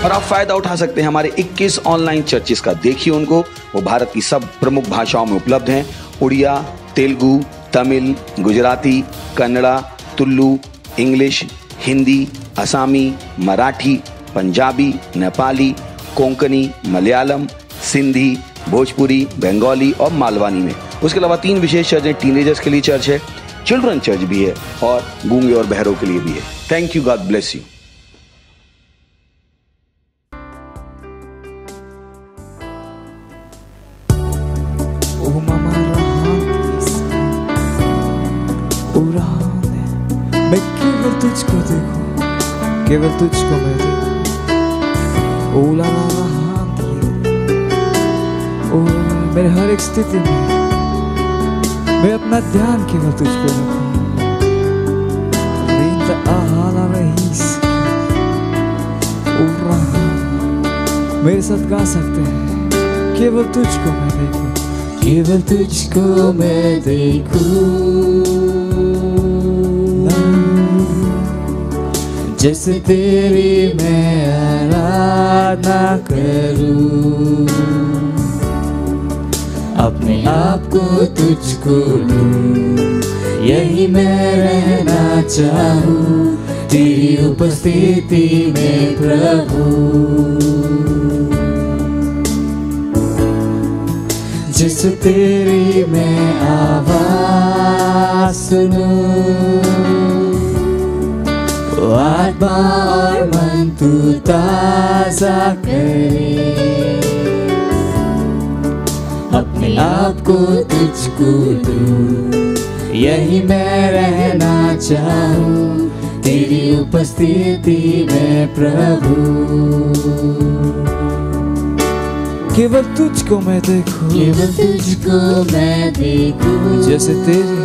और आप फायदा उठा सकते हैं हमारे 21 ऑनलाइन चर्चेस का। देखिए उनको, वो भारत की सब प्रमुख भाषाओं में उपलब्ध हैं। उड़िया, तेलुगु, तमिल, गुजराती, कन्नड़ा, तुलु, इंग्लिश, हिंदी, असामी, मराठी, पंजाबी, नेपाली, कोंकणी, मलयालम, सिंधी, भोजपुरी, बंगाली और मालवानी में। उसके अलावा 3 विशेष चर्च हैं। टीनेजर्स के लिए चर्च है, चिल्ड्रन चर्च भी है और गूंगे और बहरों के लिए भी है। Thank you, God bless you. मैं केवल तुझको देखूं, केवल तुझको मैं देखूं। ओ ला ला ला, ओ मेरे हर एक स्थिति में मैं अपना ध्यान केवल तुझ पे रखूं। मेरे साथ गा सकते हैं, केवल तुझको मैं देखूं, केवल तुझको मैं देखूं। जैसे तेरी मैं आराधना करूं, अपने आप को तुझको दूं, यही मैं रहना चाहूं तेरी उपस्थिति में प्रभु। जैसे तेरी मैं आवाज सुनूं, आत्मा और मन तू ताजा करे, अपने आप को तुझको दूं, यही मैं रहना चाहूं तेरी उपस्थिति में प्रभु। केवल तुझको मैं देखूं, केवल तुझको मैं देखूं। जैसे तेरी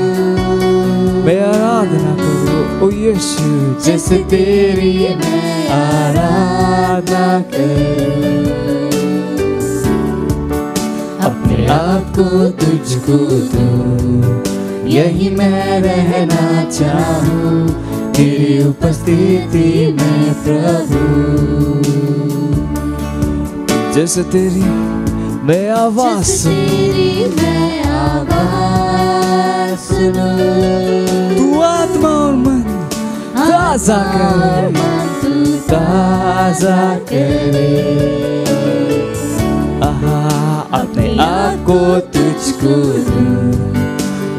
मैं आराधना करूं, ओ यीशु। जैसे तेरी मैं आराधना करूं, अपने आप को तुझको दूं, यही मैं रहना चाहूं तेरी उपस्थिति में प्रभु। जैसे तेरी मैं आवाज सुनूं, तू आत्मा और मन ताजा करे, तू ताजा करे, अपने आप को तुझको दूं,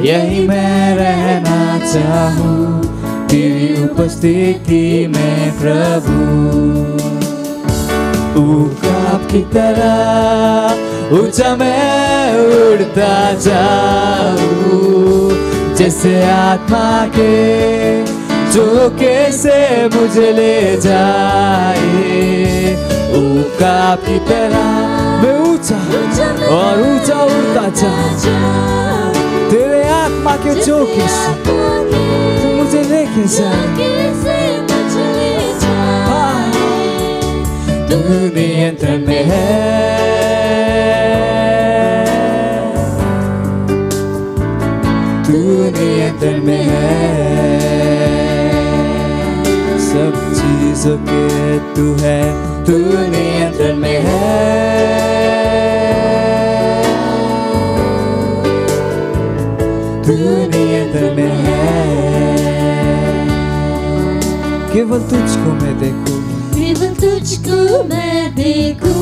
यही मैं रहना चाहूं तेरी उपस्थिति में प्रभु। ऊकाब की तरह ऊंचा मैं उड़ता जाऊं, जैसे आत्मा के झोंके से मुझे ले जाए। ऊकाब की तरह मैं ऊंचा और ऊंचा उड़ता जाऊं, तेरे आत्मा के झोंके से तू मुझे लेके जाए। तू नियंत्रण में है, तू नियंत्रण में है, सब चीजों के तू है, तू नियंत्रण में है, तू नियंत्रण में है। केवल तुझको मैं देखूं, केवल तुझको मैं देखूं,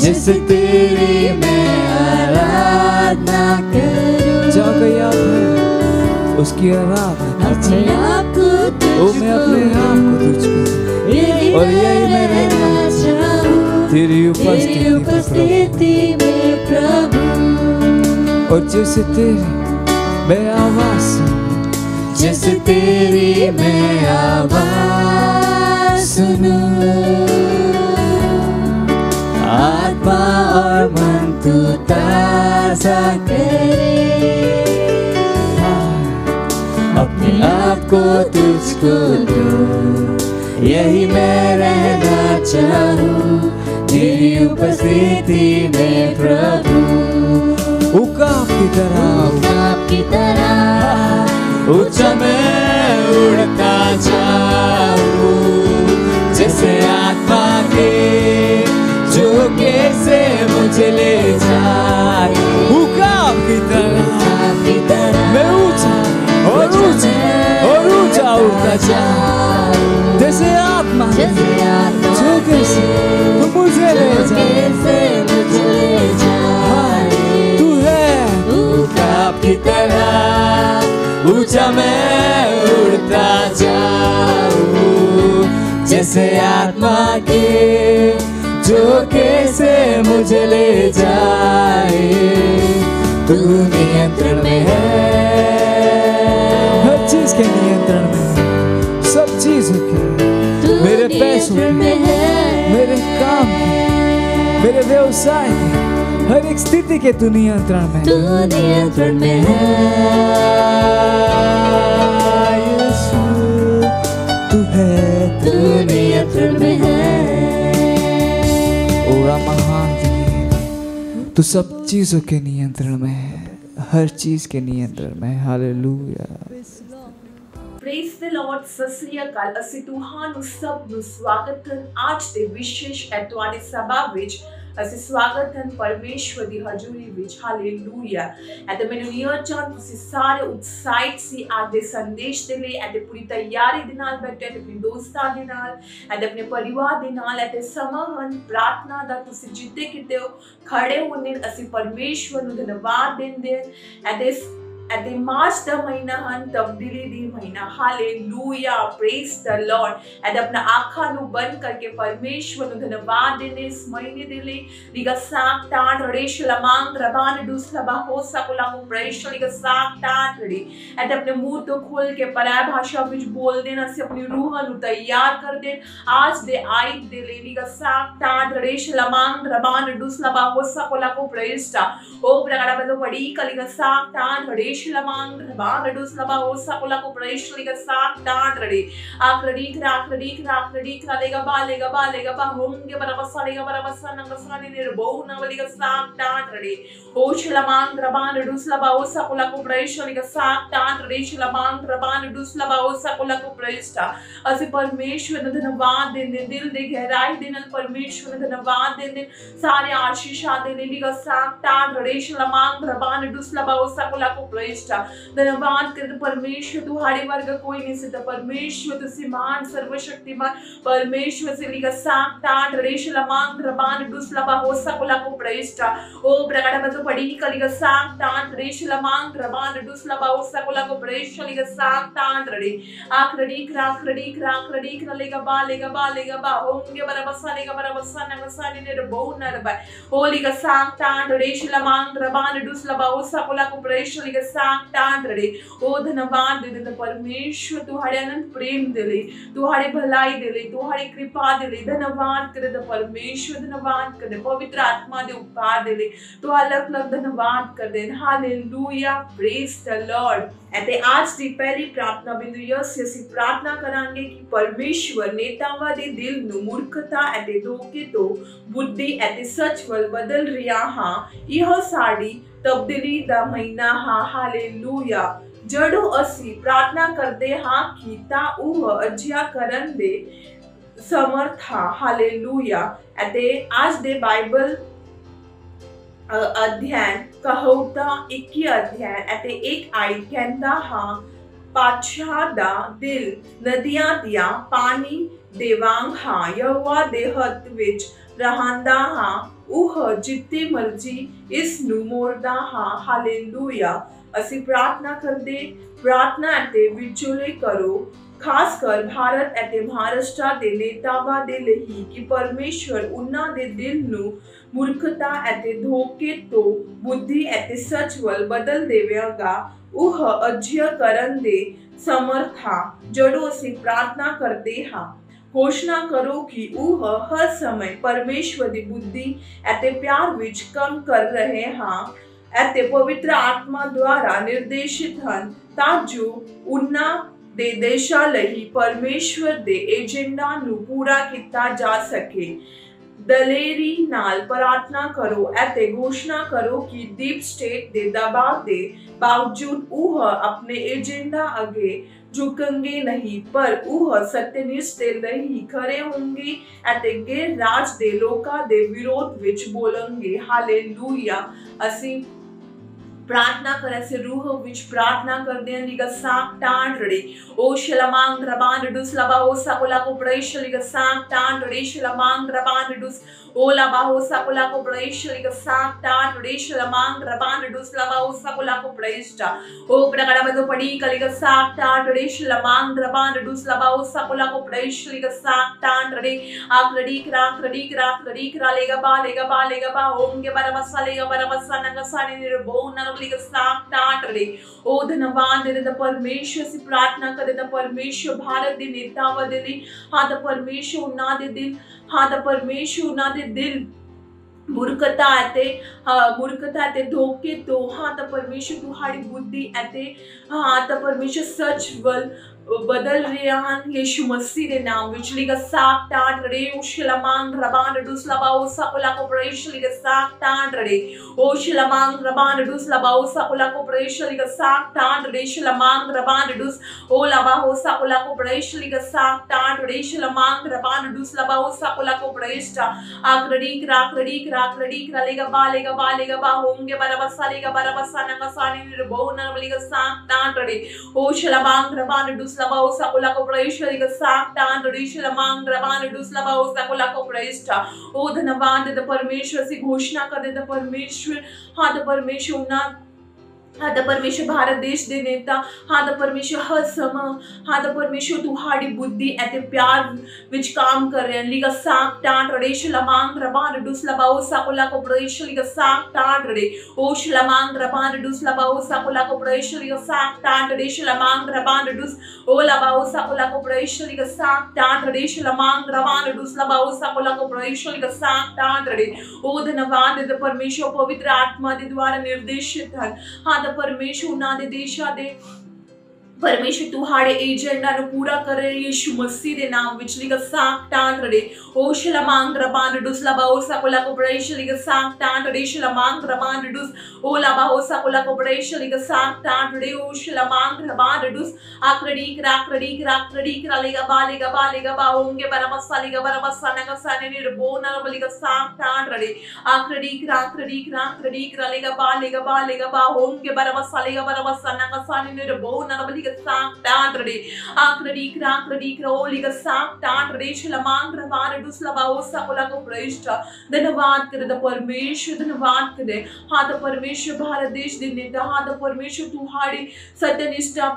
जैसे तेरी मैं आराधना करूं। जो कोई आप है उसकी आराधना, अपने आप को तुझको, मैं अपने आप को तुझको, और यही मैं रहना चाहूं तेरी उपस्थिति में प्रभु। और जैसे तेरी मैं आवाज सुनूं, जैसे तेरी मैं आवाज सुनूं, आत्मा और मन तू ताजा करे, अपने आप को तुझको दूं, यही मैं रहना चाहूं तेरी उपस्थिति में प्रभु। उकाब की तरह ऊंचा मैं उड़ता जाऊं जैसे आत्मा के झोंके से मुझे ले जाए। उकाब की तरह मैं ऊंचा और ऊंचा और ऊंचा उड़ता जाऊं जैसे आत्मा झोंके से तू मुझे ले जाए। तू है उकाब की तरह ऊंचा मैं उड़ता जाऊं जैसे आत्मा के झोंके से मुझे ले जाए। तू नियंत्रण में है, हर चीज के नियंत्रण में, सब चीजों के, मेरे पैसों के, मेरे काम के, मेरे व्यवसाय के, हर एक स्थिति के तू नियंत्रण में, तू नियंत्रण में है। यीशु तू है, तू नियंत्रण में है। ओरा महान तू सब चीजों के नियंत्रण में है, हर चीज के नियंत्रण में। हालेलुया। Praise the Lord. सत श्री अकाਲ। ਅਸੀਂ ਤੁਹਾਨੂੰ ਸਭ ਨੂੰ ਸਵਾਗਤ ਹਨ ਅੱਜ ਦੇ ਵਿਸ਼ੇਸ਼ ਐਤਵਾਰ ਦੀ ਸਭਾ ਵਿੱਚ। ਅਸੀਂ ਸਵਾਗਤ ਹਨ ਪਰਮੇਸ਼ਵਰ ਦੀ ਹਜ਼ੂਰੀ ਵਿੱਚ। ਹਾਲੇਲੂਇਆ। ਅਤੇ ਮੈਨੂੰ ਨਿਯਤ ਚਾਹੁੰਦਾ ਤੁਸੀਂ ਸਾਰੇ ਉਤਸ਼ਾਹਿਤ ਸੀ ਅੱਜ ਦੇ ਸੰਦੇਸ਼ ਦੇ ਲਈ ਅਤੇ ਪੂਰੀ ਤਿਆਰੀ ਦੇ ਨਾਲ ਬੈਠੇ ਆਪਣੇ ਦੋਸਤਾਂ ਦੇ ਨਾਲ ਅਤੇ ਆਪਣੇ ਪਰਿਵਾਰ ਦੇ ਨਾਲ ਅਤੇ ਸਮਾਂ ਹਨ ਪ੍ਰਾਰਥਨਾ ਦਾ ਤੁਸੀਂ ਜਿੱਥੇ ਕਿਤੇ ਹੋ ਖੜੇ ਹੋਣੇ ਅਸੀਂ ਪਰਮੇਸ਼ਵਰ ਨੂੰ ਧੰਨਵਾਦ ਦਿੰਦੇ ਹਾਂ। ਅਤੇ मार्च का महीना हन तब्दीली दी महीना। हालेलुया। Praise the Lord. ਅਤੇ ਆਪਣਾ ਅੱਖਾਂ ਨੂੰ ਬੰਦ ਕਰਕੇ ਪਰਮੇਸ਼ਵਰ ਨੂੰ ਧੰਨਵਾਦ ਦੇਣੇ ਇਸ ਮਹੀਨੇ ਦੇ ਲਈ। ਲਿਗਾ ਸਾਕ ਟਾਂਟ ਰੜੇਸ਼ ਲਮਾਂਗ ਰਬਾਨ ਡੂਸ ਲਬਾ ਹੋ ਸਕੁਲਾ ਨੂੰ ਪ੍ਰੇਸ਼ ਲਿਗਾ ਸਾਕ ਟਾਂਟ ਰੜੀ। ਅਤੇ ਆਪਣੇ ਮੂੰਹ ਤੋਂ ਖੋਲ ਕੇ ਪਰਾਇ ਭਾਸ਼ਾ ਵਿੱਚ ਬੋਲਦੇ ਨੇ ਅਸੀਂ ਆਪਣੀ ਰੂਹ ਨੂੰ ਤਿਆਰ ਕਰਦੇ ਅੱਜ ਦੇ ਆਇਤ ਦੇ ਲਈ। ਲਿਗਾ ਸਾਕ ਟਾਂਟ ਰੜੇਸ਼ ਲਮਾਂਗ ਰਬਾਨ ਡੂਸ ਲਬਾ ਹੋ ਸਕੁਲਾ ਨੂੰ ਪ੍ਰੇਸ਼ ਉਹ ਪ੍ਰਗੜਾ ਬਦੋ ਬੜੀ ਕਲਿਗਾ ਸਾਕ taunt ਰੜੇਸ਼ Lamang Rabang Redus Laba Osa Kulaku Pradesh Liga Sak Tan Ready Akradi Lega Ba Hunge Barabasa Liga Barabasa Nangasani Nirabona Liga Sak Tan Ready Osh Lamang Rabang Redus Laba Osa Kulaku Pradesh Liga Sak Tan Ready Lamang Rabang Redus Laba Osa Kulaku Pradesh ਅਸੀਂ ਪਰਮੇਸ਼ਵਰ ਨੂੰ ਧੰਨਵਾਦ ਦਿੰਦੇ ਦਿਲ ਦੇ ਗਹਿਰਾਈ ਦੇ ਨਾਲ ਪਰਮੇਸ਼ਵਰ ਨੂੰ ਧੰਨਵਾਦ ਦਿੰਦੇ ਸਾਰੇ ਆਸ਼ੀਸ਼ਾਂ ਦੇ ਲਈ ਲਿਗਾ ਸਾਕ ਟਾਨ ਰੜੇਸ਼ ਲਮਾਂਗ ਰਬਾਨ ਡੁਸ ਲਬਾ ਉਸਾ ਕੋਲਾ ਕੋ ਪ੍ਰੇਸ਼ਟਾ ਧੰਨਵਾਦ ਕਰ ਪਰਮੇਸ਼ਵਰ ਤੁਹਾਡੇ ਵਰਗਾ ਕੋਈ ਨਹੀਂ ਸੀ। ਪਰਮੇਸ਼ਵਰ ਤੁਸੀਂ ਮਹਾਨ ਸਰਵਸ਼ਕਤੀਮਾਨ ਪਰਮੇਸ਼ਵਰ ਸੇ ਲਿਗਾ ਸਾਕ ਟਾਨ ਰੜੇਸ਼ ਲਮਾਂਗ ਰਬਾਨ ਡੁਸ ਲਬਾ ਉਸਾ ਕੋਲਾ ਕੋ ਪ੍ਰੇਸ਼ਟਾ ਉਹ ਪ੍ਰਗਟ ਬਤੋ ਪੜੀ ਕਲਿਗਾ ਸਾਕ ਟਾਨ ਰੜੇਸ਼ ਲਮਾਂਗ ਰਬਾਨ ਡੁਸ ਲਬਾ ਉਸਾ ਕੋਲਾ ਕੋ ਪ੍ਰੇਸ਼ਟਾ ਲਿਗਾ ਸਾਕ tan ਰੜੀ ਆਖੜੀ Kradi lega ba honge barabasa lega barabasa nangasani ne bo na ba holy ga sang tan resh lamang raban dus laba osa kola ko presh liga sang tan re o धन्यवाद दे परमेश्वर तुम्हारे अनंत प्रेम दिले तुम्हारे भलाई दिले तुम्हारी कृपा दिले धन्यवाद करे परमेश्वर धन्यवाद करे पवित्र आत्मा दे उपकार दिले तो अलग अलग धन्यवाद कर दे। हालेलुया। Praise the Lord. ਅਤੇ ਅੱਜ ਦੀ ਪਹਿਲੀ ਪ੍ਰਾਰਥਨਾ ਬਿੰਦੂ ਅਸੀਂ ਪ੍ਰਾਰਥਨਾ ਕਰਾਂਗੇ ਕਿ ਪਰਮੇਸ਼ਵਰ ਨੇਤਾਵਾਂ ਦੇ ਦਿਲ ਨੂੰ ਮੂਰਖਤਾ ਅਤੇ ਧੋਖੇ ਤੋਂ ਬੁੱਧੀ ਅਤੇ ਸੱਚ ਵੱਲ ਬਦਲ ਰਿਹਾ ਹਾਂ। ਇਹ ਸਾਡੀ ਤਬਦੀਲੀ ਦਾ ਮਹੀਨਾ ਹੈ। ਹਾਲੇਲੂਇਆ। ਜਦੋਂ ਅਸੀਂ ਪ੍ਰਾਰਥਨਾ ਕਰਦੇ ਹਾਂ ਕਿ ਤਾਂ ਉਹ ਅਜਿਹਾ ਕਰਨ ਦੇ ਸਮਰਥ ਹੈ। ਹਾਲੇਲੂਇਆ। ਅਤੇ ਅੱਜ ਦੇ ਬਾਈਬਲ अध्ययन कहोता 21 अध्ययन ਅਤੇ 1 ਆਇਤ ਕਹਿੰਦਾ ਹਾਂ ਪਾਤਸ਼ਾਹ ਦਾ ਦਿਲ ਨਦੀਆਂ ਦੀਆਂ ਪਾਣੀ ਦੇ ਵਾਂਗ ਹਾਂ ਯਹੋਵਾ ਦੇ ਹੱਥ ਵਿੱਚ ਰਹਿੰਦਾ ਹਾਂ ਉਹ ਜਿੱਥੇ ਮਰਜ਼ੀ ਇਸ ਨੂੰ ਮੋੜਦਾ ਹਾਂ। ਹਾਲੇਲੂਇਆ। ਅਸੀਂ ਪ੍ਰਾਰਥਨਾ ਕਰਦੇ ਪ੍ਰਾਰਥਨਾ ਅਤੇ ਵਿਚੋਲੇ ਕਰੋ खास कर भारत ਅਤੇ ਮਹਾਰਾਸ਼ਟਰ ਦੇ ਨੇਤਾਵਾਂ ਦੇ ਲਈ ਕਿ ਪਰਮੇਸ਼ਵਰ ਉਹਨਾਂ ਦੇ ਦਿਲ ਨੂੰ ਮੂਰਖਤਾ ਅਤੇ ਧੋਖੇ ਤੋਂ ਬੁੱਧੀ ਅਤੇ ਸੱਚ ਵੱਲ ਬਦਲ ਦੇਵੇਗਾ। ਉਹ ਅਜਿਹਾ ਕਰਨ ਦੇ ਸਮਰਥ ਹੈ। ਜਦੋਂ ਅਸੀਂ ਪ੍ਰਾਰਥਨਾ ਕਰਦੇ ਹਾਂ घोषणा करो कि वह हर समय परमेश्वर की बुद्धि ਅਤੇ प्यार विच काम कर रहे हैं ਅਤੇ पवित्र आत्मा द्वारा निर्देशित हैं ਤਾਂ ਜੋ ਉਹਨਾਂ ਦੇ ਦੇਸ਼ਾਂ ਲਈ ਪਰਮੇਸ਼ਵਰ ਦੇ ਏਜੰਡਾ ਨੂੰ ਪੂਰਾ ਕੀਤਾ ਜਾ ਸਕੇ। ਦਲੇਰੀ ਨਾਲ ਪ੍ਰਾਰਥਨਾ ਕਰੋ ਅਤੇ ਘੋਸ਼ਣਾ ਕਰੋ ਕਿ ਦੀਪ ਸਟੇਟ ਦੇ ਦਬਾਅ ਦੇ ਬਾਵਜੂਦ ਉਹ ਆਪਣੇ ਏਜੰਡਾ ਅੱਗੇ झुकेंगे नहीं, पर ਉਹ ਸਤਿਨਿਸ਼ਟ ਦੇ ਲਈ ਖੜੇ ਹੋਣਗੇ ਅਤੇ ਗੈਰ ਰਾਜ ਦੇ ਲੋਕਾਂ ਦੇ ਵਿਰੋਧ ਵਿੱਚ ਬੋਲਣਗੇ। ਹਾਲੇਲੂਇਆ। ਅਸੀਂ प्रार्थना करें से रूह विच प्रार्थना कर दें लिगा साक टांड रड़े ओ शलमांग रबान डुस लबा हो सकुला को प्रेश लिगा साक टांड रड़े शलमांग रबान डुस ओ लबा हो सकुला को प्रेश लिगा साक टांड रड़े शलमांग रबान डुस लबा हो सकुला को प्रेश टा ओ प्रकड़ा बदो पड़ी कलिगा साक टांड रड़े शलमांग रबान डुस लबा हो सकुला को प्रेश लिगा साक टांड रड़े आक रड़ी करा लेगा बा होंगे बरमसा लेगा बरमसा नंगसाने निर्बो नर ओ धन्यवाद दे परमेश्वर से प्रार्थना करे दा परमेश्वर भारत दे नेतावां दे लई हां दा परमेश्वर उन्हां दे दिल हां दा परमेश्वर उन्हां दे दिल मूर्खता ते धोखे तो हां ता परमेश्वर तुहाड़ी बुद्धि अते हां ता परमेश्वर सच वल बदल रहे हैं यीशु मसीह के नाम विच लिगा साक टांड रड़े ओ शलमांग रबान डुस लबा ओ सकुला को प्रेश लिगा साक टांड रड़े ओ शलमांग रबान डुस लबा ओ सकुला को प्रेश लिगा साक टांड रड़े शलमांग रबान डुस ओ लबा हो सकुला को प्रेश लिगा साक टांड रड़े शलमांग रबान डुस लबा ओ सकुला को प्रेश टा आकरड़ी करा लेगा बा होंगे बरबसा नंगा सानी निर्बो नर लिगा साक टांड रड़े ओ शलमांग रबान डुस लबा हो सकुला को प्रेश लिगा साक टांड रड़े शलमांग रबान डुस लबा हो सकुला को प्रेश टा ओ धन्यवाद दे परमेश्वर से घोषणा कर दे परमेश्वर हां दे परमेश्वर ना हां दा परमेश्वर भारत देश दे नेता हां दा परमेश्वर हर समय हां दा परमेश्वर तुहाड़ी बुद्धि अते प्यार विच काम कर रहे हैं लिगा साक टांड रड़े शलमांग रबान डुस लबा ओ सकुला को प्रेश लिगा साक टांड रड़े ओ शलमांग रबान डुस लबा ओ सकुला को प्रेश लिगा साक टांड रड़े शलमांग रबान डुस ओ लबा ओ सकुला को प्रेश लिगा साक टांड रड़े शलमांग रबान डुस लबा ओ सकुला को प्रेश लिगा साक टांड रड़े ओ धन्यवाद दे परमेश्वर पवित्र आत्मा दे द्वारा निर्देशित है हां परमेश्वर उन्हां दे देशां दे परमेश्वर तुहाड़े एजेंडा नु पूरा करे यीशु मसीह दे नाम विच लिगा साक टांड रड़े ओ शलमांग रबान डुस लबा ओ सकुला को प्रेश लिगा साक टांड रड़े शलमांग रबान डुस ओ लबा ओ सकुला को प्रेश लिगा साक टांड रड़े ओ शलमांग रबान डुस आकरड़ी करा लेगा बा होंगे बरमसा नंगा साने निर्बो नर लिगा साक टांड रड़े आकरड़ी करा लेगा बा होंगे बरमसा नंगा साने निर्बो नर साक टांड रड़े आकरड़ी करा ओ लिगा साक टांड रड़े शलमांग रबान डुस लबा ओ सकुला को प्रेश टा धन्यवाद करे दा परमेश्वर धन्यवाद करे हां दा परमेश्वर भारत देश दे नेता हां दा परमेश्वर तुहाड़ी सत्यनिष्ठा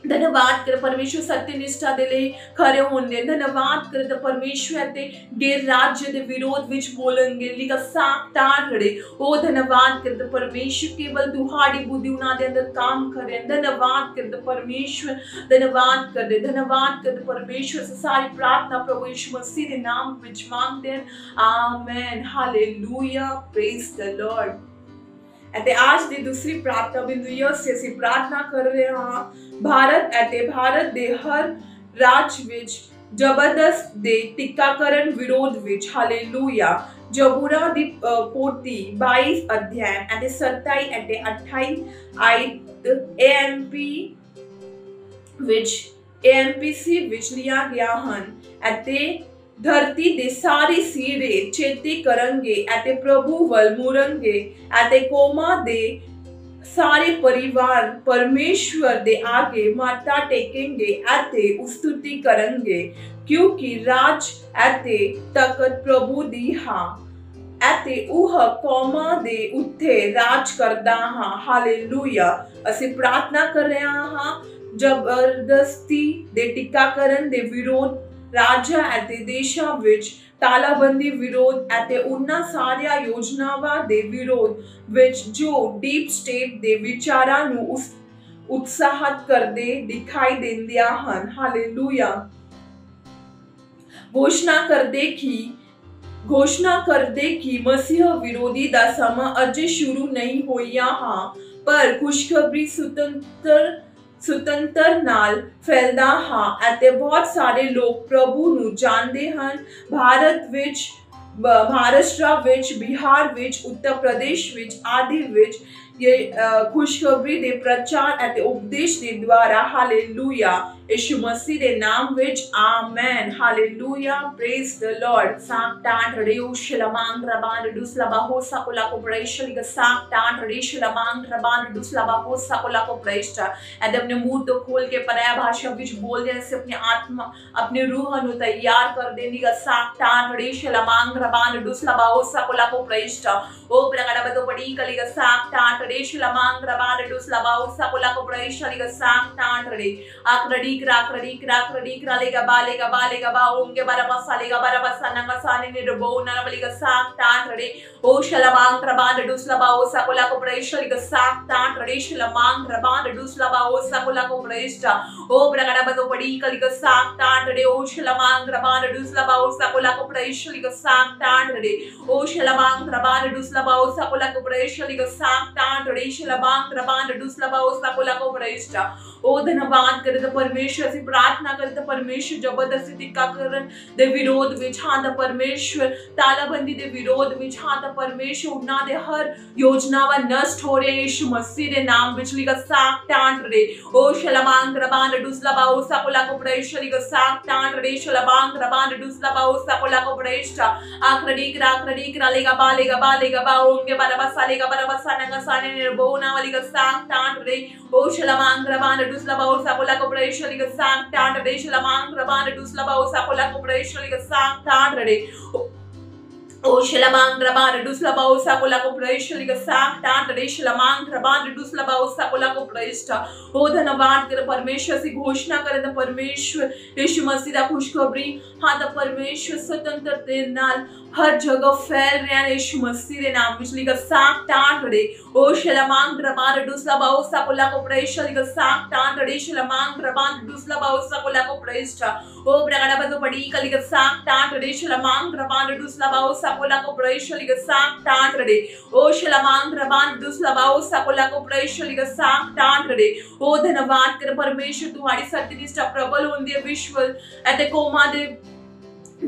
धन्यवाद कर परमेश्वर सत्यनिष्ठा दे ले खरे होंगे धन्यवाद कर दा परमेश्वर ते गैर राज्य दे विरोध विच बोलेंगे लिगा साक टांड रड़े ओ धन्यवाद कर दा परमेश्वर केवल तुहाड़ी बुद्धि उना दे अंदर काम करे धन्यवाद कर दा परमेश्वर धन्यवाद कर दे परमेश्वर से सारी प्रार्थना प्रभु यीशु मसीह दे नाम विच मांगते हैं amen hallelujah praise the Lord ਅਤੇ आज ਦੀ दूसरी प्रार्थना बिंदु यह से ਅਸੀਂ प्रार्थना कर रहे ਹਾਂ भारत ਦੇ ਹਰ ਰਾਜ ਵਿੱਚ ਜ਼ਬਰਦਸਤ ਦੇ ਟੀਕਾਕਰਨ ਵਿਰੋਧ ਵਿੱਚ ਹਾਲੇਲੂਇਆ ਜਬੂਰਾ ਦੀ ਪੋਥੀ 22 ਅਧਿਆਇ ਅਤੇ 27 ਅਤੇ 28 ਆਇਤ AMPC ਵਿੱਚ ਲਿਆ ਗਿਆ ਹਨ ਅਤੇ धरती दे सारी सीरे चेते करंगे अते प्रभु वल मुरंगे अते कोमा दे सारे परिवार परमेश्वर दे आगे माथा टेकेंगे अते स्तुति करेंगे क्योंकि राज अते तकत प्रभु दी हां अते उह कौमा दे उत्थे राज करदा हां हालेलुया ਅਸੀਂ प्रार्थना कर रहे हां जबरदस्ती दे टीकाकरण दे विरोध ਰਾਜਾਂ ਅਤੇ ਦੇਸ਼ਾਂ ਵਿੱਚ ਤਾਲਾਬੰਦੀ ਵਿਰੋਧ ਅਤੇ ਉਹਨਾਂ ਸਾਰੀਆਂ ਯੋਜਨਾਵਾਂ ਦੇ ਵਿਰੋਧ ਵਿੱਚ ਜੋ ਡੀਪ ਸਟੇਟ ਦੇ ਵਿਚਾਰਾਂ ਨੂੰ ਉਤਸ਼ਾਹਿਤ ਕਰਦੇ ਦਿਖਾਈ ਦਿੰਦੀਆਂ ਹਨ ਹਾਲੇਲੂਇਆ घोषणा ਕਰਦੇ ਕਿ ਮਸੀਹ ਵਿਰੋਧੀ ਦਾ ਸਮਾਂ ਅਜੇ ਸ਼ੁਰੂ ਨਹੀਂ ਹੋਇਆ ਹਾਂ ਪਰ ਖੁਸ਼ਖਬਰੀ ਸੁਤੰਤਰ ਨਾਲ ਫੈਲਦਾ ਹਾਂ ਅਤੇ ਬਹੁਤ ਸਾਰੇ ਲੋਕ ਪ੍ਰਭੂ ਨੂੰ ਜਾਣਦੇ ਹਨ ਭਾਰਤ ਵਿੱਚ ਮਹਾਰਾਸ਼ਟਰ ਵਿੱਚ ਬਿਹਾਰ ਵਿੱਚ ਉੱਤਰ ਪ੍ਰਦੇਸ਼ ਵਿੱਚ ਆਦਿ ਵਿੱਚ ये खुशखबरी दे प्रचार ਅਤੇ ਉਪਦੇਸ਼ ਦੇ ਦੁਆਰਾ ਹਾਲੇਲੂਇਆ यीशु मसीह दे नाम विच amen hallelujah praise the lord sak tan reu shlamang raban duslaba ho sakola ko praise liga sak tan reu shlamang raban duslaba ho sakola को praise एंड अपने मुंह तो खोल के पराया भाषा विच बोल दे से अपनी आत्मा अपने रूह नु तैयार कर देनी का sak tan reu shlamang raban duslaba ho sakola को praise ओ प्रगड़ा बतो पड़ी कलिगा sak tan reu shlamang raban duslaba ho sakola को praise लिगा sak tan reu आक्रडी क्रा लेगा बा ओंगे बरबा सालेगा बरबा सनंगा साने ने रबो नरबलिगा sak tan rede ओ शलमांग रबान दुस्लबा ओ सकोला को प्रेशलिगा sak tan rede शलमांग रबान दुस्लबा ओ सकोला को प्रेष्टा ओ प्रगड़ा बतो पड़ी कलिगा sak tan rede ओ शलमांग रबान दुस्लबा ओ सकोला को प्रेशलिगा sak tan rede ओ शलमांग रबान दुस्लबा ओ सकोला को प्रेशलिगा sak tan rede शलमांग रबान दुस्लबा ओ सकोला को प्रेष्टा ओ धन्यवाद करते परमेश्वर से प्रार्थना करते परमेश्वर जबरदस्ती टीकाकरण दे विरोध विच हां दा परमेश्वर तालाबंदी दे विरोध विच हां दा परमेश्वर उन्ना दे हर योजनावां नष्ट हो रहे यीशु मसीह दे नाम विच लिगा sak tan रे ओ शलमांग रबान दुस्लबा ओ सकोला को प्रेशर लिगा sak tan रे शलमांग रबान दुस्लबा ओ सकोला को प्रेष्टा आक्रडी क्रा लेगा बा ओंगे बरबा सालेगा सानंगा साने ने बोना वालीगा sak tan रे ओ शलमांग रबान दुस्लबा ओ सकोला को प्रेशर लिगा sak tan रे शलमांग रबान दुस्लबा ओ सकोला को प्रेशर लिगा sak tan रे ओ शलमांग रबान दुस्लबा ओ सकोला को प्रेशर लिगा sak tan रे शलमांग रबान दुस्लबा ओ सकोला को प्रेष्टा ओ धन्यवाद कर परमेश्वर से घोषणा करे द परमेश्वर यीशु मसीह दा खुशखबरी हां द परमेश्वर स्वतंत्रता नाल हर जगह फैल रहा है यीशु मसीह दे नाम विच लिगा sak tan रे ओ शलमांग रबान दुस्लबा ओ सकोला को प्रेशर लिगा sak tan रे शलमांग रबान दुस्लबा ओ सकोला को प्रेष्टा ओ प्रगड़ा बतो पड़ी कलिगा sak tan रे शलमांग रबान दुस्लबा ओ सकोला को प्रेशर लिगा sak tan रे ओ शलमांग रबान दुस्लबा ओ सकोला को प्रेशर लिगा sak tan रे ओ धन्यवाद कर परमेश्वर तुम्हारी सत्य निष्ठा प्रबल होंदी है विश्व एते कोमा दे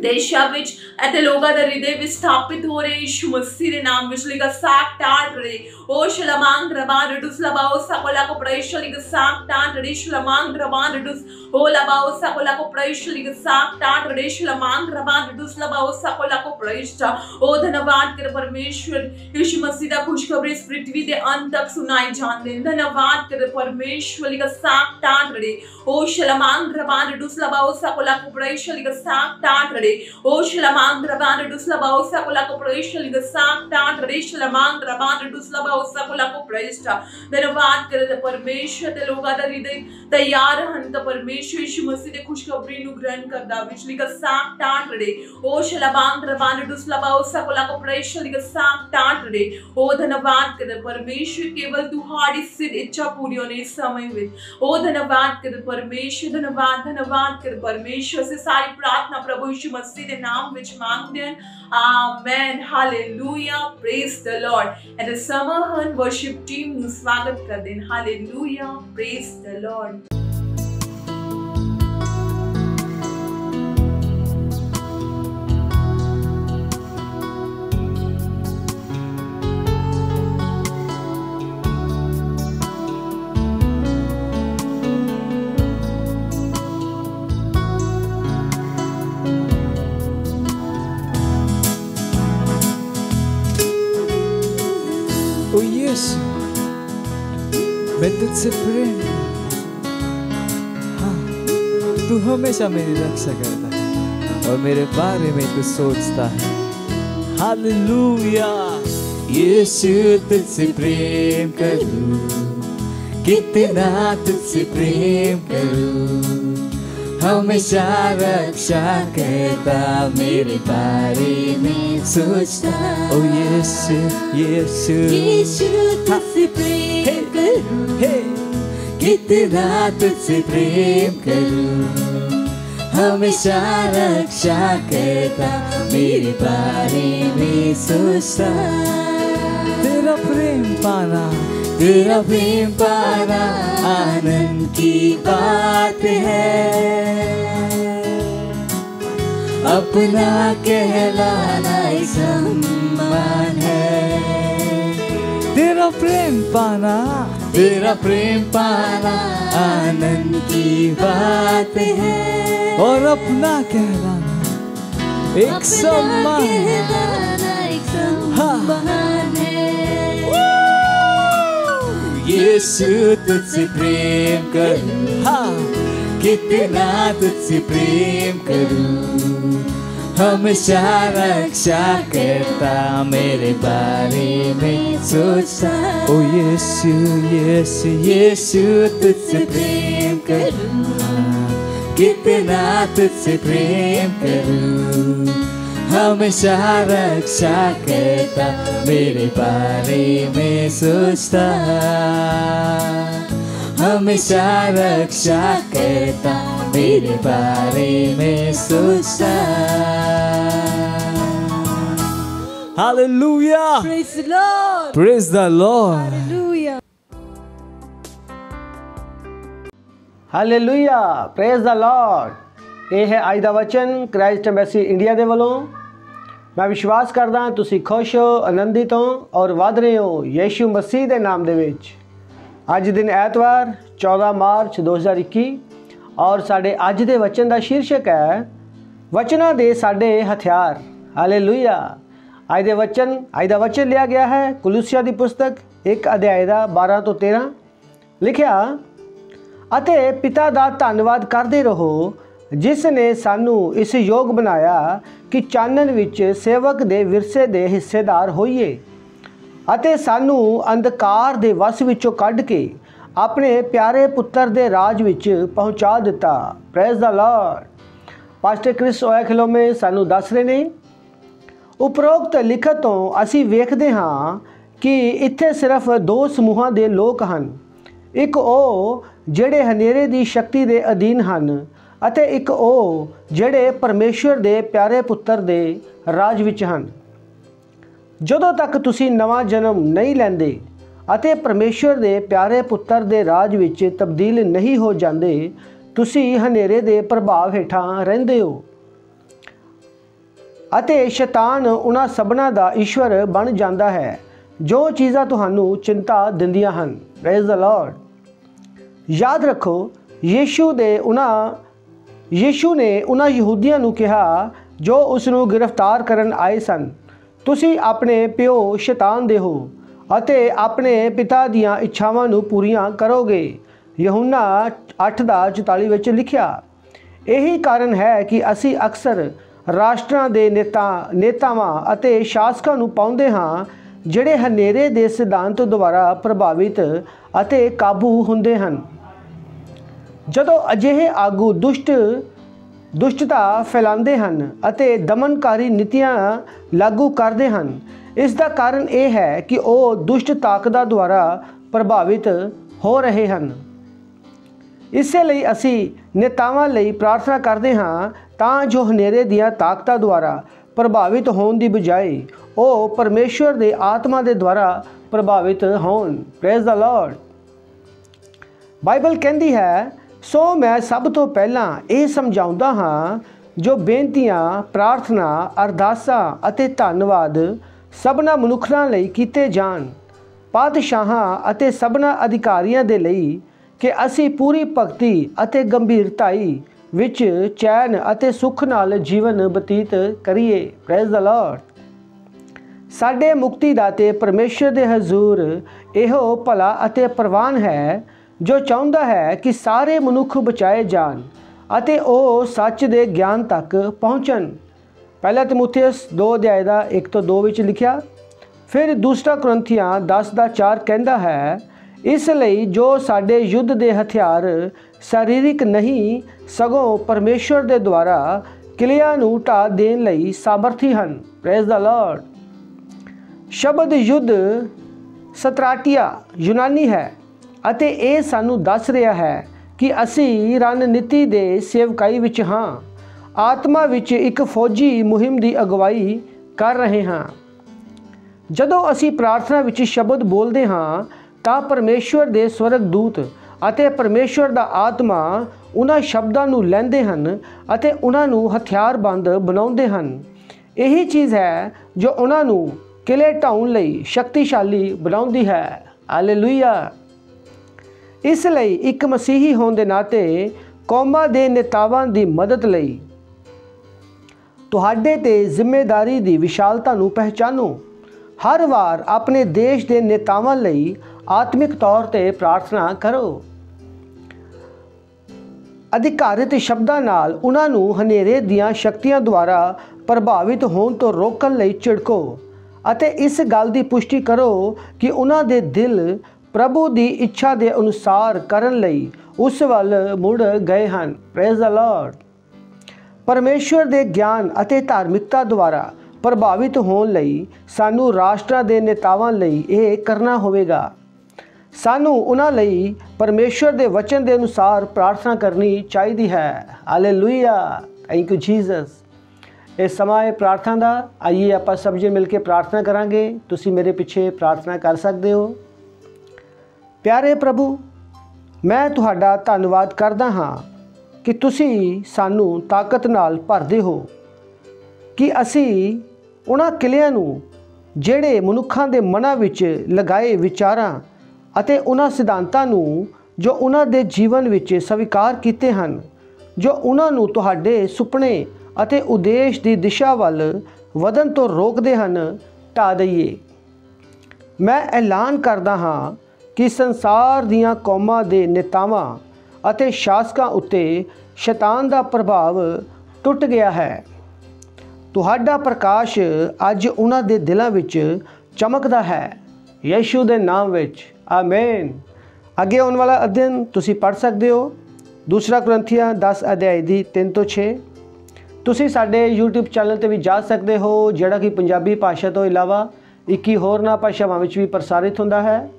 देशा विच एते लोगा दा हृदय विस्थापित हो रहे यीशु मसीह दे नाम विच लिगा sak tan रे ओ शलमांग रबान दुस्लबा ओ सकोला को प्रेशर लिगा sak tan रे शलमांग रबान दुस ओ लबा ओ सकोला को प्रेशर लिगा sak tan रे शलमांग रबान दुस्लबा ओ सकोला को प्रेष्टा ओ धन्यवाद कर परमेश्वर यीशु मसीह दा खुशखबरी इस पृथ्वी दे अंत तक सुनाई जान दे धन्यवाद कर परमेश्वर लिगा sak tan रे ओ शलमांग रबान दुस्लबा ओ सकोला को प्रेशर लिगा sak tan रे ओ शलमांग रबान दुस्लबा ओ सकोला को प्रेशर लिगा sak tan रे शलमांग रबान दुस्लबा ओ सकोला को प्रेष्टा धन्यवाद कर परमेश्वर ते लोगा दा हृदय तैयार हन द परमेश्वर यीशु मसीह दे खुशखबरी नु ग्रहण करदा विच लिगा sak tan रे ओ शलमांग रबान दुस्लबा ओ सकोला को प्रेशर लिगा sak tan रे ओ धन्यवाद कर परमेश्वर केवल तुम्हारी सिद्ध इच्छा पूरी होने इस समय में ओ धन्यवाद कर परमेश्वर धन्यवाद कर परमेश्वर से सारी प्रार्थना प्रभु यीशु मसीह दे नाम विच मांगदे हैं amen hallelujah praise the lord and the समहन वर्शिप टीम नु स्वागत कर देन हालेलुया प्रेज द लॉर्ड ओ यीशु मैं तुझसे प्रेम हाँ तू हमेशा मेरी रक्षा करता है और मेरे बारे में तू सोचता है हालेलुया यीशु तुझसे प्रेम करूं कितना तुझसे प्रेम करूं हमेशा रक्षा करता मेरे बारे में सोचता ओ यीशु यीशु यीशु तुझसे प्रेम करूं कितना तुझसे प्रेम करूं हमेशा रक्षा करता मेरे बारे में सोचता तेरा प्रेम पाना आनंद की बात है अपना कहलाना सम्मान है तेरा प्रेम पाना, तेरा प्रेम पाना आनंद की बात है। और अपना कहलाना एक सम्मान है। यीशु तुझसे प्रेम करूं, हाँ कितना तुझसे प्रेम करूं। हमेशा रक्षा करता, मेरे बारे में सोचता। ओ यीशु यीशु यीशु तुझसे प्रेम करूं, कितना तुझसे प्रेम करूं। हमेशा रक्षा करता, मेरे बारे में सोचता। हमेशा रक्षा करता, मेरे बारे में सोचता। Hallelujah! Praise the Lord. Praise the Lord. Hallelujah. Hallelujah, praise the Lord. ਇਹ ਹੈ ਅੱਜ ਦਾ ਵਚਨ ਕ੍ਰਾਈਸਟ ਐਮਬੈਸੀ ਇੰਡੀਆ ਦੇ ਵੱਲੋਂ। ਮੈਂ ਵਿਸ਼ਵਾਸ ਕਰਦਾ ਹਾਂ ਤੁਸੀਂ ਖੁਸ਼ ਹੋ, ਆਨੰਦਿਤ ਹੋ ਔਰ ਵਧ ਰਹੇ ਹੋ ਯੀਸ਼ੂ ਮਸੀਹ ਦੇ ਨਾਮ ਦੇ ਵਿੱਚ। ਅੱਜ ਦਿਨ ਐਤਵਾਰ 14 ਮਾਰਚ 2021 ਔਰ ਸਾਡੇ ਅੱਜ ਦੇ ਵਚਨ ਦਾ ਸ਼ੀਰਸ਼ਕ ਹੈ ਵਚਨਾਂ ਦੇ ਸਾਡੇ ਹਥਿਆਰ। ਹਾਲੇਲੂਇਆ। ਅੱਜ ਦਾ ਵਚਨ ਲਿਆ ਗਿਆ ਹੈ ਕੁਲੂਸੀਆ ਦੀ ਪੁਸਤਕ 1 ਅਧਿਆਇ ਦਾ 12 ਤੋਂ 13। ਲਿਖਿਆ, ਅਤੇ ਪਿਤਾ ਦਾ ਧੰਨਵਾਦ ਕਰਦੇ ਰਹੋ ਜਿਸ ਨੇ ਸਾਨੂੰ ਇਸ ਯੋਗ ਬਣਾਇਆ ਕਿ ਚਾਨਣ ਵਿੱਚ ਸੇਵਕ ਦੇ ਵਿਰਸੇ ਦੇ ਹਿੱਸੇਦਾਰ ਹੋਈਏ ਅਤੇ ਸਾਨੂੰ ਅੰਧਕਾਰ ਦੇ ਵਸ ਵਿੱਚੋਂ ਕੱਢ ਕੇ ਆਪਣੇ ਪਿਆਰੇ ਪੁੱਤਰ ਦੇ ਰਾਜ ਵਿੱਚ ਪਹੁੰਚਾ ਦਿੱਤਾ। Praise the lord. Pastor Chris Oyakhilome ਸਾਨੂੰ ਦੱਸ ਰਹੇ ਨੇ, ਉਪਰੋਕਤ ਲਿਖਤ ਤੋਂ ਅਸੀਂ ਵੇਖਦੇ ਹਾਂ ਕਿ ਇੱਥੇ ਸਿਰਫ ਦੋ ਸਮੂਹਾਂ ਦੇ ਲੋਕ ਹਨ। ਇੱਕ ਉਹ ਜਿਹੜੇ ਹਨੇਰੇ ਦੀ ਸ਼ਕਤੀ ਦੇ ਅਧੀਨ ਹਨ ਅਤੇ ਇੱਕ ਉਹ ਜਿਹੜੇ ਪਰਮੇਸ਼ਵਰ ਦੇ ਪਿਆਰੇ ਪੁੱਤਰ ਦੇ ਰਾਜ ਵਿੱਚ ਹਨ। ਜਦੋਂ ਤੱਕ ਤੁਸੀਂ ਨਵਾਂ ਜਨਮ ਨਹੀਂ ਲੈਂਦੇ ਅਤੇ ਪਰਮੇਸ਼ਵਰ ਦੇ ਪਿਆਰੇ ਪੁੱਤਰ ਦੇ ਰਾਜ ਵਿੱਚ ਤਬਦੀਲ ਨਹੀਂ ਹੋ ਜਾਂਦੇ, ਤੁਸੀਂ ਹਨੇਰੇ ਦੇ ਪ੍ਰਭਾਵ ਹੇਠਾਂ ਰਹਿੰਦੇ ਹੋ ਅਤੇ ਸ਼ੈਤਾਨ ਉਹਨਾਂ ਸਭਨਾਂ ਦਾ ਈਸ਼ਵਰ ਬਣ ਜਾਂਦਾ ਹੈ ਜੋ ਚੀਜ਼ਾਂ ਤੁਹਾਨੂੰ ਚਿੰਤਾ ਦਿੰਦੀਆਂ ਹਨ। Praise the Lord. ਯਾਦ ਰੱਖੋ, ਯੀਸ਼ੂ ਨੇ ਉਹਨਾਂ ਯਹੂਦੀਆਂ ਨੂੰ ਕਿਹਾ ਜੋ ਉਸ ਨੂੰ ਗ੍ਰਿਫਤਾਰ ਕਰਨ ਆਏ ਸਨ, ਤੁਸੀਂ ਆਪਣੇ ਪਿਓ ਸ਼ੈਤਾਨ ਦੇ ਹੋ ਅਤੇ ਆਪਣੇ ਪਿਤਾ ਦੀਆਂ ਇੱਛਾਵਾਂ ਨੂੰ ਪੂਰੀਆਂ ਕਰੋਗੇ। ਯਹੂਨਾ 8:44 ਵਿੱਚ ਲਿਖਿਆ। ਇਹੀ ਕਾਰਨ ਹੈ ਕਿ ਅਸੀਂ ਅਕਸਰ ਰਾਸ਼ਟਰਾਂ ਦੇ ਨੇਤਾਵਾਂ ਅਤੇ ਸ਼ਾਸਕਾਂ ਨੂੰ ਪਾਉਂਦੇ ਹਾਂ ਜਿਹੜੇ ਹਨੇਰੇ ਦੇ ਸਿਧਾਂਤ ਦੁਆਰਾ ਪ੍ਰਭਾਵਿਤ ਅਤੇ ਕਾਬੂ ਹੁੰਦੇ ਹਨ। ਜਦੋਂ ਅਜਿਹੇ ਆਗੂ ਦੁਸ਼ਟਤਾ ਫੈਲਾਉਂਦੇ ਹਨ ਅਤੇ ਦਮਨਕਾਰੀ ਨੀਤੀਆਂ ਲਾਗੂ ਕਰਦੇ ਹਨ, ਇਸ ਦਾ ਕਾਰਨ ਇਹ ਹੈ ਕਿ ਉਹ ਦੁਸ਼ਟ ਤਾਕਤਾਂ ਦੁਆਰਾ ਪ੍ਰਭਾਵਿਤ ਹੋ ਰਹੇ ਹਨ। ਇਸੇ ਲਈ ਅਸੀਂ ਨੇਤਾਵਾਂ ਲਈ ਪ੍ਰਾਰਥਨਾ ਕਰਦੇ ਹਾਂ ਤਾਂ ਜੋ ਹਨੇਰੇ ਦੀਆਂ ਤਾਕਤਾਂ ਦੁਆਰਾ ਪ੍ਰਭਾਵਿਤ ਹੋਣ ਦੀ ਬਜਾਏ ਉਹ ਪਰਮੇਸ਼ਵਰ ਦੇ ਆਤਮਾ ਦੇ ਦੁਆਰਾ ਪ੍ਰਭਾਵਿਤ ਹੋਣ। Praise the Lord. ਬਾਈਬਲ ਕਹਿੰਦੀ ਹੈ, ਸੋ ਮੈਂ ਸਭ ਤੋਂ ਪਹਿਲਾਂ ਇਹ ਸਮਝਾਉਂਦਾ ਹਾਂ ਜੋ ਬੇਨਤੀਆਂ, ਪ੍ਰਾਰਥਨਾ, ਅਰਦਾਸਾਂ ਅਤੇ ਧੰਨਵਾਦ ਸਭਨਾਂ ਮਨੁੱਖਾਂ ਲਈ ਕੀਤੇ ਜਾਣ, ਪਾਤਸ਼ਾਹਾਂ ਅਤੇ ਸਭਨਾਂ ਅਧਿਕਾਰੀਆਂ ਦੇ ਲਈ, ਕਿ ਅਸੀਂ ਪੂਰੀ ਭਗਤੀ ਅਤੇ ਗੰਭੀਰਤਾਈ ਵਿੱਚ ਚੈਨ ਅਤੇ ਸੁੱਖ ਨਾਲ ਜੀਵਨ ਬਤੀਤ ਕਰੀਏ। Praise the Lord. ਸਾਡੇ ਮੁਕਤੀਦਾਤੇ ਪਰਮੇਸ਼ਰ ਦੇ ਹਜ਼ੂਰ ਇਹੋ ਭਲਾ ਅਤੇ ਪ੍ਰਵਾਨ ਹੈ ਜੋ ਚਾਹੁੰਦਾ ਹੈ ਕਿ ਸਾਰੇ ਮਨੁੱਖ ਬਚਾਏ ਜਾਣ ਅਤੇ ਉਹ ਸੱਚ ਦੇ ਗਿਆਨ ਤੱਕ ਪਹੁੰਚਣ। ਪਹਿਲਾ ਤਿਮੋਥੇਉਸ 2:1-2 ਵਿੱਚ ਲਿਖਿਆ। ਫਿਰ ਦੂਸਰਾ ਕੁਰਿੰਥੀਆਂ 10:4 ਕਹਿੰਦਾ ਹੈ, ਇਸ ਲਈ ਜੋ ਸਾਡੇ ਯੁੱਧ ਦੇ ਹਥਿਆਰ ਸਰੀਰਕ ਨਹੀਂ ਸਗੋਂ ਪਰਮੇਸ਼ਵਰ ਦੇ ਦੁਆਰਾ ਕਿਲਿਆਂ ਨੂੰ ਢਾਹ ਦੇਣ ਲਈ ਸਾਮਰਥੀ ਹਨ। Praise the Lord. ਸ਼ਬਦ ਯੁੱਧ ਸਤਰਾਟੀਆ ਯੂਨਾਨੀ ਹੈ ਅਤੇ ਇਹ ਸਾਨੂੰ ਦੱਸ ਰਿਹਾ ਹੈ ਕਿ ਅਸੀਂ ਰਣਨੀਤੀ ਦੇ ਸੇਵਕਾਈ ਵਿੱਚ ਹਾਂ, ਆਤਮਾ ਵਿੱਚ ਇੱਕ ਫੌਜੀ ਮੁਹਿੰਮ ਦੀ ਅਗਵਾਈ ਕਰ ਰਹੇ ਹਾਂ। ਜਦੋਂ ਅਸੀਂ ਪ੍ਰਾਰਥਨਾ ਵਿੱਚ ਸ਼ਬਦ ਬੋਲਦੇ ਹਾਂ ਤਾਂ ਪਰਮੇਸ਼ਵਰ ਦੇ ਸਵਰਗ ਦੂਤ ਅਤੇ ਪਰਮੇਸ਼ਵਰ ਦਾ ਆਤਮਾ ਉਹਨਾਂ ਸ਼ਬਦਾਂ ਨੂੰ ਲੈਂਦੇ ਹਨ ਅਤੇ ਉਹਨਾਂ ਨੂੰ ਹਥਿਆਰਬੰਦ ਬਣਾਉਂਦੇ ਹਨ। ਇਹੀ ਚੀਜ਼ ਹੈ ਜੋ ਉਹਨਾਂ ਨੂੰ ਕਿਲੇ ਢਾਉਣ ਲਈ ਸ਼ਕਤੀਸ਼ਾਲੀ ਬਣਾਉਂਦੀ ਹੈ। ਹਾਲੇਲੂਇਆ। ਇਸ ਲਈ ਇੱਕ ਮਸੀਹੀ ਹੋਣ ਦੇ ਨਾਤੇ ਕੌਮਾਂ ਦੇ ਨੇਤਾਵਾਂ ਦੀ ਮਦਦ ਲਈ ਤੁਹਾਡੇ ਤੇ ਜ਼ਿੰਮੇਵਾਰੀ ਦੀ ਵਿਸ਼ਾਲਤਾ ਨੂੰ ਪਹਿਚਾਨੋ। ਹਰ ਵਾਰ ਆਪਣੇ ਦੇਸ਼ ਦੇ ਨੇਤਾਵਾਂ ਲਈ ਆਤਮਿਕ ਤੌਰ ਤੇ ਪ੍ਰਾਰਥਨਾ ਕਰੋ। ਅਧਿਕਾਰਿਤ ਸ਼ਬਦਾਂ ਨਾਲ ਉਹਨਾਂ ਨੂੰ ਹਨੇਰੇ ਦੀਆਂ ਸ਼ਕਤੀਆਂ ਦੁਆਰਾ ਪ੍ਰਭਾਵਿਤ ਹੋਣ ਤੋਂ ਰੋਕਣ ਲਈ ਝਿੜਕੋ ਅਤੇ ਇਸ ਗੱਲ ਦੀ ਪੁਸ਼ਟੀ ਕਰੋ ਕਿ ਉਹਨਾਂ ਦੇ ਦਿਲ ਪ੍ਰਭੂ ਦੀ ਇੱਛਾ ਦੇ ਅਨੁਸਾਰ ਕਰਨ ਲਈ ਉਸ ਵੱਲ ਮੁੜ ਗਏ ਹਨ। Praise the Lord. ਪਰਮੇਸ਼ਵਰ ਦੇ ਗਿਆਨ ਅਤੇ ਧਾਰਮਿਕਤਾ ਦੁਆਰਾ ਪ੍ਰਭਾਵਿਤ ਹੋਣ ਲਈ ਸਾਨੂੰ ਰਾਸ਼ਟਰਾਂ ਦੇ ਨੇਤਾਵਾਂ ਲਈ ਇਹ ਕਰਨਾ ਹੋਵੇਗਾ। ਸਾਨੂੰ ਉਹਨਾਂ ਲਈ ਪਰਮੇਸ਼ਵਰ ਦੇ ਵਚਨ ਦੇ ਅਨੁਸਾਰ ਪ੍ਰਾਰਥਨਾ ਕਰਨੀ ਚਾਹੀਦੀ ਹੈ। ਹਾਲੇਲੂਇਆ। Thank you Jesus. ਇਸ ਸਮਾਂ ਪ੍ਰਾਰਥਨਾ ਦਾ ਆਈਏ ਆਪਾਂ ਸਭ ਜੀ ਮਿਲ ਕੇ ਪ੍ਰਾਰਥਨਾ ਕਰਾਂਗੇ। ਤੁਸੀਂ ਮੇਰੇ ਪਿੱਛੇ ਪ੍ਰਾਰਥਨਾ ਕਰ ਸਕਦੇ ਹੋ। ਪਿਆਰੇ ਪ੍ਰਭੂ, ਮੈਂ ਤੁਹਾਡਾ ਧੰਨਵਾਦ ਕਰਦਾ ਹਾਂ ਕਿ ਤੁਸੀਂ ਸਾਨੂੰ ਤਾਕਤ ਨਾਲ ਭਰਦੇ ਹੋ ਕਿ ਅਸੀਂ ਉਹਨਾਂ ਕਿਲਿਆਂ ਨੂੰ ਜਿਹੜੇ ਮਨੁੱਖਾਂ ਦੇ ਮਨਾਂ ਵਿੱਚ ਲਗਾਏ ਵਿਚਾਰਾਂ ਅਤੇ ਉਹਨਾਂ ਸਿਧਾਂਤਾਂ ਨੂੰ ਜੋ ਉਹਨਾਂ ਦੇ ਜੀਵਨ ਵਿੱਚ ਸਵੀਕਾਰ ਕੀਤੇ ਹਨ, ਜੋ ਉਹਨਾਂ ਨੂੰ ਤੁਹਾਡੇ ਸੁਪਨੇ ਅਤੇ ਉਦੇਸ਼ ਦੀ ਦਿਸ਼ਾ ਵੱਲ ਵਧਣ ਤੋਂ ਰੋਕਦੇ ਹਨ, ਢਾਹ ਦਈਏ। ਮੈਂ ਐਲਾਨ ਕਰਦਾ ਹਾਂ ਕਿ ਸੰਸਾਰ ਦੀਆਂ ਕੌਮਾਂ ਦੇ ਨੇਤਾਵਾਂ ਅਤੇ ਸ਼ਾਸਕਾਂ ਉੱਤੇ ਸ਼ੈਤਾਨ ਦਾ ਪ੍ਰਭਾਵ ਟੁੱਟ ਗਿਆ ਹੈ। ਤੁਹਾਡਾ ਪ੍ਰਕਾਸ਼ ਅੱਜ ਉਹਨਾਂ ਦੇ ਦਿਲਾਂ ਵਿੱਚ ਚਮਕਦਾ ਹੈ। ਯਿਸੂ ਦੇ ਨਾਮ ਵਿੱਚ ਆਮੇਨ। ਅੱਗੇ ਆਉਣ ਵਾਲਾ ਅਧਿਐਨ ਤੁਸੀਂ ਪੜ੍ਹ ਸਕਦੇ ਹੋ 2 ਕੁਰਿੰਥੀਆਂ 10 ਅਧਿਆਇ ਦੀ 3 ਤੋਂ 6। ਤੁਸੀਂ ਸਾਡੇ YouTube ਚੈਨਲ ਤੇ ਵੀ ਜਾ ਸਕਦੇ ਹੋ, ਜਿਹੜਾ ਕਿ ਪੰਜਾਬੀ ਭਾਸ਼ਾ ਤੋਂ ਇਲਾਵਾ 21 ਹੋਰਨਾਂ ਭਾਸ਼ਾਵਾਂ ਵਿੱਚ ਵੀ ਪ੍ਰਸਾਰਿਤ ਹੁੰਦਾ ਹੈ।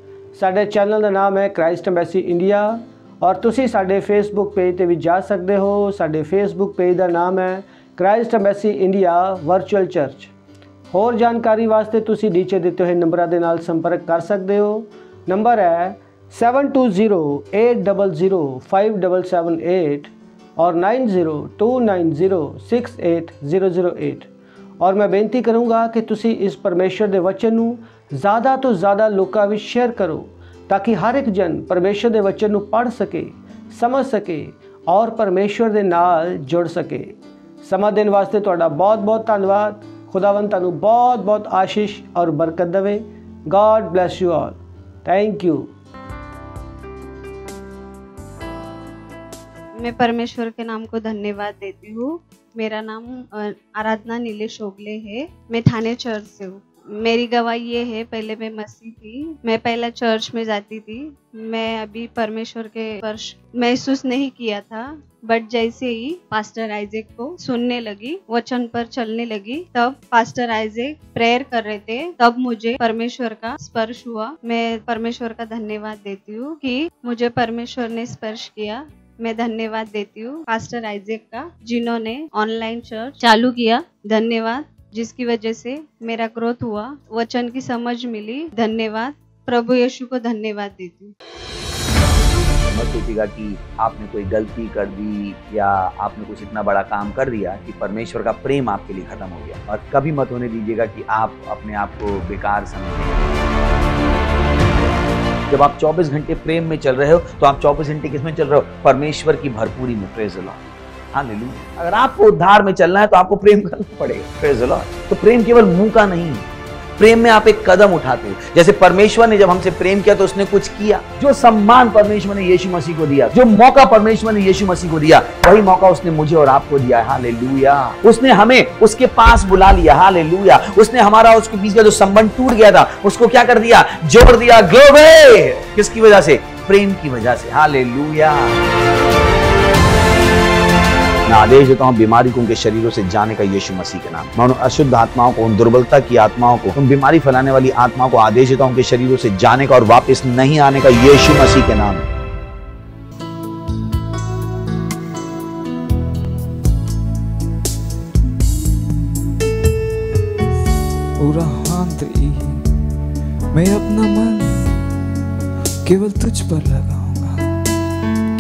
ਸਾਡੇ ਚੈਨਲ ਦਾ ਨਾਮ ਹੈ ਕ੍ਰਾਈਸਟ ਐਮਬੈਸੀ ਇੰਡੀਆ ਔਰ ਤੁਸੀਂ ਸਾਡੇ ਫੇਸਬੁੱਕ ਪੇਜ ਤੇ ਵੀ ਜਾ ਸਕਦੇ ਹੋ। ਸਾਡੇ ਫੇਸਬੁੱਕ ਪੇਜ ਦਾ ਨਾਮ ਹੈ Christ embassy India virtual church. ਹੋਰ ਜਾਣਕਾਰੀ ਵਾਸਤੇ ਤੁਸੀਂ ਨੀਚੇ ਦਿੱਤੇ ਹੋਏ ਨੰਬਰਾਂ ਦੇ ਨਾਲ ਸੰਪਰਕ ਕਰ ਸਕਦੇ ਹੋ। ਨੰਬਰ ਹੈ 7208005778 और 9029068008। और मैं बेनती करूँगा कि तुसी इस परमेश्वर के वचन नूं ज़्यादा तो ज़्यादा लोगों में शेयर करो ताकि हर एक जन परमेश्वर के वचन नूं पढ़ सके, समझ सके और परमेश्वर के नाल जुड़ सके। समा देने वास्ते तुहाडा बहुत बहुत धन्यवाद। खुदावंद तुहानूं बहुत बहुत आशीष और बरकत देवे। God bless you all. Thank you. मैं परमेश्वर के नाम को धन्यवाद देती हूँ। मेरा नाम आराधना नीलेश ओगले है। मैं थाने चर्च से हूँ। मेरी गवाही ये है, पहले मैं मसीह थी। मैं पहला चर्च में जाती थी। मैं अभी परमेश्वर के स्पर्श महसूस नहीं किया था, बट जैसे ही पास्टर आइजैक को सुनने लगी, वचन पर चलने लगी, तब पास्टर आइजैक प्रेयर कर रहे थे, तब मुझे परमेश्वर का स्पर्श हुआ। मैं परमेश्वर का धन्यवाद देती हूँ कि मुझे परमेश्वर ने स्पर्श किया। मैं धन्यवाद देती हूँ पास्टर आइजैक का, जिन्होंने ऑनलाइन चर्च चालू किया। धन्यवाद, जिसकी वजह से मेरा ग्रोथ हुआ, वचन की समझ मिली। धन्यवाद, प्रभु यीशु को धन्यवाद देती हूँ। मत सोचिएगा कि आपने कोई गलती कर दी या आपने कुछ इतना बड़ा काम कर दिया कि परमेश्वर का प्रेम आपके लिए खत्म हो गया। और कभी मत होने दीजिएगा कि आप अपने आप को बेकार समझें। जब आप 24 घंटे प्रेम में चल रहे हो तो आप 24 घंटे किस में चल रहे हो? परमेश्वर की भरपूरी में। Praise the lord. हालेलुया। अगर आपको उद्धार में चलना है तो आपको प्रेम करना पड़ेगा। Praise the lord. तो प्रेम केवल मुंह का नहीं, प्रेम में आप एक कदम उठाते हो। जैसे परमेश्वर ने जब हमसे प्रेम किया तो उसने कुछ किया। जो सम्मान परमेश्वर ने यीशु मसीह को दिया, जो मौका परमेश्वर ने यीशु मसीह को दिया, वही मौका उसने मुझे और आपको दिया। हालेलुया। उसने हमें उसके पास बुला लिया। हालेलुया। उसने हमारा उसके बीच का जो संबंध टूट गया था उसको क्या कर दिया? जोड़ दिया। ग्लोरी। किसकी वजह से? प्रेम की वजह से। हालेलुया। मैं आदेश देता हूं बीमारी को उनके शरीरों से जाने का यीशु मसीह के नाम। मैं उन अशुद्ध आत्माओं को, उन दुर्बलता की आत्माओं को, उन बीमारी फैलाने वाली आत्माओं को आदेश देता हूं उनके शरीरों से जाने का और वापस नहीं आने का यीशु मसीह के नाम। मैं अपना मन केवल तुझ पर लगाऊंगा,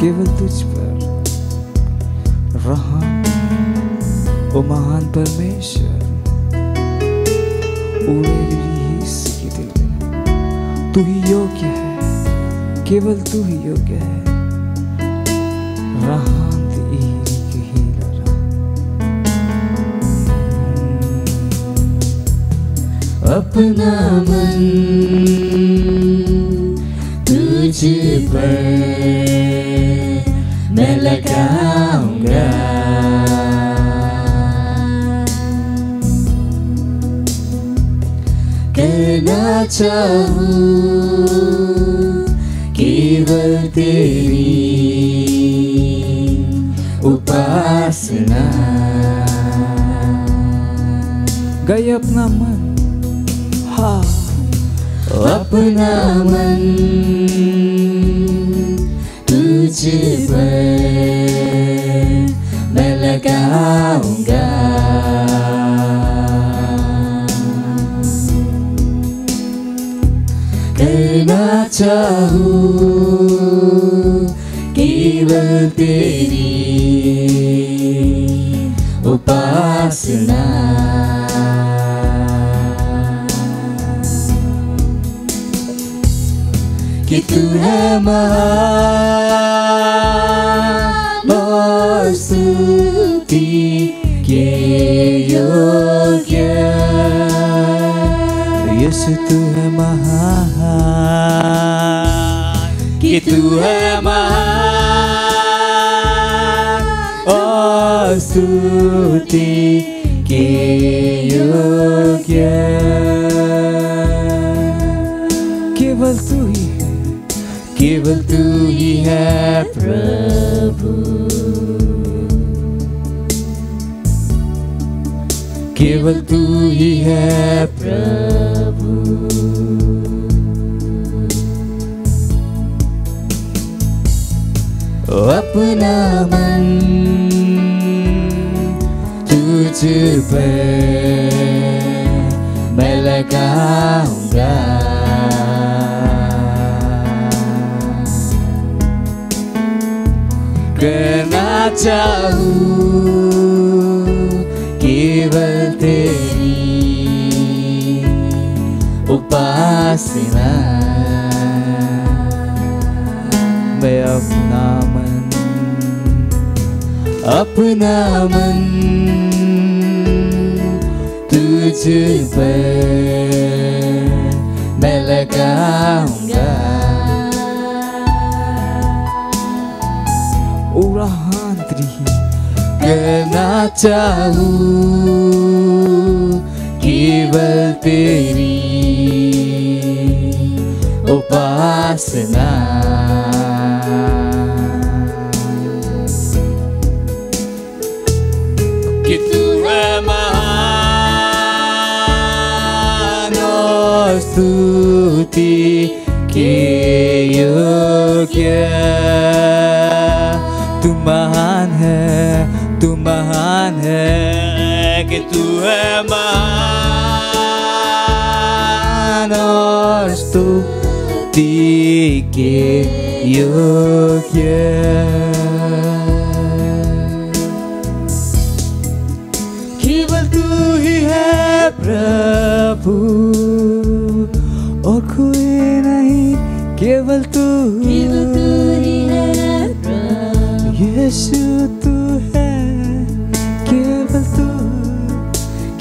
केवल तुझ पर। रहा ओ महान परमेश्वर, तू ही योग्य है, केवल तू ही योग्य है। राहत ईरिक हीलरा। अपना मन तुझ पर मैं लगाऊंगा, करना चाहूं केवल तेरी उपासना। गए अपना मन, हाँ अपना मन तुझ पर मैं लगाऊंगा, करना चाहूं केवल तेरी उपासना। कि तू है महान और स्तुति के योग्य, यीशु तू है महान, कि तू है महान और स्तुति के योग्य। केवल तू ही है, केवल तू ही है प्रभु, केवल तू ही है प्रभु। अपना मन तुझ पर मैं लगाऊंगा, करना चाहूं केवल तेरी उपासना। मैं अपना मन तुझ पर मैं लगाऊंगा, करना चाहूं केवल तेरी उपासना। कि तू है महान और स्तुति के योग्य, तू महान है, तू महान है, कि तू है महान और स्तुति के योग्य। केवल तू ही है प्रभु और कोई नहीं, केवल तू ही है प्रभु। यीशु तू है,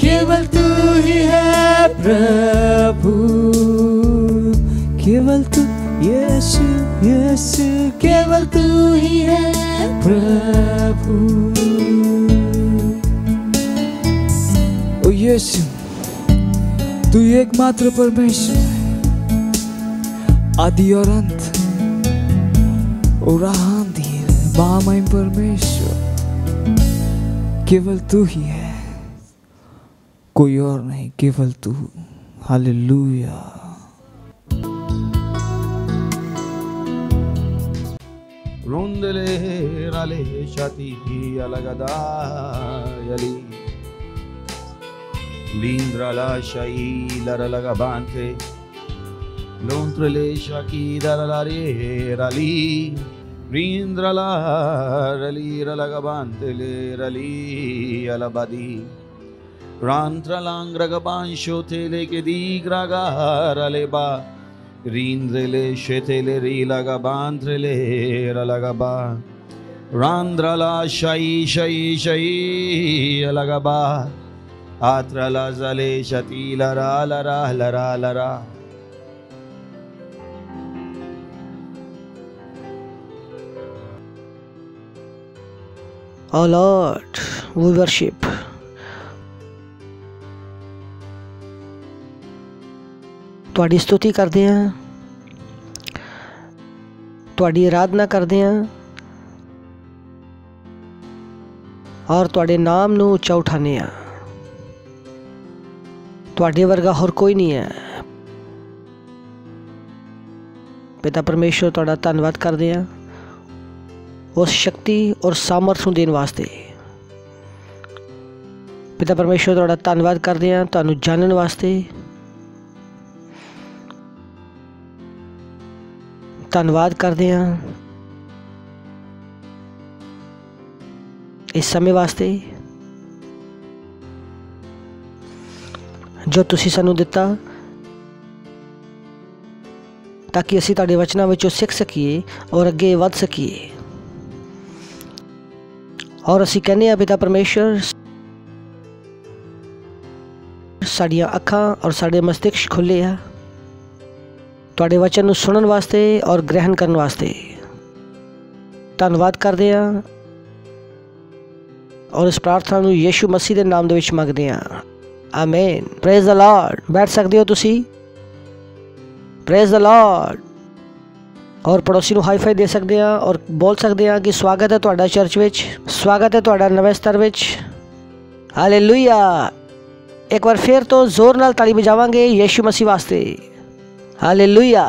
केवल तू ही है प्रभु, केवल तू यीशु, यीशु केवल तू ही है प्रभु। ओ यीशु, तू एकमात्र परमेश्वर है, आदि और अंत, और आंधीर महामहिम परमेश्वर, केवल तू ही है, कोई और नहीं, केवल तू। हालेलुया। रुंदले राले शाती अलगदायली लींद्राला शाई लरलगा बांते लोंत्रले शाकी दरलारे राली रींद्राला रली रलगा बांते ले रली अलबादी रांत्रलांग रगबांशो थे लेके दीग्रागा रलेबा रींद्रेले शेतेले री लगा बांद्रेले लगा बा रांद्रला शई शई शई लगा बा आत्रला जले शती लरा लरा लरा लरा। Oh Lord, we worship. ਤੁਹਾਡੀ ਸਤੁਤੀ ਕਰਦੇ ਹਾਂ, ਤੁਹਾਡੀ ਆਰਾਧਨਾ ਕਰਦੇ ਹਾਂ ਔਰ ਤੁਹਾਡੇ ਨਾਮ ਨੂੰ ਉੱਚਾ ਉਠਾਉਂਦੇ ਹਾਂ। ਤੁਹਾਡੇ ਵਰਗਾ ਹੋਰ ਕੋਈ ਨਹੀਂ ਹੈ। ਪਿਤਾ ਪਰਮੇਸ਼ਵਰ ਤੁਹਾਡਾ ਧੰਨਵਾਦ ਕਰਦੇ ਹਾਂ उस शक्ति और सामर्थ ਨੂੰ देने वास्ते। पिता परमेश्वर ਤੁਹਾਡਾ ਧੰਨਵਾਦ ਕਰਦੇ ਹਾਂ ਤੁਹਾਨੂੰ ਜਾਣਨ ਵਾਸਤੇ। ਧੰਨਵਾਦ ਕਰਦੇ ਹਾਂ ਇਸ ਸਮੇਂ ਵਾਸਤੇ ਜੋ ਤੁਸੀਂ ਸਾਨੂੰ ਦਿੱਤਾ ਤਾਂ ਕਿ ਅਸੀਂ ਤੁਹਾਡੇ ਵਚਨਾਂ ਵਿੱਚੋਂ ਸਿੱਖ ਸਕੀਏ ਔਰ ਅੱਗੇ ਵੱਧ ਸਕੀਏ। और असी कहने पिता परमेश्वर साड़ियाँ अखां और साढ़े मस्तिष्क खुले आ तुहाडे वचन नूं सुनन वास्ते और ग्रहण करन वास्ते। धन्नवाद करदे हां और इस प्रार्थना नूं यीशु मसीह दे नाम दे विच मंगदे हां, आमीन। Praise the Lord. बैठ सकदे हो तुसी। Praise the Lord. और पड़ोसी ਨੂੰ ਹਾਈ ਫਾਈ ਦੇ ਸਕਦੇ ਆ और बोल सकते हैं कि स्वागत है ਤੁਹਾਡਾ चर्च ਵਿੱਚ, स्वागत है ਤੁਹਾਡਾ ਨਵੇਂ ਸਤਰ ਵਿੱਚ। हालेलुया। एक बार फिर तो जोर नाल ताली बजावांगे यीशु मसीह वास्ते। हालेलुया।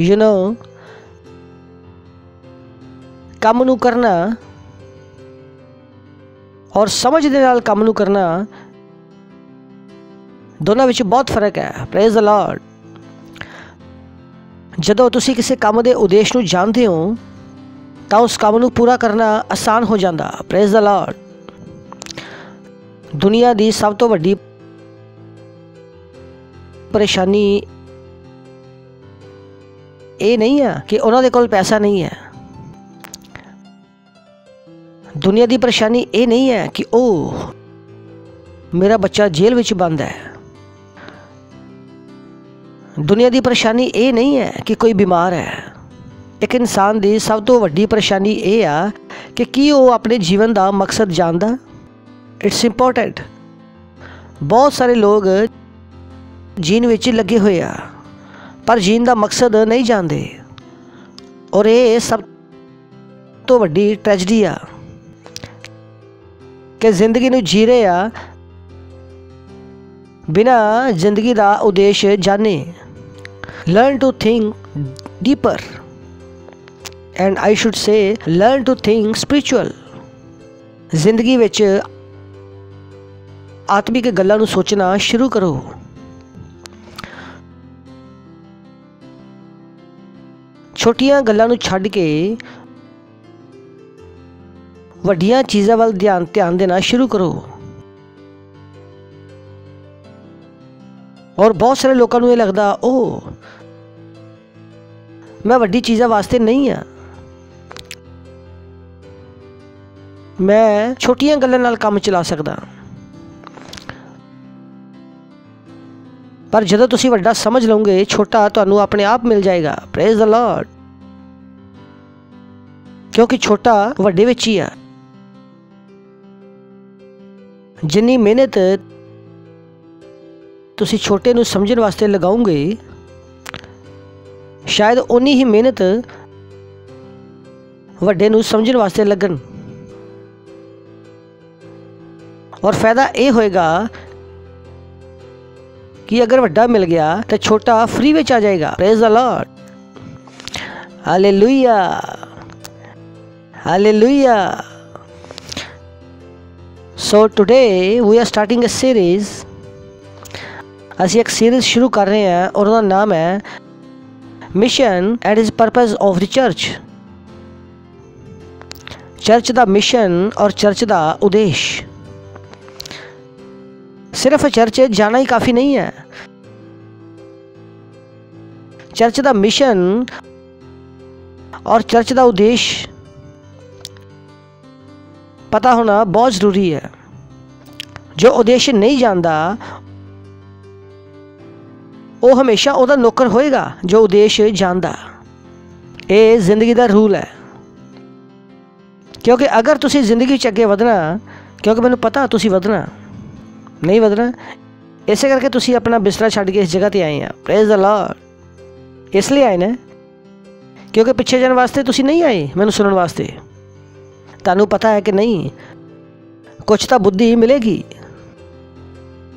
यू नो ਕੰਮ ਨੂੰ करना और समझ ਦੇ ਨਾਲ ਕੰਮ ਨੂੰ करना ਦੋਨਾਂ ਵਿੱਚ बहुत फर्क है। Praise the Lord. ਜਦੋਂ ਤੁਸੀਂ ਕਿਸੇ ਕੰਮ ਦੇ ਉਦੇਸ਼ ਨੂੰ ਜਾਣਦੇ ਹੋ ਤਾਂ ਉਸ ਕੰਮ ਨੂੰ ਪੂਰਾ ਕਰਨਾ ਆਸਾਨ ਹੋ ਜਾਂਦਾ। Praise the Lord. ਦੁਨੀਆ ਦੀ ਸਭ ਤੋਂ ਵੱਡੀ ਪਰੇਸ਼ਾਨੀ ਇਹ ਨਹੀਂ ਹੈ ਕਿ ਉਹਨਾਂ ਦੇ ਕੋਲ ਪੈਸਾ ਨਹੀਂ ਹੈ। ਦੁਨੀਆ ਦੀ ਪਰੇਸ਼ਾਨੀ ਇਹ ਨਹੀਂ ਹੈ ਕਿ ਉਹ ਮੇਰਾ ਬੱਚਾ ਜੇਲ੍ਹ ਵਿੱਚ ਬੰਦ ਹੈ। दुनिया की परेशानी ये नहीं है कि कोई बीमार है। एक इंसान की सब तो वड्डी परेशानी ये आ कि की वो अपने जीवन का मकसद जानता। It's important. बहुत सारे लोग जीन विच लगे हुए आ पर जीन का मकसद नहीं जानते और ये सब तो वड्डी ट्रेजडी आ कि जिंदगी नूं जी रहे आ बिना जिंदगी का उद्देश्य जाने। Learn to think deeper and I should say learn to think spiritual। जिंदगी विच आत्मिक गल्लां नूं सोचना शुरू करो। छोटियां गल्लां नूं छड्ड के वड्डियां चीज़ां वल ध्यान देना शुरू करो। और बहुत सारे लोगों को ये लगता ओ मैं वड्डी चीज़ों वास्ते नहीं हाँ, मैं छोटियां गल्लां नाल काम चला सकदा। पर जदों तुसीं वड्डा समझ लोगे छोटा तुहानूं अपने आप मिल जाएगा। Praise the Lord. क्योंकि छोटा वड्डे विच ही आ। जिन्नी मेहनत तुसी छोटे नूं समझण वास्ते लगाओगे शायद उन्नी ही मेहनत वड्डे नूं समझण वास्ते लगन। और फायदा ये होएगा कि अगर वड्डा मिल गया तो छोटा फ्री में आ जाएगा। Praise the lord. Hallelujah. Hallelujah. So today we are starting a series. असी एक सीरीज शुरू कर रहे हैं और उसका नाम है mission and is purpose of the church. Church का मिशन और चर्च का उद्देश्य। सिर्फ चर्च जाना ही काफ़ी नहीं है। चर्च का मिशन और चर्च का उद्देश्य पता होना बहुत ज़रूरी है। जो उद्देश्य नहीं जानता वो हमेशा ਉਹਦਾ नौकर होएगा जो उद्देश्य जानता। ये जिंदगी का रूल है, क्योंकि अगर तुसी जिंदगी च अगे वधना, क्योंकि मैनू पता तुसी वधना नहीं वधना, इसे करके तुसी अपना बिस्तरा छड्ड के इस जगह ते आए हैं। Praise the Lord. इसलिए आए ना क्योंकि पिछे जाने वास्ते तुसी नहीं आए मैनू सुनने वास्ते। तुहानू पता है कि नहीं कुछ तो बुद्धि मिलेगी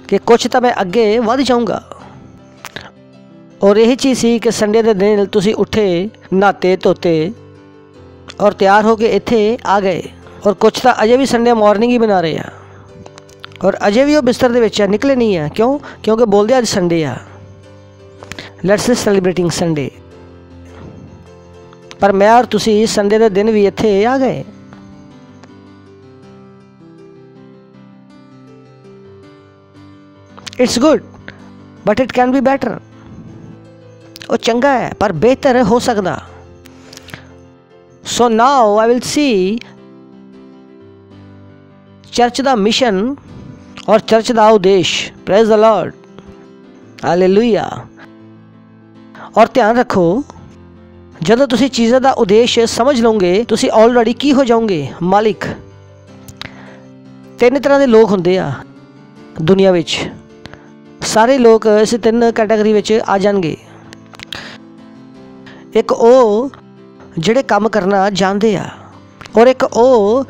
कि कुछ तो मैं अगे वध जाऊँगा। और यही चीज़ सी कि संडे के दिन तुसी उठे, नहाते धोते और तैयार होके इत्थे आ गए, और कुछ तो अजे भी संडे मॉर्निंग ही बना रहे हैं और अजे भी वो बिस्तर दे विच निकले नहीं है। क्यों? क्योंकि बोलते अज संडे आ, लेट्स सेलिब्रेटिंग संडे। पर मैं और तुसी संडे के दिन भी इत्थे आ गए। It's good but it can be better. वो चंगा है पर बेहतर हो सकता। So now I will see church का मिशन और चर्च का उद्देश्य। Praise the lord, hallelujah. और ध्यान रखो जदों तुसी चीज़ों का उद्देश्य समझ लोगे तुसी ऑलरेडी की हो जाओगे मालिक। 3 तरह के लोग होंगे आ दुनिया विच। सारे लोग इस 3 कैटेगरी विच आ जाएंगे। एक वो जिहड़े काम करना जानते आ, और एक वो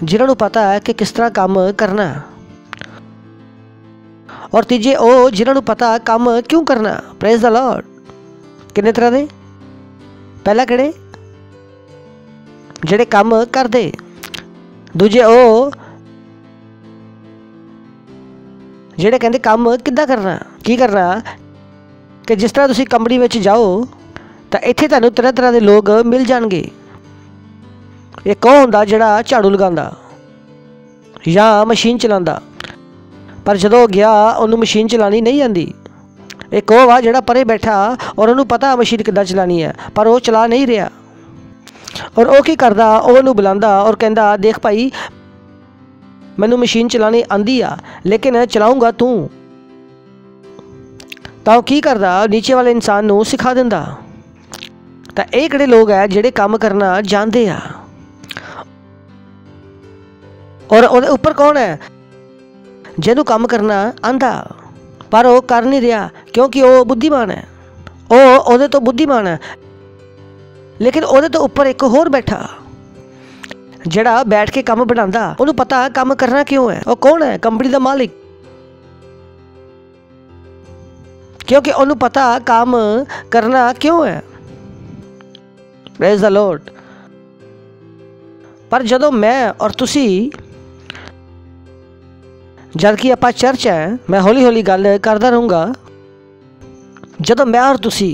जिन्होंने पता है कि किस तरह काम करना, और तीजे वो जिन्होंने पता काम क्यों करना। Praise the Lord. कितने तरह दे? पहला किहड़े? जिहड़े काम करदे। दूजे वो जिहड़े कहंदे काम किद्दां करना, की करना। कि जिस तरह तुसीं कंपनी विच जाओ तो इत्थे तुहानूं तरह तरह के लोग मिल जाएंगे। एक वो हुंदा जिहड़ा झाड़ू लगांदा या मशीन चलांदा, पर जदों गया उन्होंने मशीन चलानी नहीं आती। एक वो वा जिहड़ा परे बैठा और उन्होंने पता मशीन किद्दां चलानी है पर वो चला नहीं रहा। और वो की करदा, उन्होंने बुलांदा और कहंदा देख भाई मैनू मशीन चलानी आंदी आ लेकिन चलाऊँगा तू। तो की करदा नीचे वाले इंसान नूं सिखा दिंदा। तो ये किहड़े लोग है जिहड़े काम करना जानते आ। और उहदे उपर कौन है? जिन्हों काम करना आंदा पर वो कर नहीं रहा, क्योंकि वो बुद्धिमान है। वो उहदे तो बुद्धिमान है, लेकिन उहदे तो उपर एक होर बैठा जिहड़ा बैठ के काम बनांदा। उहनूं पता काम करना क्यों है। वो कौन है? कंपनी का मालिक। क्योंकि उन्होंने पता काम करना क्यों है। Praise the Lord. पर जदों मैं और तुसी, जद कि आपां चर्च है, मैं हौली हौली गल करदा रहूँगा, जदों मैं और तुसी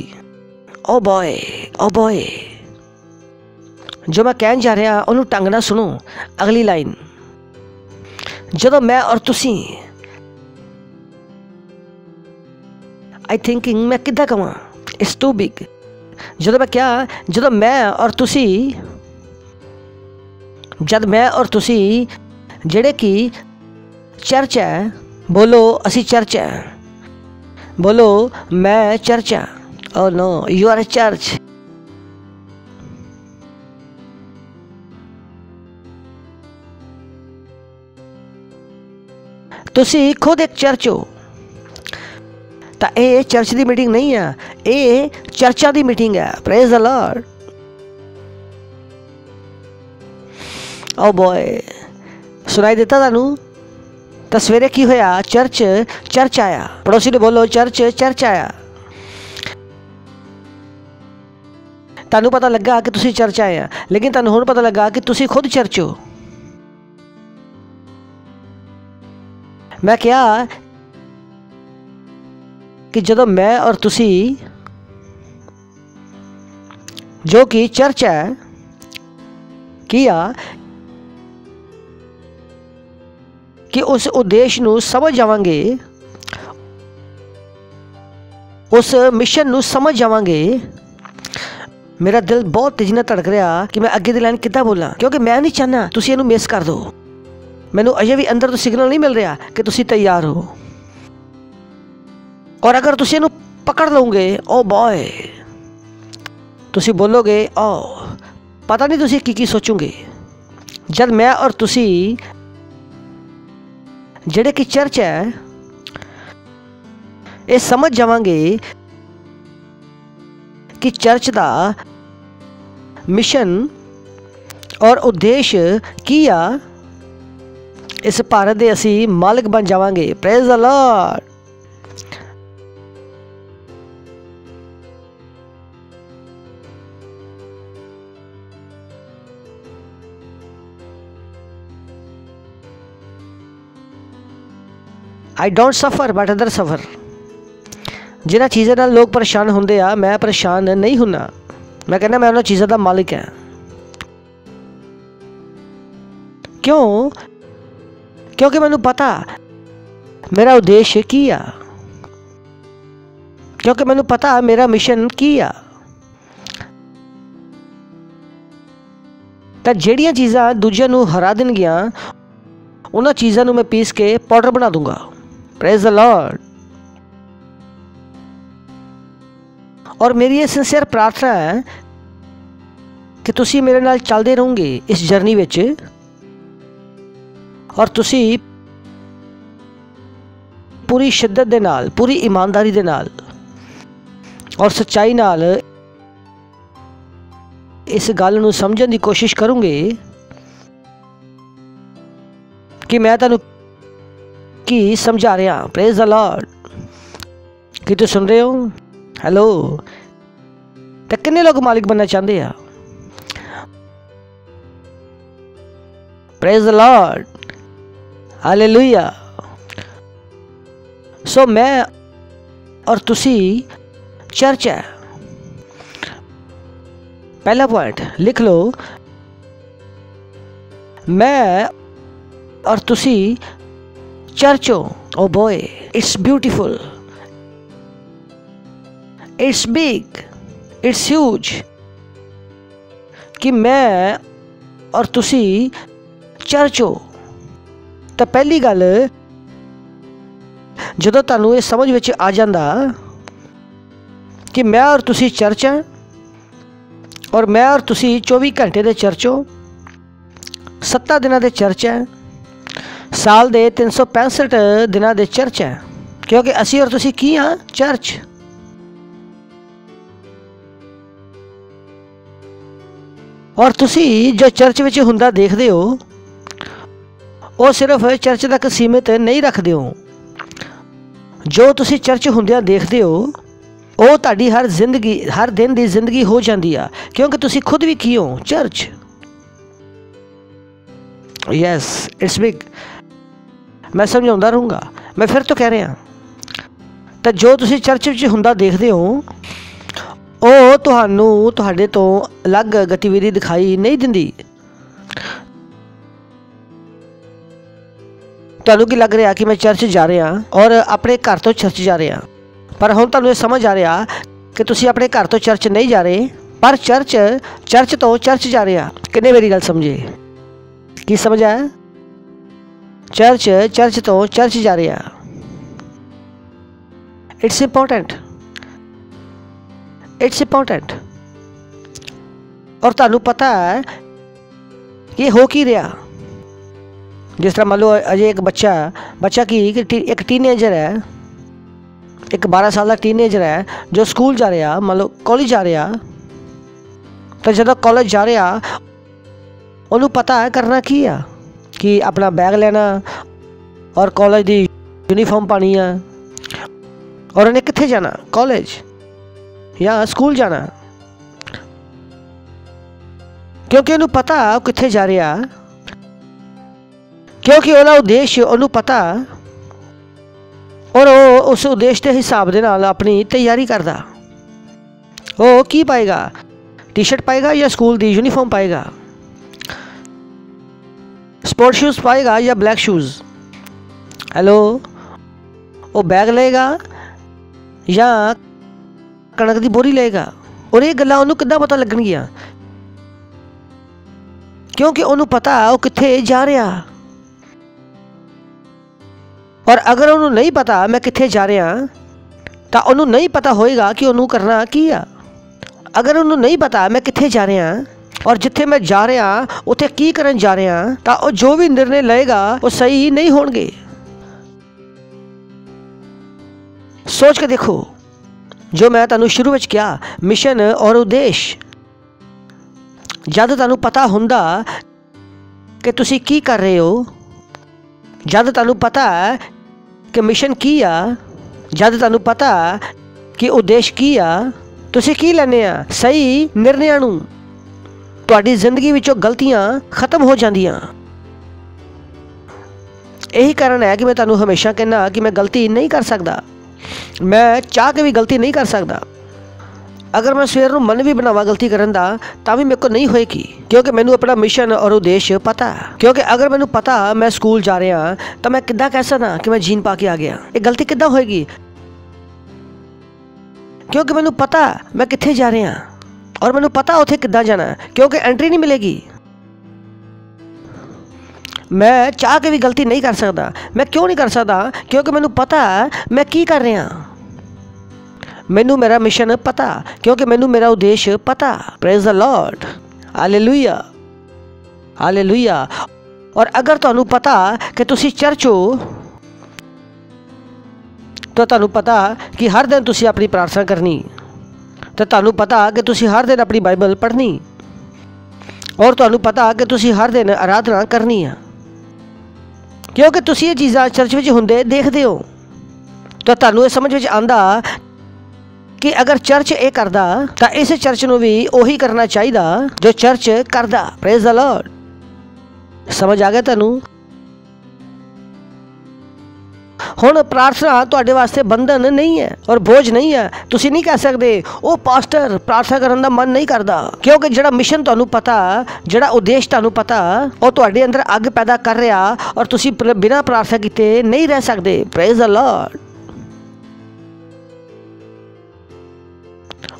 ओ बॉय जो मैं कहन जा रहा उन्होंने ढंग नाल सुनो। अगली लाइन, जदों मैं और तुसी, आई थिंकिंग मैं किद्दां कहां, इट्स टू बिग। जदों मैं क्या, जदों मैं और तुसी, जद मैं और तुसी जिहड़े कि चर्च है, बोलो असी चर्च है, बोलो मैं चर्च हाँ। Oh no, you are a church. तुसी खुद एक चर्च हो। तो ये चर्च की मीटिंग नहीं है, ये चर्चा की मीटिंग है। Praise the lord. Oh boy, सुनाई देता तुहानू? तो सवेरे की होया? चर्च आया। पड़ोसी ने बोलो चर्च आया। तुहानू पता लगा कि तुसी चर्च आए हैं, लेकिन तुहानू हुण पता लगा कि तुसी खुद चर्च हो। मैं क्या कि जदों मैं और तुसी जो कि चर्च है किया कि उस उद्देश्य नूं समझ जावांगे, उस मिशन ਨੂੰ ਸਮਝ ਜਾਵਾਂਗੇ। मेरा दिल बहुत तेजी ਨਾਲ ਧੜਕ ਰਿਹਾ कि मैं ਅੱਗੇ ਦੀ ਲਾਈਨ ਕਿੱਦਾਂ ਬੋਲਾਂ, ਕਿਉਂਕਿ मैं नहीं ਚਾਹਨਾ ਤੁਸੀਂ ਇਹਨੂੰ ਮਿਸ ਕਰ ਦਿਓ। ਮੈਨੂੰ ਅਜੇ ਵੀ ਅੰਦਰ ਤੋਂ ਸਿਗਨਲ ਨਹੀਂ ਮਿਲ ਰਿਹਾ ਕਿ ਤੁਸੀਂ ਤਿਆਰ ਹੋ। और अगर ਤੁਸੀਂ ਇਹਨੂੰ ਪਕੜ ਲਓਗੇ, ओ बॉय, ਤੁਸੀਂ ਬੋਲੋਗੇ ओ, ਪਤਾ ਨਹੀਂ ਤੁਸੀਂ ਕੀ ਸੋਚੋਗੇ। जब मैं और तुसी ਜਿਹੜੇ कि चर्च है ये समझ जावांगे कि चर्च का मिशन और उद्देश्य की आ, इस भारत दे असी मालिक बन जावांगे। Praise the lord. I don't suffer but other suffer. जिन्हां चीज़ों नाल लोग परेशान होंदे आ, मैं परेशान नहीं हुन्ना। मैं कहना मैं उन्हां चीज़ों का मालिक है। क्यों? क्योंकि मैनूं पता मेरा उद्देश्य की आ, क्योंकि मैनूं पता मेरा मिशन की आ। तां जिहड़ियां चीज़ां दूजियां नूं हरा देणगियां, उन्हां चीज़ां नूं मैं पीस के पाउडर बना दूंगा। Praise the Lord. और मेरी ये सिंसियर प्रार्थना है कि तुसी मेरे नाल चलदे रहोगे इस जर्नी विच, और तुसी पूरी शिद्दत दे नाल, पूरी ईमानदारी दे नाल और सच्चाई नाल इस गल नूं समझण दी कोशिश करोगे कि मैं तुहानूं की समझा रहा। Praise the Lord. कि तुम सुन रहे हो? हेलो। तो कितने लोग मालिक बनना चाहते हैं? Praise the lord. हालेलुया। सो मैं और तुसी चर्च है। पहला पॉइंट लिख लो, मैं और तुसी चर्च हो। Oh boy, it's beautiful, it's big, it's huge. कि मैं और तुसी चर्च हो। तो पहली गल जदों तुहानूं ये समझ विच आ जांदा कि मैं और तुसी चर्च हैं, और मैं और तुसी 24 घंटे दे चर्च हो, 7 दिनां दे चर्च है, साल दे 365 दिनां दे चर्च है। क्योंकि असी और तुसी की हाँ? चर्च। और तुसी जो चर्च विच हुंदा देखदे हो, वो सिर्फ चर्च तक सीमित नहीं रखदे हो। जो तुसी चर्च हुंदियां देखदे हो, वो तुहाडी हर जिंदगी, हर दिन दी जिंदगी हो जाती है। क्योंकि तुसी खुद भी की हो चर्च। Yes, it's big. मैं समझाउंदा रहूँगा, मैं फिर तो कह रहा। तो जो तुसी चर्च विच हुंदा देखदे हो, वो तुहानूं तुहाडे तो अलग गतिविधि दिखाई नहीं दिंदी। तुहानूं की लग रहा कि मैं चर्च जा रहा और अपने घर तो चर्च जा रहा, पर हुण तुहानूं समझ आ रहा कि तुसी अपने घर तो चर्च नहीं जा रहे, पर चर्च तो चर्च जा रहा। किन्ने मेरी गल समझे? की समझ आया? चर्च तो चर्च जा रहा। It's important, it's important. और तुहानूं पता है ये हो की रहा। जिस तरह मान लो अजय एक बच्चा की एक टीनेजर है, एक 12 साल का टीनेजर है जो स्कूल जा रहा, मान लो कॉलेज जा रहा। तो जब कॉलेज जा रहा, उन्होंने पता है करना की है कि अपना बैग लेना और कॉलेज की यूनीफॉर्म पानी है, और उन्हें कित्थे जाना? कॉलेज या स्कूल जाना। क्योंकि उन्हें पता वो कित्थे जा रहा, क्योंकि उहदा उद्देश्य उन्हें पता, और वो उस उद्देश्य के हिसाब के नाल अपनी तैयारी करता। वो की पाएगा? टी शर्ट पाएगा या स्कूल की यूनीफॉर्म पाएगा? स्पोर्ट शूज़ पाएगा या ब्लैक शूज़? हेलो। वो बैग लेगा या ਕਣਕ ਦੀ ਬੋਰੀ ਲਏਗਾ। ਔਰ ਇਹ ਗੱਲਾਂ ਉਹਨੂੰ ਕਿੱਦਾਂ ਪਤਾ ਲੱਗਣਗੀਆਂ? ਕਿਉਂਕਿ ਉਹਨੂੰ ਪਤਾ ਉਹ ਕਿੱਥੇ ਜਾ ਰਿਹਾ। ਔਰ ਅਗਰ ਉਹਨੂੰ ਨਹੀਂ ਪਤਾ ਮੈਂ ਕਿੱਥੇ ਜਾ ਰਿਹਾ ਤਾਂ ਉਹਨੂੰ ਨਹੀਂ ਪਤਾ ਹੋਏਗਾ ਕਿ ਉਹਨੂੰ ਕਰਨਾ ਕੀ ਆ। ਅਗਰ ਉਹਨੂੰ ਨਹੀਂ ਪਤਾ ਮੈਂ ਕਿੱਥੇ ਜਾ ਰਿਹਾ ਔਰ ਜਿੱਥੇ ਮੈਂ ਜਾ ਰਿਹਾ ਉੱਥੇ ਕੀ ਕਰਨ ਜਾ ਰਿਹਾ ਤਾਂ ਉਹ ਜੋ ਵੀ ਨਿਰਣੇ ਲਏਗਾ ਉਹ ਸਹੀ ਨਹੀਂ ਹੋਣਗੇ। ਸੋਚ ਕੇ ਦੇਖੋ, ਜੋ ਮੈਂ ਤੁਹਾਨੂੰ ਸ਼ੁਰੂ ਵਿੱਚ ਕਿਹਾ, ਮਿਸ਼ਨ ਔਰ ਉਦੇਸ਼। ਜਦ ਤੁਹਾਨੂੰ ਪਤਾ ਹੁੰਦਾ ਕਿ ਤੁਸੀਂ ਕੀ ਕਰ ਰਹੇ ਹੋ, ਜਦ ਤੁਹਾਨੂੰ ਪਤਾ ਕਿ ਮਿਸ਼ਨ ਕੀ ਆ, ਜਦ ਤੁਹਾਨੂੰ ਪਤਾ ਕਿ ਉਦੇਸ਼ ਕੀ ਆ, ਤੁਸੀਂ ਕੀ ਲੈਂਦੇ ਆ? ਸਹੀ ਨਿਰਣਿਆਂ ਨੂੰ। ਤੁਹਾਡੀ ਜ਼ਿੰਦਗੀ ਵਿੱਚੋਂ ਗਲਤੀਆਂ ਖਤਮ ਹੋ ਜਾਂਦੀਆਂ। ਇਹੀ ਕਾਰਨ ਹੈ ਕਿ ਮੈਂ ਤੁਹਾਨੂੰ ਹਮੇਸ਼ਾ ਕਹਿੰਦਾ ਕਿ ਮੈਂ ਗਲਤੀ ਨਹੀਂ ਕਰ ਸਕਦਾ। ਮੈਂ ਚਾਹ ਕੇ ਵੀ ਗਲਤੀ ਨਹੀਂ ਕਰ ਸਕਦਾ। ਅਗਰ ਮੈਂ ਸਵੇਰ ਨੂੰ ਮਨ ਵੀ ਬਣਾਵਾਂ ਗਲਤੀ ਕਰਨ ਦਾ ਤਾਂ ਵੀ ਮੇਰੇ ਕੋਲ ਨਹੀਂ ਹੋਏਗੀ, ਕਿਉਂਕਿ ਮੈਨੂੰ ਆਪਣਾ ਮਿਸ਼ਨ ਔਰ ਉਦੇਸ਼ ਪਤਾ। ਕਿਉਂਕਿ ਅਗਰ ਮੈਨੂੰ ਪਤਾ ਮੈਂ ਸਕੂਲ ਜਾ ਰਿਹਾ ਤਾਂ ਮੈਂ ਕਿੱਦਾਂ ਕਹਿ ਸਕਦਾ ਕਿ ਮੈਂ ਜੀਨ ਪਾ ਕੇ ਆ ਗਿਆ? ਇਹ ਗਲਤੀ ਕਿੱਦਾਂ ਹੋਏਗੀ? ਕਿਉਂਕਿ ਮੈਨੂੰ ਪਤਾ ਮੈਂ ਕਿੱਥੇ ਜਾ ਰਿਹਾ ਔਰ ਮੈਨੂੰ ਪਤਾ ਉੱਥੇ ਕਿੱਦਾਂ ਜਾਣਾ, ਕਿਉਂਕਿ ਐਂਟਰੀ ਨਹੀਂ ਮਿਲੇਗੀ। ਮੈਂ ਚਾਹ ਕੇ ਵੀ ਗਲਤੀ ਨਹੀਂ ਕਰ ਸਕਦਾ। ਮੈਂ ਕਿਉਂ ਨਹੀਂ ਕਰ ਸਕਦਾ? ਕਿਉਂਕਿ ਮੈਨੂੰ ਪਤਾ ਮੈਂ ਕੀ ਕਰ ਰਿਹਾ। ਮੈਨੂੰ ਮੇਰਾ ਮਿਸ਼ਨ ਪਤਾ, ਕਿਉਂਕਿ ਮੈਨੂੰ ਮੇਰਾ ਉਦੇਸ਼ ਪਤਾ। Praise the lord, hallelujah, hallelujah. ਔਰ ਅਗਰ ਤੁਹਾਨੂੰ ਪਤਾ ਕਿ ਤੁਸੀਂ ਚਰਚ ਹੋ ਤਾਂ ਤੁਹਾਨੂੰ ਪਤਾ ਕਿ ਹਰ ਦਿਨ ਤੁਸੀਂ ਆਪਣੀ ਪ੍ਰਾਰਥਨਾ ਕਰਨੀ, ਤੇ ਤੁਹਾਨੂੰ ਪਤਾ ਕਿ ਤੁਸੀਂ ਹਰ ਦਿਨ ਆਪਣੀ ਬਾਈਬਲ ਪੜ੍ਹਨੀ, ਔਰ ਤੁਹਾਨੂੰ ਪਤਾ ਕਿ ਤੁਸੀਂ ਹਰ ਦਿਨ ਆਰਾਧਨਾ ਕਰਨੀ ਆ, ਕਿਉਂਕਿ ਤੁਸੀਂ ਇਹ ਚੀਜ਼ਾਂ ਚਰਚ ਵਿੱਚ ਹੁੰਦੇ ਦੇਖਦੇ ਹੋ। ਤਾਂ ਤੁਹਾਨੂੰ ਇਹ ਸਮਝ ਵਿੱਚ ਆਉਂਦਾ ਕਿ ਅਗਰ ਚਰਚ ਇਹ ਕਰਦਾ ਤਾਂ ਇਸ ਚਰਚ ਨੂੰ ਵੀ ਉਹੀ ਕਰਨਾ ਚਾਹੀਦਾ ਜੋ ਚਰਚ ਕਰਦਾ। Praise the Lord. ਸਮਝ ਆ ਗਿਆ ਤੁਹਾਨੂੰ? ਹੁਣ ਪ੍ਰਾਰਥਨਾ ਤੁਹਾਡੇ ਵਾਸਤੇ ਬੰਧਨ ਨਹੀਂ ਹੈ ਔਰ ਬੋਝ ਨਹੀਂ ਹੈ। ਤੁਸੀਂ ਨਹੀਂ ਕਹਿ ਸਕਦੇ ਉਹ ਪਾਸਟਰ ਪ੍ਰਾਰਥਨਾ ਕਰਨ ਦਾ ਮਨ ਨਹੀਂ ਕਰਦਾ, ਕਿਉਂਕਿ ਜਿਹੜਾ ਮਿਸ਼ਨ ਤੁਹਾਨੂੰ ਪਤਾ, ਜਿਹੜਾ ਉਦੇਸ਼ ਤੁਹਾਨੂੰ ਪਤਾ, ਉਹ ਤੁਹਾਡੇ ਅੰਦਰ ਅੱਗ ਪੈਦਾ ਕਰ ਰਿਹਾ ਔਰ ਤੁਸੀਂ ਬਿਨਾਂ ਪ੍ਰਾਰਥਨਾ ਕੀਤੇ ਨਹੀਂ ਰਹਿ ਸਕਦੇ। Praise the Lord.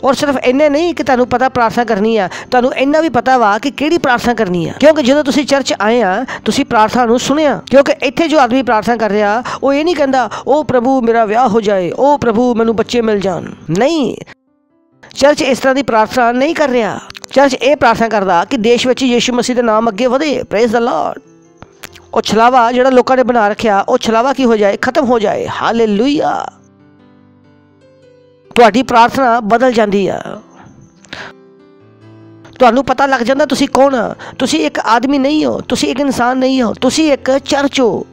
ਔਰ ਸਿਰਫ ਇੰਨੇ ਨਹੀਂ ਕਿ ਤੁਹਾਨੂੰ ਪਤਾ ਪ੍ਰਾਰਥਨਾ ਕਰਨੀ ਆ, ਤੁਹਾਨੂੰ ਇੰਨਾ ਵੀ ਪਤਾ ਵਾ ਕਿ ਕਿਹੜੀ ਪ੍ਰਾਰਥਨਾ ਕਰਨੀ ਆ, ਕਿਉਂਕਿ ਜਦੋਂ ਤੁਸੀਂ ਚਰਚ ਆਏ ਆ ਤੁਸੀਂ ਪ੍ਰਾਰਥਨਾ ਨੂੰ ਸੁਣਿਆ। ਕਿਉਂਕਿ ਇੱਥੇ ਜੋ ਆਦਮੀ ਪ੍ਰਾਰਥਨਾ ਕਰ ਰਿਹਾ ਉਹ ਇਹ ਨਹੀਂ ਕਹਿੰਦਾ ਉਹ ਪ੍ਰਭੂ ਮੇਰਾ ਵਿਆਹ ਹੋ ਜਾਏ, ਉਹ ਪ੍ਰਭੂ ਮੈਨੂੰ ਬੱਚੇ ਮਿਲ ਜਾਣ। ਨਹੀਂ, ਚਰਚ ਇਸ ਤਰ੍ਹਾਂ ਦੀ ਪ੍ਰਾਰਥਨਾ ਨਹੀਂ ਕਰ ਰਿਹਾ। ਚਰਚ ਇਹ ਪ੍ਰਾਰਥਨਾ ਕਰਦਾ ਕਿ ਦੇਸ਼ ਵਿੱਚ ਯੀਸ਼ੂ ਮਸੀਹ ਦਾ ਨਾਮ ਅੱਗੇ ਵਧੇ। Praise the Lord. ਉਹ ਛਲਾਵਾ ਜਿਹੜਾ ਲੋਕਾਂ ਨੇ ਬਣਾ ਰੱਖਿਆ, ਉਹ ਛਲਾਵਾ ਕੀ ਹੋ ਜਾਏ? ਖਤਮ ਹੋ ਜਾਏ। ਹਾਲੇਲੂਇਆ। ਤੁਹਾਡੀ ਪ੍ਰਾਰਥਨਾ ਬਦਲ ਜਾਂਦੀ ਆ। ਤੁਹਾਨੂੰ ਪਤਾ ਲੱਗ ਜਾਂਦਾ ਤੁਸੀਂ ਕੌਣ ਆ। ਤੁਸੀਂ ਇੱਕ ਆਦਮੀ ਨਹੀਂ ਹੋ, ਤੁਸੀਂ ਇੱਕ ਇਨਸਾਨ ਨਹੀਂ ਹੋ, ਤੁਸੀਂ ਇੱਕ ਚਰਚ ਹੋ।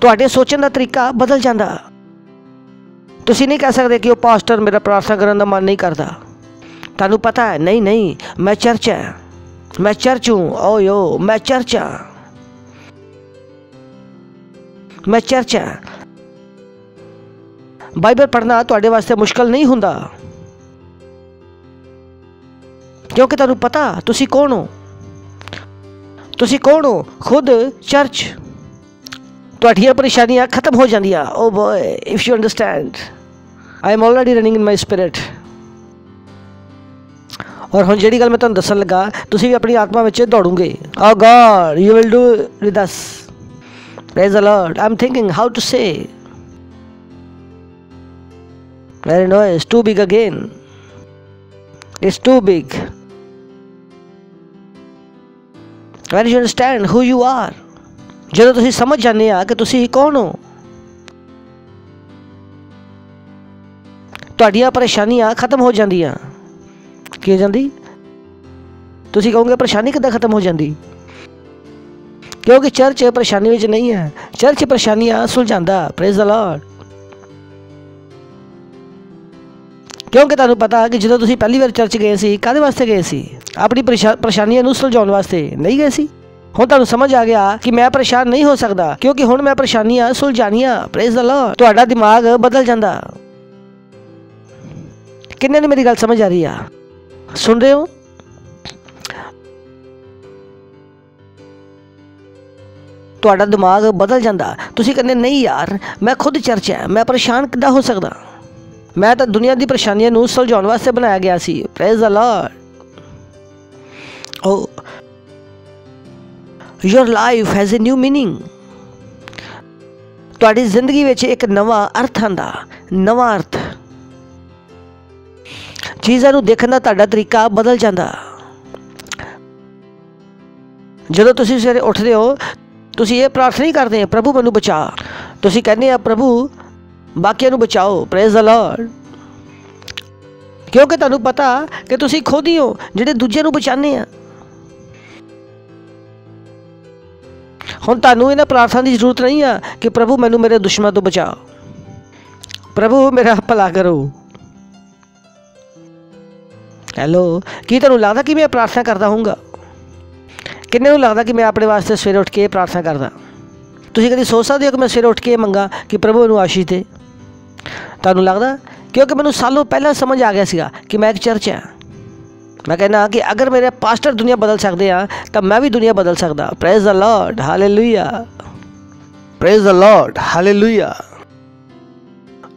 ਤੁਹਾਡੇ ਸੋਚਣ ਦਾ ਤਰੀਕਾ ਬਦਲ ਜਾਂਦਾ। ਤੁਸੀਂ ਨਹੀਂ ਕਹਿ ਸਕਦੇ ਕਿ ਉਹ ਪਾਸਟਰ ਮੇਰਾ ਪ੍ਰਾਰਥਨਾ ਕਰਨ ਦਾ ਮਨ ਨਹੀਂ ਕਰਦਾ। ਤੁਹਾਨੂੰ ਪਤਾ ਹੈ ਨਹੀਂ ਨਹੀਂ, ਮੈਂ ਚਰਚ ਹੈ, ਮੈਂ ਚਰਚ ਹੂੰ। ਓਯੋ, ਮੈਂ ਚਰਚ ਹਾਂ, ਮੈਂ ਚਰਚ ਹਾਂ। ਬਾਈਬਲ ਪੜ੍ਹਨਾ ਤੁਹਾਡੇ ਵਾਸਤੇ ਮੁਸ਼ਕਲ ਨਹੀਂ ਹੁੰਦਾ, ਕਿਉਂਕਿ ਤੁਹਾਨੂੰ ਪਤਾ ਤੁਸੀਂ ਕੌਣ ਹੋ। ਤੁਸੀਂ ਕੌਣ ਹੋ? ਖੁਦ ਚਰਚ। ਤੁਹਾਡੀਆਂ ਪਰੇਸ਼ਾਨੀਆਂ ਖਤਮ ਹੋ ਜਾਂਦੀਆਂ। Oh boy, if you understand, I am already running in my spirit. ਔਰ ਹੁਣ ਜਿਹੜੀ ਗੱਲ ਮੈਂ ਤੁਹਾਨੂੰ ਦੱਸਣ ਲੱਗਾ ਤੁਸੀਂ ਵੀ ਆਪਣੀ ਆਤਮਾ ਵਿੱਚ ਦੌੜੋਗੇ। Oh God, you will do with us. Praise the lord. I am thinking how to say. Very no, it's too big again. It's too big. When you understand who you are, ਜਦੋਂ ਤੁਸੀਂ ਸਮਝ ਜਾਂਦੇ ਆ ਕਿ ਤੁਸੀਂ ਕੌਣ ਹੋ, ਤੁਹਾਡੀਆਂ ਪਰੇਸ਼ਾਨੀਆਂ ਖਤਮ ਹੋ ਜਾਂਦੀਆਂ। ਕੀ ਹੋ ਜਾਂਦੀ? ਤੁਸੀਂ ਕਹੋਗੇ ਪਰੇਸ਼ਾਨੀ ਕਿੱਦਾਂ ਖਤਮ ਹੋ ਜਾਂਦੀ? ਕਿਉਂਕਿ ਚਰਚ ਪਰੇਸ਼ਾਨੀ ਵਿੱਚ ਨਹੀਂ ਹੈ, ਚਰਚ ਪਰੇਸ਼ਾਨੀਆਂ ਸੁਲਝਾਉਂਦਾ। Praise the Lord. ਕਿਉਂਕਿ ਤੁਹਾਨੂੰ ਪਤਾ ਕਿ ਜਦੋਂ ਤੁਸੀਂ ਪਹਿਲੀ ਵਾਰ ਚਰਚ ਗਏ ਸੀ, ਕਾਹਦੇ ਵਾਸਤੇ ਗਏ ਸੀ? ਆਪਣੀ ਪਰੇਸ਼ਾਨੀਆਂ ਨੂੰ ਸੁਲਝਾਉਣ ਵਾਸਤੇ ਨਹੀਂ ਗਏ ਸੀ। ਹੁਣ ਤੁਹਾਨੂੰ ਸਮਝ ਆ ਗਿਆ ਕਿ ਮੈਂ ਪਰੇਸ਼ਾਨ ਨਹੀਂ ਹੋ ਸਕਦਾ, ਕਿਉਂਕਿ ਹੁਣ ਮੈਂ ਪਰੇਸ਼ਾਨੀਆਂ ਸੁਲਝਾਣੀਆਂ। Praise the Lord. ਤੁਹਾਡਾ ਦਿਮਾਗ ਬਦਲ ਜਾਂਦਾ। ਕਿੰਨੇ ਨੂੰ ਮੇਰੀ ਗੱਲ ਸਮਝ ਆ ਰਹੀ ਆ? ਸੁਣ ਰਹੇ ਹੋ? ਤੁਹਾਡਾ ਦਿਮਾਗ ਬਦਲ ਜਾਂਦਾ। ਤੁਸੀਂ ਕਹਿੰਦੇ ਨਹੀਂ ਯਾਰ, ਮੈਂ ਖੁਦ ਚਰਚ ਹੈ, ਮੈਂ ਪਰੇਸ਼ਾਨ ਕਿੱਦਾਂ ਹੋ ਸਕਦਾ, ਮੈਂ ਤਾਂ ਦੁਨੀਆ ਦੀ ਪਰੇਸ਼ਾਨੀਆਂ ਨੂੰ ਸੁਲਝਾਉਣ ਵਾਸਤੇ ਬਣਾਇਆ ਗਿਆ ਸੀ। Praise the lord. Oh your life has a new meaning. ਤੁਹਾਡੀ ਜ਼ਿੰਦਗੀ ਵਿੱਚ ਇੱਕ ਨਵਾਂ ਅਰਥ ਆਉਂਦਾ, ਨਵਾਂ ਅਰਥ। ਚੀਜ਼ਾਂ ਨੂੰ ਦੇਖਣ ਦਾ ਤੁਹਾਡਾ ਤਰੀਕਾ ਬਦਲ ਜਾਂਦਾ। ਜਦੋਂ ਤੁਸੀਂ ਸਵੇਰੇ ਉੱਠਦੇ ਹੋ, ਤੁਸੀਂ ਇਹ ਪ੍ਰਾਰਥਨਾ ਨਹੀਂ ਕਰਦੇ ਪ੍ਰਭੂ ਮੈਨੂੰ ਬਚਾ, ਤੁਸੀਂ ਕਹਿੰਦੇ ਆ ਪ੍ਰਭੂ ਬਾਕੀਆਂ ਨੂੰ ਬਚਾਓ। Praise the Lord. ਕਿਉਂਕਿ ਤੁਹਾਨੂੰ ਪਤਾ ਕਿ ਤੁਸੀਂ ਖੁਦ ਹੀ ਹੋ ਜਿਹੜੇ ਦੂਜਿਆਂ ਨੂੰ ਬਚਾਉਂਦੇ ਆ। ਹੁਣ ਤੁਹਾਨੂੰ ਇਹਨਾਂ ਪ੍ਰਾਰਥਨਾ ਦੀ ਜ਼ਰੂਰਤ ਨਹੀਂ ਆ ਕਿ ਪ੍ਰਭੂ ਮੈਨੂੰ ਮੇਰੇ ਦੁਸ਼ਮਣ ਤੋਂ ਬਚਾ, ਪ੍ਰਭੂ ਮੇਰਾ ਭਲਾ ਕਰੋ। ਹੈਲੋ, ਕੀ ਤੁਹਾਨੂੰ ਲੱਗਦਾ ਕਿ ਮੈਂ ਪ੍ਰਾਰਥਨਾ ਕਰਦਾ ਹੋਊਂਗਾ? ਕਿੰਨੇ ਨੂੰ ਲੱਗਦਾ ਕਿ ਮੈਂ ਆਪਣੇ ਵਾਸਤੇ ਸਵੇਰੇ ਉੱਠ ਕੇ ਪ੍ਰਾਰਥਨਾ ਕਰਦਾ? ਤੁਸੀਂ ਕਦੀ ਸੋਚ ਸਕਦੇ ਹੋ ਕਿ ਮੈਂ ਸਵੇਰੇ ਉੱਠ ਕੇ ਮੰਗਾ ਕਿ ਪ੍ਰਭੂ ਮੈਨੂੰ ਆਸ਼ੀਸ਼ ਦੇ? ਤੁਹਾਨੂੰ ਲੱਗਦਾ? ਕਿਉਂਕਿ ਮੈਨੂੰ ਸਾਲੋਂ ਪਹਿਲਾਂ ਸਮਝ ਆ ਗਿਆ ਸੀਗਾ ਕਿ ਮੈਂ ਇੱਕ ਚਰਚ ਹਾਂ। ਮੈਂ ਕਹਿੰਦਾ ਕਿ ਅਗਰ ਮੇਰੇ ਪਾਸਟਰ ਦੁਨੀਆ ਬਦਲ ਸਕਦੇ ਆ ਤਾਂ ਮੈਂ ਵੀ ਦੁਨੀਆ ਬਦਲ ਸਕਦਾ। Praise the lord, hallelujah, praise the lord, hallelujah.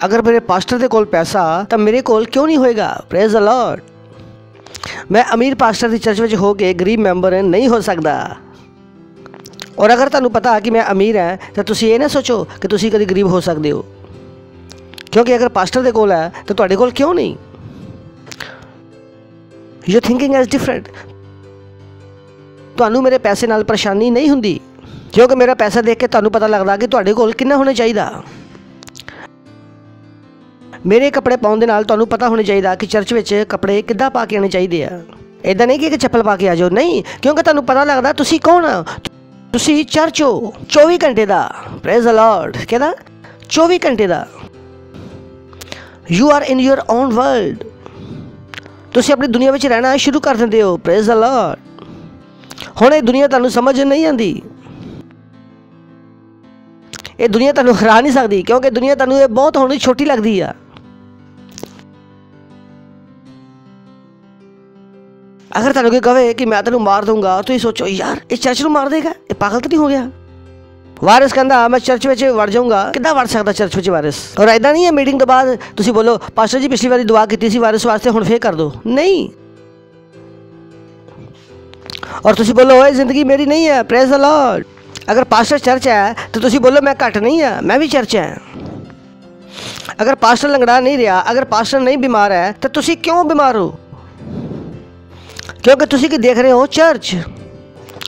ਅਗਰ ਮੇਰੇ ਪਾਸਟਰ ਦੇ ਕੋਲ ਪੈਸਾ ਤਾਂ ਮੇਰੇ ਕੋਲ ਕਿਉਂ ਨਹੀਂ ਹੋਏਗਾ? Praise the Lord. ਮੈਂ ਅਮੀਰ ਪਾਸਟਰ ਦੀ ਚਰਚ ਵਿੱਚ ਹੋ ਕੇ ਗਰੀਬ ਮੈਂਬਰ ਨਹੀਂ ਹੋ ਸਕਦਾ। ਔਰ ਅਗਰ ਤੁਹਾਨੂੰ ਪਤਾ ਕਿ ਮੈਂ ਅਮੀਰ ਹਾਂ ਤਾਂ ਤੁਸੀਂ ਇਹ ਨਾ ਸੋਚੋ ਕਿ ਤੁਸੀਂ ਕਦੀ ਗਰੀਬ ਹੋ ਸਕਦੇ ਹੋ, ਕਿਉਂਕਿ ਅਗਰ ਪਾਸਟਰ ਦੇ ਕੋਲ ਹੈ ਤਾਂ ਤੁਹਾਡੇ ਕੋਲ ਕਿਉਂ ਨਹੀਂ? You thinking as different. ਤੁਹਾਨੂੰ ਮੇਰੇ ਪੈਸੇ ਨਾਲ ਪਰੇਸ਼ਾਨੀ ਨਹੀਂ ਹੁੰਦੀ, ਕਿਉਂਕਿ ਮੇਰਾ ਪੈਸਾ ਦੇਖ ਕੇ ਤੁਹਾਨੂੰ ਪਤਾ ਲੱਗਦਾ ਕਿ ਤੁਹਾਡੇ ਕੋਲ ਕਿੰਨਾ ਹੋਣਾ ਚਾਹੀਦਾ। ਮੇਰੇ ਕੱਪੜੇ ਪਾਉਣ ਦੇ ਨਾਲ ਤੁਹਾਨੂੰ ਪਤਾ ਹੋਣਾ ਚਾਹੀਦਾ ਕਿ ਚਰਚ ਵਿੱਚ ਕੱਪੜੇ ਕਿੱਦਾਂ ਪਾ ਕੇ ਆਉਣੇ ਚਾਹੀਦੇ ਆ। ਇੱਦਾਂ ਨਹੀਂ ਕਿ ਇੱਕ ਚੱਪਲ ਪਾ ਕੇ ਆ ਜਾਓ, ਨਹੀਂ, ਕਿਉਂਕਿ ਤੁਹਾਨੂੰ ਪਤਾ ਲੱਗਦਾ ਤੁਸੀਂ ਕੌਣ ਆ। ਤੁਸੀਂ ਚਰਚ ਹੋ 24 ਘੰਟੇ ਦਾ। Praise the Lord. ਕਹਿੰਦਾ 24 ਘੰਟੇ ਦਾ। You are in your own world. ਤੁਸੀਂ ਆਪਣੀ ਦੁਨੀਆ ਵਿੱਚ ਰਹਿਣਾ ਸ਼ੁਰੂ ਕਰ ਦਿੰਦੇ ਹੋ। Praise the lord. ਹੁਣ ਇਹ ਦੁਨੀਆ ਤੁਹਾਨੂੰ ਸਮਝ ਨਹੀਂ ਆਉਂਦੀ, ਇਹ ਦੁਨੀਆ ਤੁਹਾਨੂੰ ਹਰਾ ਨਹੀਂ ਸਕਦੀ, ਕਿਉਂਕਿ ਦੁਨੀਆ ਤੁਹਾਨੂੰ ਇਹ ਬਹੁਤ ਹੁਣ ਛੋਟੀ ਲੱਗਦੀ ਆ। ਅਗਰ ਤੁਹਾਨੂੰ ਕੋਈ ਕਹੇ ਕਿ ਮੈਂ ਤੈਨੂੰ ਮਾਰ ਦੂੰਗਾ, ਤੁਸੀਂ ਸੋਚੋ ਯਾਰ ਇਹ ਚਰਚ ਨੂੰ ਮਾਰ ਦੇਗਾ, ਇਹ ਪਾਗਲ ਤਾਂ ਨਹੀਂ ਹੋ ਗਿਆ? ਵਾਰਿਸ ਕਹਿੰਦਾ ਮੈਂ ਚਰਚ ਵਿੱਚ ਵੜ ਜਾਊਂਗਾ। ਕਿੱਦਾਂ ਵੜ ਸਕਦਾ ਚਰਚ ਵਿੱਚ ਵਾਰਿਸ? ਔਰ ਇੱਦਾਂ ਨਹੀਂ ਹੈ ਮੀਟਿੰਗ ਤੋਂ ਬਾਅਦ ਤੁਸੀਂ ਬੋਲੋ ਪਾਸਟਰ ਜੀ ਪਿਛਲੀ ਵਾਰੀ ਦੁਆ ਕੀਤੀ ਸੀ ਵਾਰਿਸ ਵਾਸਤੇ, ਹੁਣ ਫੇਰ ਕਰ ਦਿਓ। ਨਹੀਂ। ਔਰ ਤੁਸੀਂ ਬੋਲੋ ਇਹ ਜ਼ਿੰਦਗੀ ਮੇਰੀ ਨਹੀਂ ਹੈ। Praise the Lord. ਅਗਰ ਪਾਸਟਰ ਚਰਚ ਹੈ ਤਾਂ ਤੁਸੀਂ ਬੋਲੋ ਮੈਂ ਘੱਟ ਨਹੀਂ ਹਾਂ, ਮੈਂ ਵੀ ਚਰਚ ਹੈ। ਅਗਰ ਪਾਸਟਰ ਲੰਗੜਾ ਨਹੀਂ ਰਿਹਾ, ਅਗਰ ਪਾਸਟਰ ਨਹੀਂ ਬਿਮਾਰ ਹੈ ਤਾਂ ਤੁਸੀਂ ਕਿਉਂ ਬਿਮਾਰ ਹੋ? ਕਿਉਂਕਿ ਤੁਸੀਂ ਕੀ ਦੇਖ ਰਹੇ ਹੋ? ਚਰਚ।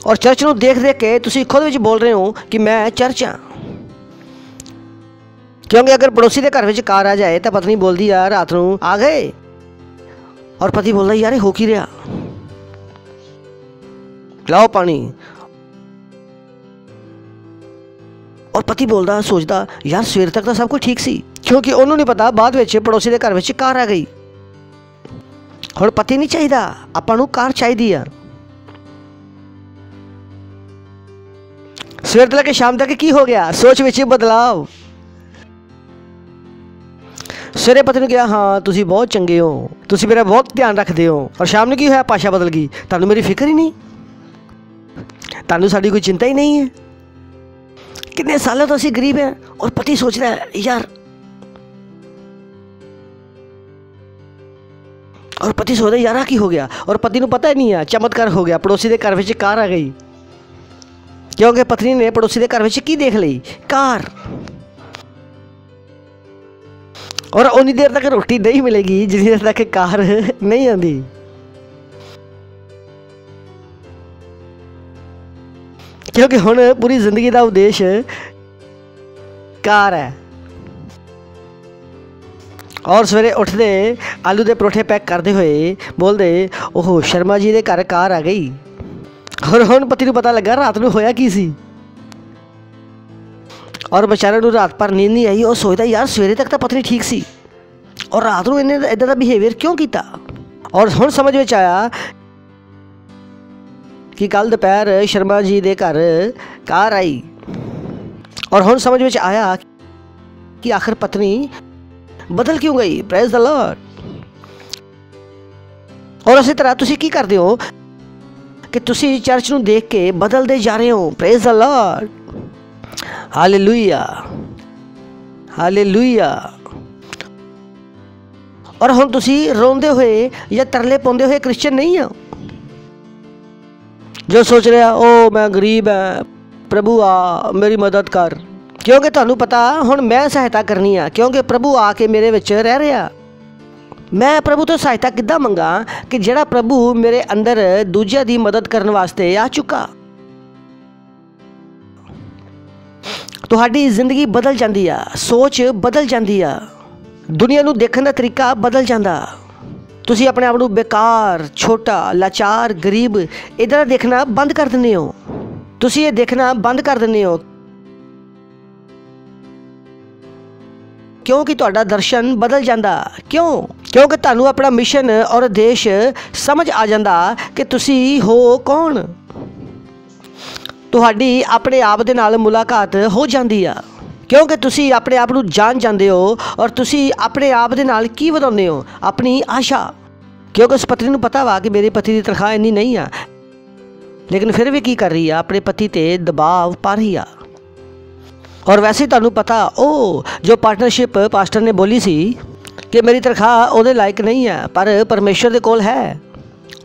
ਔਰ ਚਰਚ ਨੂੰ ਦੇਖ ਦੇਖ ਕੇ ਤੁਸੀਂ ਖੁਦ ਵਿੱਚ ਬੋਲ ਰਹੇ ਹੋ ਕਿ ਮੈਂ ਚਰਚ ਹਾਂ। ਕਿਉਂਕਿ ਅਗਰ ਪੜੋਸੀ ਦੇ ਘਰ ਵਿੱਚ ਕਾਰ ਆ ਜਾਏ ਤਾਂ ਪਤਨੀ ਬੋਲਦੀ ਆ ਰਾਤ ਨੂੰ ਆ ਗਏ, ਔਰ ਪਤੀ ਬੋਲਦਾ ਯਾਰ ਇਹ ਹੋ ਕੀ ਰਿਹਾ, ਲਾਓ ਪਾਣੀ। ਔਰ ਪਤੀ ਬੋਲਦਾ ਸੋਚਦਾ ਯਾਰ ਸਵੇਰ ਤੱਕ ਤਾਂ ਸਭ ਕੁਝ ਠੀਕ ਸੀ, ਕਿਉਂਕਿ ਉਹਨੂੰ ਨਹੀਂ ਪਤਾ ਬਾਅਦ ਵਿੱਚ ਪੜੋਸੀ ਦੇ ਘਰ ਵਿੱਚ ਕਾਰ ਆ ਗਈ। ਹੁਣ ਪਤੀ ਨਹੀਂ ਚਾਹੀਦਾ, ਆਪਾਂ ਨੂੰ ਕਾਰ ਚਾਹੀਦੀ ਆ। ਸਵੇਰ ਤੋਂ ਲੈ ਕੇ ਸ਼ਾਮ ਤੱਕ ਕੀ ਹੋ ਗਿਆ? ਸੋਚ ਵਿੱਚ ਬਦਲਾਵ। ਸਵੇਰੇ ਪਤੀ ਨੂੰ ਕਿਹਾ ਹਾਂ ਤੁਸੀਂ ਬਹੁਤ ਚੰਗੇ ਹੋ, ਤੁਸੀਂ ਮੇਰਾ ਬਹੁਤ ਧਿਆਨ ਰੱਖਦੇ ਹੋ। ਔਰ ਸ਼ਾਮ ਨੂੰ ਕੀ ਹੋਇਆ? ਭਾਸ਼ਾ ਬਦਲ ਗਈ। ਤੁਹਾਨੂੰ ਮੇਰੀ ਫਿਕਰ ਹੀ ਨਹੀਂ, ਤੁਹਾਨੂੰ ਸਾਡੀ ਕੋਈ ਚਿੰਤਾ ਹੀ ਨਹੀਂ ਹੈ। ਕਿੰਨੇ ਸਾਲਾਂ ਤੋਂ ਅਸੀਂ ਗਰੀਬ ਹਾਂ ਔਰ ਪਤੀ ਸੋਚ ਰਿਹਾ ਹੈ ਯਾਰ, ਔਰ ਪਤੀ ਸੋਚਦਾ ਯਾਰ ਕੀ ਹੋ ਗਿਆ, ਔਰ ਪਤੀ ਨੂੰ ਪਤਾ ਹੀ ਨਹੀਂ ਆ ਚਮਤਕਾਰ ਹੋ ਗਿਆ, ਪੜੋਸੀ ਦੇ ਘਰ ਵਿੱਚ ਕਾਰ ਆ ਗਈ। ਕਿਉਂਕਿ ਪਤਨੀ ਨੇ ਪੜੋਸੀ ਦੇ ਘਰ ਵਿੱਚ ਕੀ ਦੇਖ ਲਈ? ਕਾਰ। ਔਰ ਉਨੀ ਦੇਰ ਤੱਕ ਰੋਟੀ ਨਹੀਂ ਮਿਲੇਗੀ ਜਿੰਨੀ ਦੇਰ ਤੱਕ ਕਾਰ ਨਹੀਂ ਆਉਂਦੀ। ਕਿਉਂਕਿ ਹੁਣ ਪੂਰੀ ਜ਼ਿੰਦਗੀ ਦਾ ਉਦੇਸ਼ ਕਾਰ ਹੈ। ਔਰ ਸਵੇਰੇ ਉੱਠਦੇ ਆਲੂ ਦੇ ਪਰੌਠੇ ਪੈਕ ਕਰਦੇ ਹੋਏ ਬੋਲਦੇ ਉਹ ਸ਼ਰਮਾ ਜੀ ਦੇ ਘਰ ਕਾਰ ਆ ਗਈ। ਔਰ ਹੁਣ ਪਤੀ ਨੂੰ ਪਤਾ ਲੱਗਾ ਰਾਤ ਨੂੰ ਹੋਇਆ ਕੀ ਸੀ। ਔਰ ਵਿਚਾਰੇ ਨੂੰ ਰਾਤ ਭਰ ਨੀਂਦ ਨਹੀਂ ਆਈ। ਉਹ ਸੋਚਦਾ ਯਾਰ ਸਵੇਰੇ ਤੱਕ ਤਾਂ ਪਤਨੀ ਠੀਕ ਸੀ ਔਰ ਰਾਤ ਨੂੰ ਇਹਨੇ ਇੱਦਾਂ ਦਾ ਬਿਹੇਵੀਅਰ ਕਿਉਂ ਕੀਤਾ। ਔਰ ਹੁਣ ਸਮਝ ਵਿੱਚ ਆਇਆ ਕਿ ਕੱਲ ਦੁਪਹਿਰ ਸ਼ਰਮਾ ਜੀ ਦੇ ਘਰ ਕਾਰ ਆਈ। ਔਰ ਹੁਣ ਸਮਝ ਵਿੱਚ ਆਇਆ ਕਿ ਆਖਰ ਪਤਨੀ ਬਦਲ ਕਿਉਂ ਗਈ। Praise the Lord. ਔਰ ਉਸੇ ਤਰ੍ਹਾਂ ਤੁਸੀਂ ਕੀ ਕਰਦੇ ਹੋ ਕਿ ਤੁਸੀਂ ਚਰਚ ਨੂੰ ਦੇਖ ਕੇ ਬਦਲਦੇ ਜਾ ਰਹੇ ਹੋ। Praise the Lord. Hallelujah, hallelujah. और हुण तुसी रोंदे हुए या तरले पाउंदे हुए क्रिश्चियन नहीं हो, जो सोच रहा ओ मैं गरीब है, प्रभु आ मेरी मदद कर। क्योंकि तुहानू पता हुण मैं सहायता करनी आ, क्योंकि प्रभु आके मेरे विच रह रहा। मैं प्रभु तो सहायता किद्दां मंगा कि जिहड़ा प्रभु मेरे अंदर दूजियां दी मदद करने वास्ते आ चुका। तुहाडी जिंदगी बदल जाती आ, सोच बदल जाती आ, दुनिया नू देखण दा तरीका बदल जाता। तुसी अपने आप नू बेकार, छोटा, लाचार, गरीब इधर देखना बंद कर दिंदे हो। तुसी ये देखना बंद कर दिंदे हो क्योंकि तुहाडा दर्शन बदल जाता। क्यों? क्योंकि तुहानू अपना मिशन और उद्देश समझ आ जाता कि तुसी हो कौन। तुहाडी अपने आप दे नाल मुलाकात हो जाती आ, क्योंकि तुसी अपने आप नू जान जाते हो और तुसी अपने आप दे नाल की वधाउने हो, अपनी आशा। क्योंकि उस पत्नी नू पता वा कि मेरी पति की तनख्वाह इन्नी नहीं आ, लेकिन फिर भी की कर रही है, अपने पति ते दबाव पा रही आ। और वैसे तुहानू पता ओ जो पार्टनरशिप पास्टर ने बोली सी कि मेरी तनख्वाह उहदे लायक नहीं है, पर परमेश्वर दे कोल है,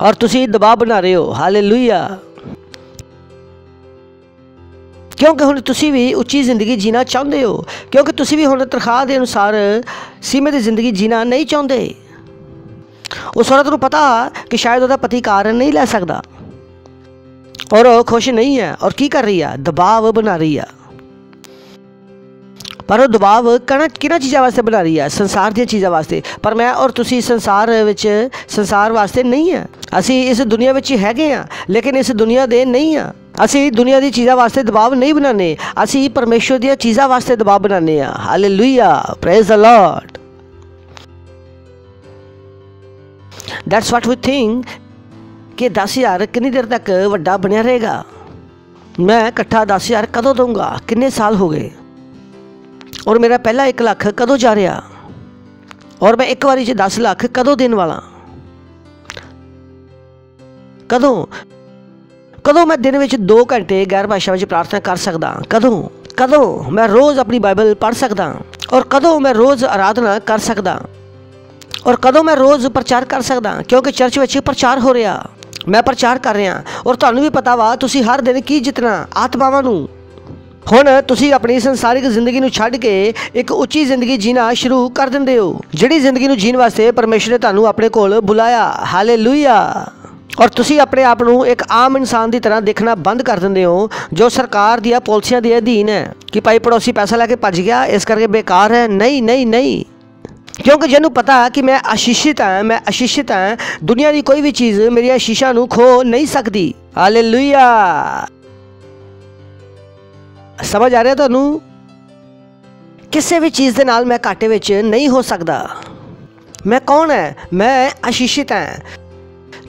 और तुसी दबाव बना रहे हो। हालेलुया। क्योंकि हुण तुसी भी उच्ची जिंदगी जीना चाहते हो, क्योंकि तुसी भी हुण तनख्वाह के अनुसार सीमित जिंदगी जीना नहीं चाहते। उस औरत को पता कि शायद उसका पति कार नहीं ले सकता और वो खुश नहीं है, और की कर रही है, दबाव बना रही है। पर वो दबाव किन्हां चीज़ों वास्ते बना रही है, संसार दी चीज़ों वास्ते। पर मैं और तुसी संसार वास्ते नहीं है। असी इस दुनिया में हैगे हाँ, लेकिन इस दुनिया दे नहीं हाँ। असी दुनिया दी चीज़ों वास्ते दबाव नहीं बनाने, असी परमेश्वर दी चीज़ों वास्ते दबाव बनाने। Hallelujah, praise the lord. That's what we think कि 10,000 कितनी देर तक वड्डा बनिया रहेगा, मैं इकट्ठा 10,000 कदों दूंगा, कितने साल हो गए, और मेरा पहला 1 लाख कदों जा रहा, और मैं एक बारी 10 लाख कदों देने वाला, कदों कदों मैं दिन में 2 घंटे गैर भाषा में प्रार्थना कर सकता, कदों मैं रोज़ अपनी बाइबल पढ़ सकता, और कदों मैं रोज़ आराधना कर सकता, और कदों मैं रोज़ प्रचार कर सकता, क्योंकि चर्च में प्रचार हो रहा, मैं प्रचार कर रहा। और तुहानू भी पता वा तुसी हर दिन की जितना आत्मावां नू। हुण तुसी अपनी संसारिक जिंदगी नू छड्ड के एक उच्ची जिंदगी जीना शुरू कर दिंदे हो, जिहड़ी जिंदगी नू जीण वास्ते परमेश्वर ने तुहानू अपने कोल बुलाया। हालेलुया। और तुसी अपने आप नू एक आम इंसान की तरह देखना बंद कर दिंदे हो, जो सरकार दी पॉलिसियां के अधीन है कि भाई पड़ोसी पैसा लैके भज गया इस करके बेकार है। नहीं नहीं नहीं, क्योंकि जिन्होंने पता कि मैं आशीषित हाँ, दुनिया की कोई भी चीज़ मेरी आशीषा नू खो नहीं सकती। हालेलुया। समझ आ रहा तुहानू? किसी भी चीज़ के नाल मैं घाटे विच नहीं हो सकता। मैं कौन है? मैं आशीषित हाँ।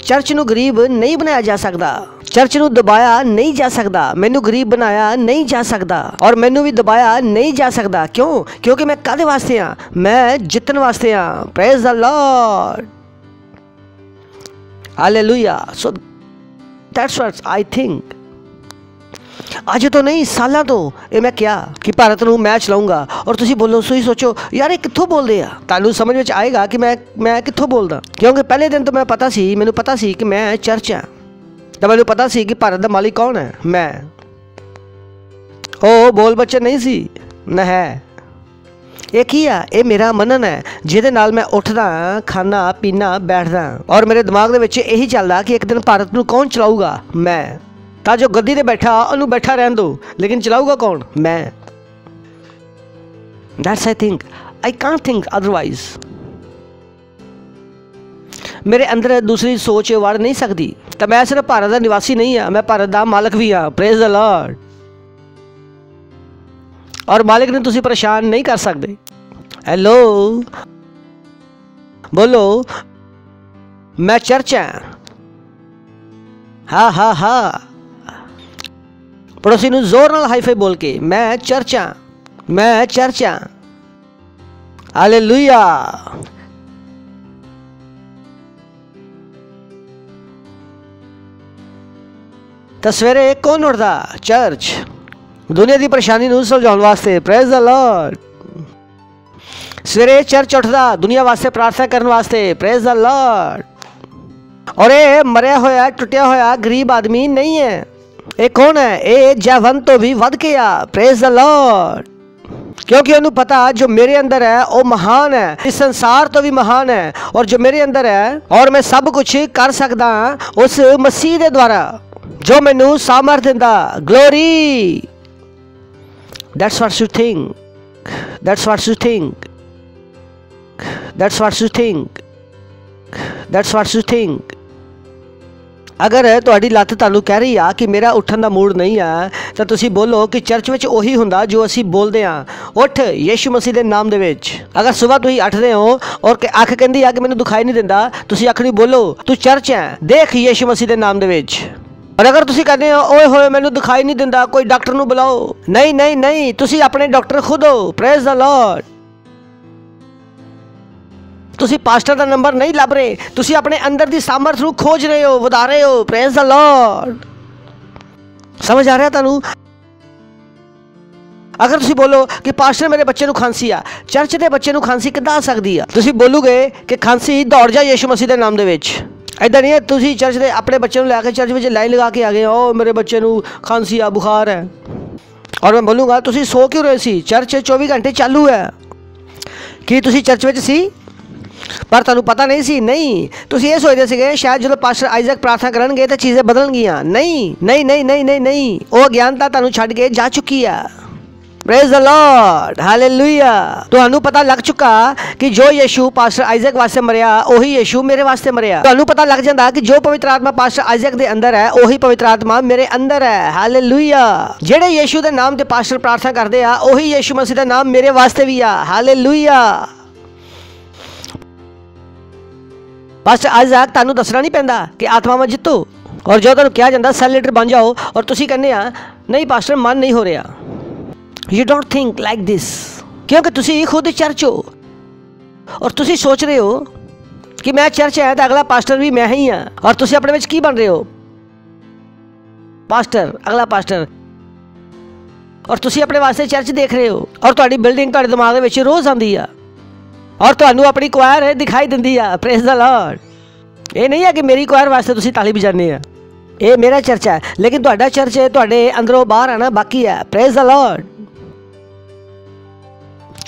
चर्च नू गरीब नहीं बनाया जा सकता, चर्च नू दबाया नहीं जा सकता, मैनू गरीब बनाया नहीं जा सकता, और मैनू भी दबाया नहीं जा सकता। क्यों? क्योंकि मैं कादे वास्ते हाँ? मैं जितन वास्ते हाँ। Praise the lord. Hallelujah. So that's what I think. अज तो नहीं, सालों तो ये मैं क्या कि भारत नू मैं चलाऊंगा, और तुसी बोलो सुई सोचो यार ये कित्थों बोलते आ। तुहानू समझ में आएगा कि मैं कित्थों बोलदा, क्योंकि पहले दिन तो मैनू पता सी कि मैं चर्च हाँ, तो मैनू पता सी कि भारत का मालिक कौन है, मैं। ओ बोल बच्चे नहीं सी न है। ये की है? ये मेरा मनन है, जिहदे नाल मैं उठदा, खाना पीना, बैठदा, और मेरे दिमाग दे विच यही चलदा कि एक दिन भारत नू कौन चलाऊगा, मैं। ता जो गद्दी ते बैठा उन्होंने बैठा रहन दो, लेकिन चलाऊगा कौन, मैं। That's I think, I can't think otherwise. मेरे अंदर दूसरी सोच वड़ नहीं सकती। तो मैं सिर्फ भारत का निवासी नहीं हाँ, मैं भारत का मालिक भी हाँ। Praise the Lord. और मालिक ने तुसी परेशान नहीं कर सकते। हेलो बोलो, मैं चर्च हाँ। हा हा। पड़ोसी नू जोर नाल हाई फाई बोल के, मैं चर्च हाँ, मैं चर्च हाँ। हालेलुया। तो सवेरे कौन उठदा? चर्च। दुनिया की परेशानी नूं सुलझाउण वास्ते। Praise the Lord. सवेरे चर्च उठदा दुनिया वास्ते प्रार्थना करने वास्ते। Praise the Lord. और ये मरिया होया टुटिया होया गरीब आदमी नहीं है। ये कौन है? ये जयवंत तो भी वध के आ। Praise the Lord. क्योंकि उन्हें पता जो मेरे अंदर है वो महान है, इस संसार तो भी महान है। और जो मेरे अंदर है और मैं सब कुछ कर सकता उस मसीह के द्वारा जो मैनू सामर्थ दिंदा। Glory. That's what you think. That's what you think. That's what you think. That's what you think. अगर तुहाडी लत्त तुहानू कह रही आ कि मेरा उठन का मूड नहीं है तो तुसी बोलो कि चर्च में उही हुंदा जो असी बोलते हाँ, उठ यीशु मसीह के नाम दे विच। अगर सुबह तुसी उठदे हो और अख कहंदी आ कि मैनू दुखाई नहीं दिंदा, तुसी आखनी बोलो तू चर्च है, देख यीशु मसीह के नाम दे विच। और अगर तुसी कहते हो ओए होए मैनू दिखाई नहीं दिंदा, कोई डॉक्टर नू बुलाओ, नहीं नहीं नहीं, तुसी अपने डॉक्टर खुद हो। Praise the Lord. तुसी पास्टर का नंबर नहीं लभ रहे, तुसी अपने अंदर की सामर्थ नू खोज रहे हो, वधा रहे हो। Praise the Lord. समझ आ रहा तुहानू? अगर तुसी बोलो कि पास्टर मेरे बच्चे नू खांसी आ, चर्च के बच्चे नू खांसी किद्दां आ सकदी आ? तुसी बोलोगे कि खांसी दौड़ जा यीशु मसीह के नाम दे विच। इदां नहीं है तुसी चर्च के अपने बच्चे नू लैके चर्च में लाइन लगा के आ गए, ओ मेरे बच्चे नू खांसी आ, बुखार है। और मैं बोलूँगा तुसी सो क्यों रहे सी? चर्च 24 घंटे चालू है। कि तुसी चर्च में सी पर तुहानू पता नहीं सी? नहीं, तुसी ये सोचते सीगे शायद जो पास्टर आइजक प्रार्थना करनगे तो चीज़ें बदलनगियां। नहीं नहीं नहीं नहीं नहीं नहीं, वो अज्ञानता तुहानू छड्ड के जा चुकी है। Praise the lord. हालेलुया। तुहानू पता लग चुका कि जो यीशु पास्टर आइजक वास्ते मरिया वही यीशु मेरे वास्ते मरिया। तुहानू पता लग जाता कि जो पवित्र आत्मा पास्टर आइजक दे अंदर है वही पवित्र आत्मा मेरे अंदर है। हालेलुया। जेड़े यीशु दे नाम ते पास्टर प्रार्थना करते आ वही यीशु मसीह दा नाम मेरे वास्ते भी आ। हालेलुया। पास्टर आइजक तुहानू दसना नहीं पैंदा कि आत्मावां जितो, और जो तुहानू कहा जाता सैल लीडर बन जाओ और तुसी कहने आ नहीं पास्टर मन नहीं हो रहा। You don't think like this, क्योंकि तुसी खुद चर्च हो और तुसी सोच रहे हो कि मैं चर्च है तो अगला पास्टर भी मैं ही हाँ। और तुसी अपने विच की बन रहे हो? पास्टर, अगला पास्टर। और तुसी अपने वास्ते चर्च देख रहे हो और तुहाडी बिल्डिंग तुहाडे दिमाग दे विच रोज़ आंदी आ और तुहानू अपनी क्वायर दिखाई दिंदी आ। Praise the Lord. ये नहीं है कि मेरी क्वायर वास्ते तुसी ताली बजाने आ, ये मेरा चर्च है, लेकिन तुहाडा चर्च है तुहाडे अंदरों बाहर आना बाकी है। Praise the Lord.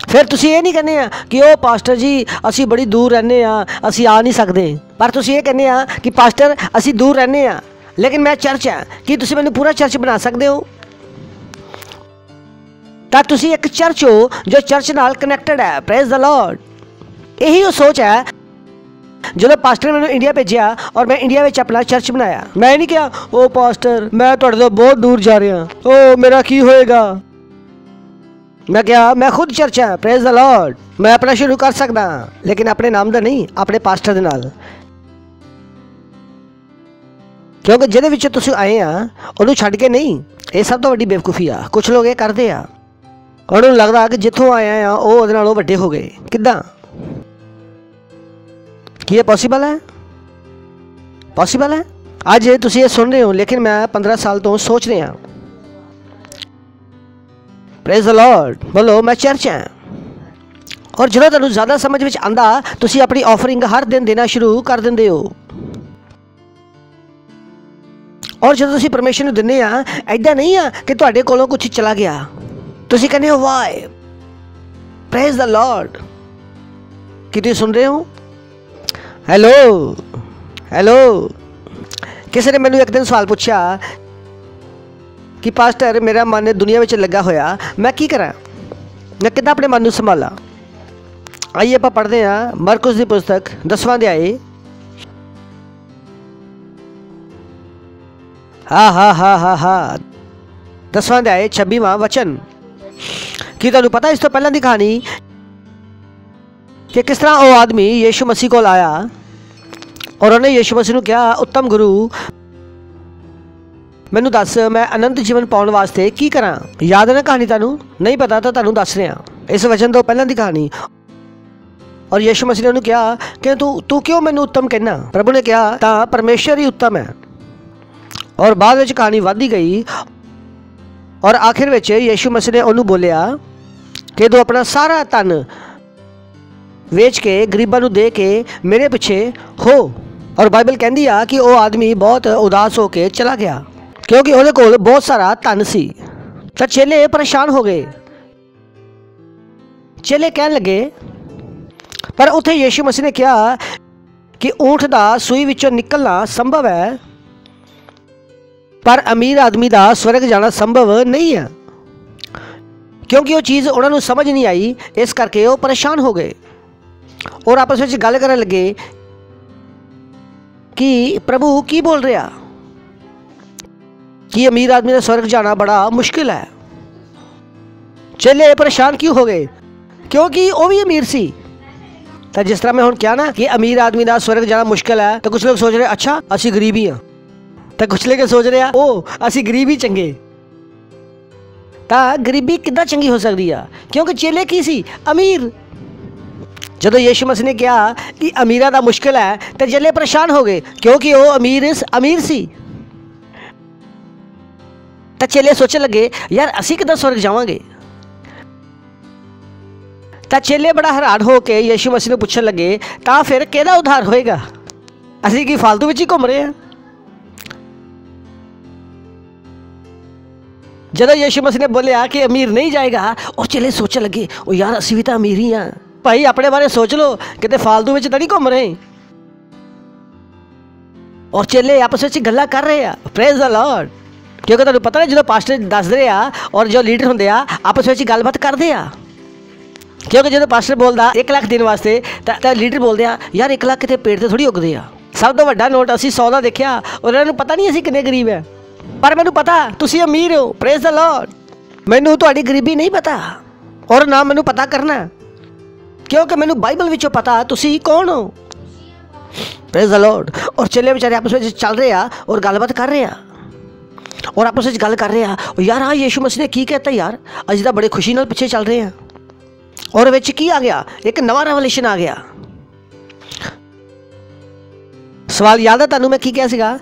फिर तुसी ये नहीं कहने कि ओ पास्टर जी असी बड़ी दूर रहने आ, असी आ नहीं सकते, पर तुसी ये कहने आ कि पास्टर असी दूर रहने आ लेकिन मैं चर्च है। कि तुसी मैनू पूरा चर्च बना सकते हो? तां तुसी एक चर्च हो जो चर्च नाल कनैक्टेड है। Praise the Lord. यही वो सोच है जो पास्टर ने मैंने इंडिया भेजा और मैं इंडिया में अपना चर्च बनाया। मैं नहीं क्या ओ पास्टर मैं तुहाडे तो बहुत दूर जा रहा, ओ मेरा की होएगा? मैं क्या मैं खुद चर्च है। Praise the Lord. मैं अपना शुरू कर सकता लेकिन अपने नाम का नहीं, अपने पास्टर दे नाल। क्योंकि जिहदे विच तुसीं आए आ उहनूं छड्ड के नहीं, ये सब तो वड्डी बेवकूफ़ी आ। कुछ लोग ये करते आ, उन्होंने लगता कि जिथों आए आ वो उहदे नालों वड्डे हो गए। किद्दां? कि ये पॉसिबल है? पॉसिबल है? अज तुसीं ये सुन रहे हो लेकिन मैं 15 साल तो सोच रहा। Praise the Lord. बोलो मैं चर्च है। और जो तुहानू ज़्यादा समझ में आंदा तुसीं अपनी ऑफरिंग हर दिन देना शुरू कर देंदे हो। और जो तुसीं परमेश्वर नू दिंदे आ ऐदां नहीं आ कि तुहाडे कोलों कुछ चला गया। तुसीं कहंदे हो वाई। Praise the Lord. कि तुसीं सुन रहे हो? Hello hello. किसी ने मैनू एक दिन सवाल पूछा कि पास्टर मेरा मन दुनिया में लगा होया, मैं की करा, मैं किद्दां अपने मन नू संभाला? आइए आप पढ़ते हैं मरकुस की पुस्तक 10वां अध्याय। हा 10वां अध्याय 26वां वचन। कि तुहानू पता इस तो पहला की कहानी कि किस तरह वो आदमी यीशु मसीह को आया और उन्हें यीशु मसीह को कहा उत्तम गुरु मैनू दस मैं अनंत जीवन पाने वास्ते की करा? याद है ना कहानी? तुहानू नहीं पता तो तुहानू दस रहा इस वचन तो पहला की कहानी। और यीशु मसीह ने उन्हें कहा कि तू क्यों मैनू उत्तम कहना? प्रभु ने कहा तां परमेश्वर ही उत्तम है। और बाद में कहानी वधी गई और आखिर में यीशु मसीह ने उन्होंने बोलिया कि तू अपना सारा धन वेच के गरीबां नूं दे के मेरे पिछे हो। और बाइबल कहती आ कि वह आदमी बहुत उदास होकर चला गया क्योंकि उहदे कोल बहुत सारा धन सी। तो चेले परेशान हो गए। चेले कहन लगे, पर उत्थे यीशु मसीह ने कहा कि ऊँट का सूई विचों निकलना संभव है पर अमीर आदमी का स्वर्ग जाना संभव नहीं है, क्योंकि वो चीज़ उन्होंने समझ नहीं आई। इस करके वो परेशान हो गए और आपस में गल करने लगे कि प्रभु की बोल रहा कि अमीर आदमी का स्वर्ग जाना बड़ा मुश्किल है। चेले परेशान क्यों हो गए? क्योंकि वो भी अमीर सी। तो जिस तरह मैं हुण कहा ना कि अमीर आदमी का स्वर्ग जाना मुश्किल है, तो कुछ लोग सोच रहे अच्छा असी गरीब ही हाँ, तो कुछ लोग सोच रहे ओ असी गरीब ही चंगे। तो गरीबी किद्दां चंगी हो सकती है? क्योंकि चेले की सी अमीर। जदों यीशु मसीह ने कहा कि अमीरा का मुश्किल है तो चेले परेशान हो गए क्योंकि वो अमीर सी। तो चेले सोचने लगे यार असी किद्दां स्वर्ग जावांगे। तो चेले बड़ा हैरान हो के यीशु मसीह ने पूछन लगे तो फिर किहदा उद्धार होएगा? असी की फालतू विच ही घूम रहे हैं। जदों यीशु मसीह ने बोलिया कि अमीर नहीं जाएगा, और चेले सोचने लगे ओ यार असी भी तो अमीर ही हाँ भाई, अपने बारे सोच लो किते फालतू विच तो नहीं घूम रहे। और चेले आपस में गल्लां कर रहे हैं। Praise the Lord. क्योंकि तुहानूं पता है जो पास्टर दस रहे आ और जो लीडर होंदे आ आपस में गलबात करते आ। क्योंकि जो पास्टर बोलता 1 लाख दिन वास्ते तो लीडर बोलते हैं यार 1 लाख कितने पेड़ से थोड़ी उगते आ। सब तो वड्डा नोट असी 100 का देखा और उन्होंने पता नहीं असी कितने गरीब है, पर मैनू पता तुसी अमीर हो। Praise the Lord. मैनू तुहाडी गरीबी नहीं पता और ना मैनू पता करना, क्योंकि मैनू बाइबल विचों पता तुसी कौन हो। Praise the Lord. और चेले बेचारे आपस में चल रहे आ और गलबात कर रहे आ और आपस में गल कर रहे आ यार हाँ यीशु मसीह ने की कहता यार, अज तो बड़े खुशी नाल पिछे चल रहे हैं। और विच की आ गया, एक नवा रेवलेशन आ गया। सवाल याद है तुहानूं मैं की कहा सीगा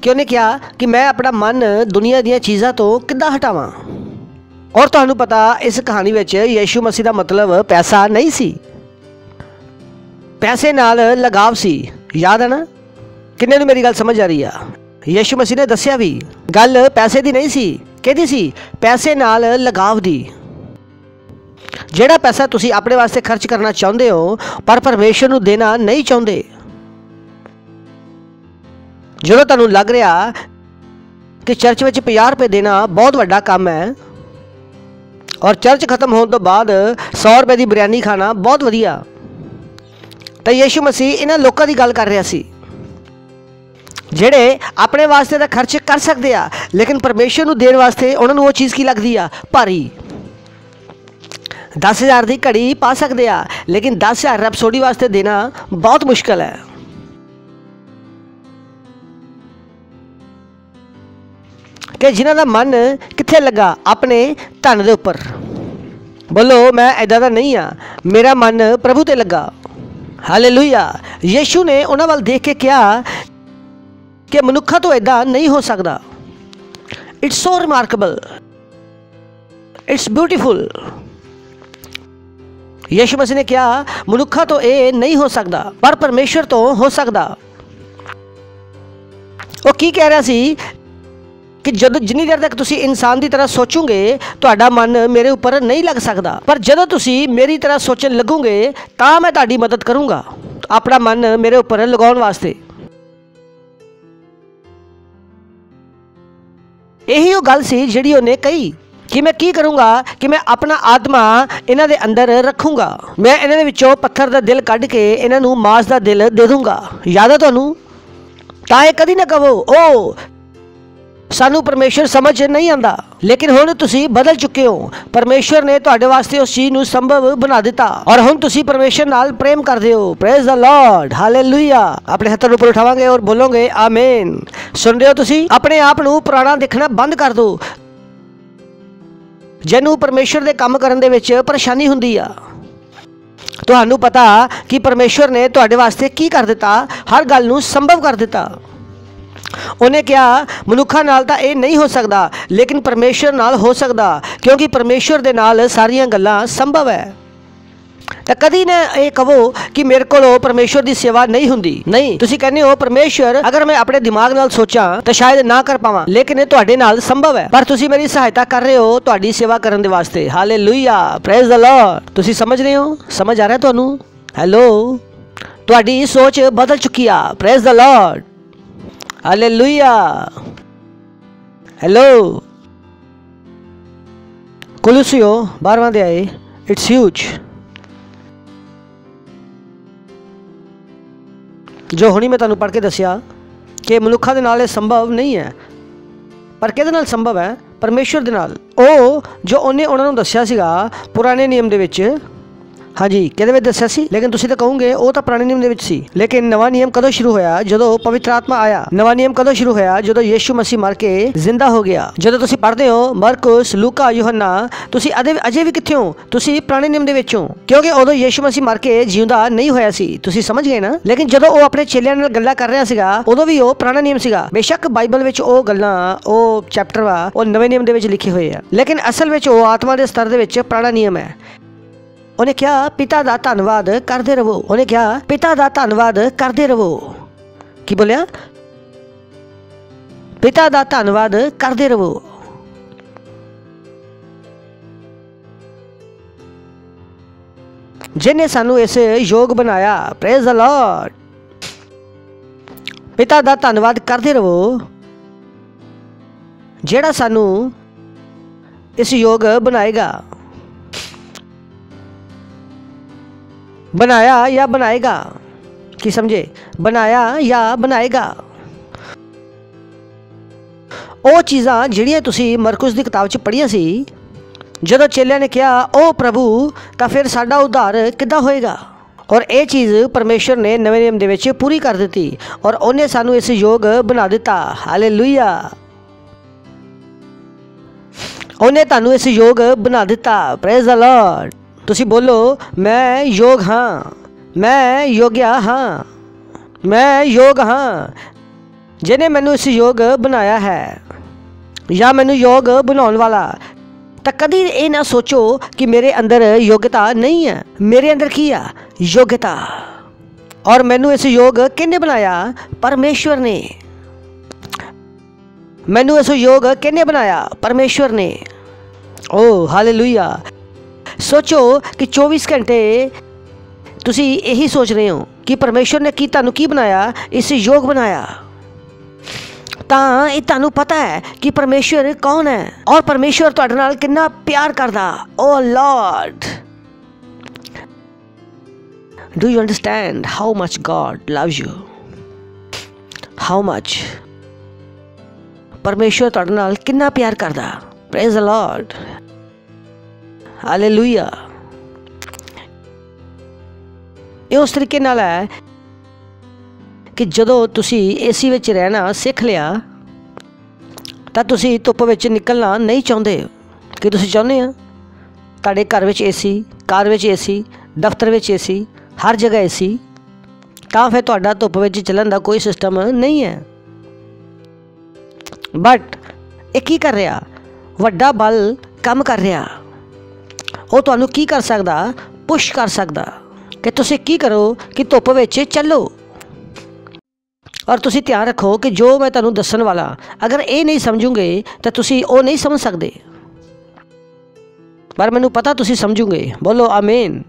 कि उन्हें कहा कि मैं अपना मन दुनिया दी चीज़ों तो किद्दां हटावां। और तुहानूं पता इस कहानी विच यीशु मसीह का मतलब पैसा नहीं सी, पैसे नाल लगाव सी। याद है ना? किन्ने नूं मेरी गल समझ आ रही है? यीशु मसीह ने दस्सिया भी गल पैसे दी नहीं सी, किहदी सी? पैसे नाल लगाव दी। जिहड़ा पैसा तुसी अपने वास्ते खर्च करना चाहुंदे हो पर परमेश्वर नूं देना नहीं चाहुंदे। जो तुहानूं लग रहा कि चर्च में 50 रुपये देना बहुत वड्डा काम है और चर्च खत्म होने तो बाद 100 रुपये की बिरयानी खाना बहुत वधिया, तो यीशु मसीह इन्हां लोकां दी गल कर रहा सी जिहड़े अपने वास्ते तो खर्च कर सकते आ लेकिन परमेश्वर नूं देण वास्ते उन्हां नूं वो चीज़ की लगदी आ भारी। 10,000 की घड़ी पा सकते आ लेकिन 10,000 रैपसोडी वास्ते देना बहुत मुश्किल है। कि जिन्हां दा मन कित्थे लगा अपने धन दे उपर। बोलो मैं इदां दा नहीं हाँ, मेरा मन प्रभु ते लगा। हालेलुया। यीशु ने उन्हां वल देख के कहा कि मनुखा तो इदां नहीं हो सकता। It's so remarkable, it's beautiful. यीशु मसीह ने कहा मनुखा तो ये नहीं हो सकता पर परमेश्वर तो हो सकता। वो की कह रहा सी कि जब जिन्नी देर तक तुसी इंसान की तरह सोचोगे तुहाडा मन मेरे ऊपर नहीं लग सकता, पर जब तुसी मेरी तरह सोचन लगोगे तो मैं तुहाडी मदद करूँगा अपना मन मेरे ऊपर लगाउण वास्ते। यही वो गल सी जिहड़ी उन्हें कही कि मैं की करूँगा कि मैं अपना आत्मा इन्हां दे अंदर रखूँगा, मैं इन्हां दे विचों पत्थर दा दिल कढ़ के इन्हां नूं मांस दा दिल दे दूँगा। याद है तुहानूं? तां कदी ना कहो ओ सानू परमेश्वर समझ नहीं आंदा, लेकिन हुण तुसी बदल चुके हो। परमेश्वर ने तुहाडे वास्ते उस चीज़ नूं संभव बना दिता और हुण तुसी परमेश्वर नाल प्रेम करदे हो। Praise the lord. हालेलुया। अपने हत्थां ऊपर उठावांगे और बोलोगे आमीन। सुन रहे हो तुसी? अपने आप नूं पुराना देखना बंद कर दो। जिन्होंने परमेश्वर के काम करन दे विच परेशानी हुंदी आ, तुहानूं पता कि परमेश्वर ने तुहाडे वास्ते की कर दिता, हर गल नूं संभव कर दिता। ਉਹਨੇ ਕਿਹਾ ਮਨੁੱਖਾਂ ਨਾਲ ਤਾਂ ਇਹ ਨਹੀਂ ਹੋ ਸਕਦਾ, ਲੇਕਿਨ ਪਰਮੇਸ਼ਰ ਨਾਲ ਹੋ ਸਕਦਾ, ਕਿਉਂਕਿ ਪਰਮੇਸ਼ਰ ਦੇ ਨਾਲ ਸਾਰੀਆਂ ਗੱਲਾਂ ਸੰਭਵ ਹੈ। ਤਾਂ ਕਦੀ ਨਾ ਇਹ ਕਹੋ ਕਿ ਮੇਰੇ ਕੋਲੋਂ ਪਰਮੇਸ਼ਰ ਦੀ ਸੇਵਾ ਨਹੀਂ ਹੁੰਦੀ। ਨਹੀਂ, ਤੁਸੀਂ ਕਹਿੰਦੇ ਹੋ ਪਰਮੇਸ਼ਰ ਅਗਰ ਮੈਂ ਆਪਣੇ ਦਿਮਾਗ ਨਾਲ ਸੋਚਾਂ ਤਾਂ ਸ਼ਾਇਦ ਨਾ ਕਰ ਪਾਵਾਂ, ਲੇਕਿਨ ਇਹ ਤੁਹਾਡੇ ਨਾਲ ਸੰਭਵ ਹੈ। ਪਰ ਤੁਸੀਂ ਮੇਰੀ ਸਹਾਇਤਾ ਕਰ ਰਹੇ ਹੋ ਤੁਹਾਡੀ ਸੇਵਾ ਕਰਨ ਦੇ ਵਾਸਤੇ। Hallelujah, praise the Lord. ਤੁਸੀਂ ਸਮਝ ਰਹੇ ਹੋ? ਸਮਝ ਆ ਰਿਹਾ ਤੁਹਾਨੂੰ? ਹੈਲੋ, ਤੁਹਾਡੀ ਸੋਚ ਬਦਲ ਚੁੱਕੀ ਆ। Praise the lord, hallelujah. Hello, ਕੋਲੋਸੀਓ 12ਵਾਂ ਅਧਿਆਇ, ਇਟਸ ਹਿਊਜ। ਜੋ ਹੁਣੀ ਮੈਂ ਤੁਹਾਨੂੰ ਪੜ੍ਹ ਕੇ ਦੱਸਿਆ ਕਿ ਮਨੁੱਖਾਂ ਦੇ ਨਾਲ ਇਹ ਸੰਭਵ ਨਹੀਂ ਹੈ, ਪਰ ਕਿਹਦੇ ਨਾਲ ਸੰਭਵ ਹੈ? ਪਰਮੇਸ਼ਰ ਦੇ ਨਾਲ। ਉਹ ਜੋ ਉਹਨੇ ਉਹਨਾਂ ਨੂੰ ਦੱਸਿਆ ਸੀਗਾ ਪੁਰਾਣੇ ਨਿਯਮ ਦੇ ਵਿੱਚ, ਹਾਂਜੀ ਕਿਹਦੇ ਵਿੱਚ ਦੱਸਿਆ ਸੀ? ਲੇਕਿਨ ਤੁਸੀਂ ਤਾਂ ਕਹੋਗੇ ਉਹ ਤਾਂ ਪੁਰਾਣੇ ਨਿਯਮ ਦੇ ਵਿੱਚ ਸੀ। ਲੇਕਿਨ ਨਵਾਂ ਨਿਯਮ ਕਦੋਂ ਸ਼ੁਰੂ ਹੋਇਆ? ਜਦੋਂ ਪਵਿੱਤਰ ਆਤਮਾ ਆਇਆ। ਨਵਾਂ ਨਿਯਮ ਕਦੋਂ ਸ਼ੁਰੂ ਹੋਇਆ? ਜਦੋਂ ਯੀਸ਼ੂ ਮਸੀਹ ਮਰ ਕੇ ਜ਼ਿੰਦਾ ਹੋ ਗਿਆ। ਜਦੋਂ ਤੁਸੀਂ ਪੜ੍ਹਦੇ ਹੋ ਮਰਕੁਸ, ਲੂਕਾ, ਯੋਹੰਨਾ, ਤੁਸੀਂ ਅਜੇ ਵੀ ਕਿੱਥੇ ਹੋ? ਤੁਸੀਂ ਪੁਰਾਣੇ ਨਿਯਮ ਦੇ ਵਿੱਚ ਹੋ, ਕਿਉਂਕਿ ਉਦੋਂ ਯੀਸ਼ੂ ਮਸੀਹ ਮਰ ਕੇ ਜਿਉਂਦਾ ਨਹੀਂ ਹੋਇਆ ਸੀ। ਤੁਸੀਂ ਸਮਝ ਗਏ ਨਾ? ਲੇਕਿਨ ਜਦੋਂ ਉਹ ਆਪਣੇ ਚੇਲਿਆਂ ਨਾਲ ਗੱਲਾਂ ਕਰ ਰਿਹਾ ਸੀਗਾ ਉਦੋਂ ਵੀ ਉਹ ਪੁਰਾਣਾ ਨਿਯਮ ਸੀਗਾ। ਬੇਸ਼ੱਕ ਬਾਈਬਲ ਵਿੱਚ ਉਹ ਗੱਲਾਂ, ਉਹ ਚੈਪਟਰ ਵਾ ਉਹ ਨਵੇਂ ਨਿਯਮ ਦੇ ਵਿੱਚ ਲਿਖੇ ਹੋਏ ਆ, ਲੇਕਿਨ ਅਸਲ ਵਿੱਚ ਉਹ ਆਤਮਾ ਦੇ ਸਤਰ ਦੇ ਵਿੱਚ ਪੁਰਾਣਾ ਨਿਯਮ ਹੈ। ਉਹਨੇ ਕਿਹਾ ਪਿਤਾ ਦਾ ਧੰਨਵਾਦ ਕਰਦੇ ਰਹੋ। ਉਹਨੇ ਕਿਹਾ ਪਿਤਾ ਦਾ ਧੰਨਵਾਦ ਕਰਦੇ ਰਹੋ। ਕੀ ਬੋਲਿਆ? ਪਿਤਾ ਦਾ ਧੰਨਵਾਦ ਕਰਦੇ ਰਹੋ। ਜਿਨੇ ਸਾਨੂੰ ਇਸ ਯੋਗ ਬਣਾਇਆ। Praise the Lord. ਪਿਤਾ ਦਾ ਧੰਨਵਾਦ ਕਰਦੇ ਰਹੋ ਜਿਹੜਾ ਸਾਨੂੰ ਇਸ ਯੋਗ ਬਣਾਏਗਾ, बनाया या बनाएगा। की समझे? बनाया या बनाएगा। ਉਹ ਚੀਜ਼ਾਂ ਜਿਹੜੀਆਂ ਤੁਸੀਂ ਮਰਕੁਸ ਦੀ ਕਿਤਾਬ 'ਚ ਪੜ੍ਹੀਆਂ ਸੀ, ਜਦੋਂ ਚੇਲਿਆਂ ਨੇ ਕਿਹਾ ਉਹ ਪ੍ਰਭੂ ਤਾਂ ਫਿਰ ਸਾਡਾ ਉद्धार ਕਿੱਦਾਂ ਹੋਏਗਾ? ਔਰ ਇਹ ਚੀਜ਼ ਪਰਮੇਸ਼ਰ ਨੇ ਨਵੇਂ ਨਿਯਮ ਦੇ ਵਿੱਚ ਪੂਰੀ ਕਰ ਦਿੱਤੀ ਔਰ ਉਹਨੇ ਸਾਨੂੰ ਇਸ ਯੋਗ ਬਣਾ ਦਿੱਤਾ। ਹਾਲੇਲੂਇਆ। ਉਹਨੇ ਤੁਹਾਨੂੰ ਇਸ ਯੋਗ ਬਣਾ ਦਿੱਤਾ। Praise the Lord. ਤੁਸੀਂ ਬੋਲੋ ਮੈਂ ਯੋਗ ਹਾਂ, ਮੈਂ ਯੋਗਿਆ ਹਾਂ, ਮੈਂ ਯੋਗ ਹਾਂ। ਜਿਹਨੇ ਮੈਨੂੰ ਇਸ ਯੋਗ ਬਣਾਇਆ ਹੈ ਜਾਂ ਮੈਨੂੰ ਯੋਗ ਬਣਾਉਣ ਵਾਲਾ। ਤਾਂ ਕਦੀ ਇਹ ਨਾ ਸੋਚੋ ਕਿ ਮੇਰੇ ਅੰਦਰ ਯੋਗਤਾ ਨਹੀਂ ਹੈ। ਮੇਰੇ ਅੰਦਰ ਕੀ ਆ? ਯੋਗਤਾ। ਔਰ ਮੈਨੂੰ ਇਸ ਯੋਗ ਕਿਹਨੇ ਬਣਾਇਆ? ਪਰਮੇਸ਼ਵਰ ਨੇ। ਮੈਨੂੰ ਇਸ ਯੋਗ ਕਿਹਨੇ ਬਣਾਇਆ? ਪਰਮੇਸ਼ਵਰ ਨੇ। ਓ ਹਾਲੇਲੂਇਆ। सोचो कि 24 घंटे तुसी यही सोच रहे हो कि परमेश्वर ने की तुहानू की बनाया? इस योग बनाया। तां ये तुहानू पता है कि परमेश्वर कौन है और परमेश्वर तुहाडे नाल कितना प्यार करदा। Oh lord, do you understand how much God loves you? How much परमेश्वर तुहाडे नाल कितना प्यार करदा। Praise the lord. हालेलुया। ਇਹ ਉਸ ਤਰੀਕੇ ਨਾਲ ਹੈ ਕਿ ਜਦੋਂ ਤੁਸੀਂ ਏਸੀ ਵਿੱਚ ਰਹਿਣਾ ਸਿੱਖ ਲਿਆ ਤਾਂ ਤੁਸੀਂ ਧੁੱਪ ਵਿੱਚ ਨਿਕਲਣਾ ਨਹੀਂ ਚਾਹੁੰਦੇ। ਕਿ ਤੁਸੀਂ ਚਾਹੁੰਦੇ ਆ ਤੁਹਾਡੇ ਘਰ ਵਿੱਚ ਏਸੀ, ਕਾਰ ਵਿੱਚ ਏਸੀ, ਦਫ਼ਤਰ ਵਿੱਚ ਏਸੀ, ਹਰ ਜਗ੍ਹਾ ਏਸੀ, ਤਾਂ ਫਿਰ ਤੁਹਾਡਾ ਧੁੱਪ ਵਿੱਚ ਚੱਲਣ ਦਾ ਕੋਈ ਸਿਸਟਮ ਨਹੀਂ ਹੈ। ਬਟ ਇਹ ਕੀ ਕਰ ਰਿਹਾ? ਵੱਡਾ ਬਲ ਕੰਮ ਕਰ ਰਿਹਾ। ਉਹ ਤੁਹਾਨੂੰ ਕੀ ਕਰ ਸਕਦਾ? ਪੁਸ਼ ਕਰ ਸਕਦਾ ਕਿ ਤੁਸੀਂ ਕੀ ਕਰੋ ਕਿ ਧੁੱਪ ਵਿੱਚ ਚੱਲੋ। ਔਰ ਤੁਸੀਂ ਧਿਆਨ ਰੱਖੋ ਕਿ ਜੋ ਮੈਂ ਤੁਹਾਨੂੰ ਦੱਸਣ ਵਾਲਾ ਅਗਰ ਇਹ ਨਹੀਂ ਸਮਝੋਗੇ ਤਾਂ ਤੁਸੀਂ ਉਹ ਨਹੀਂ ਸਮਝ ਸਕਦੇ, ਪਰ ਮੈਨੂੰ ਪਤਾ ਤੁਸੀਂ ਸਮਝੋਗੇ। ਬੋਲੋ ਆਮੀਨ।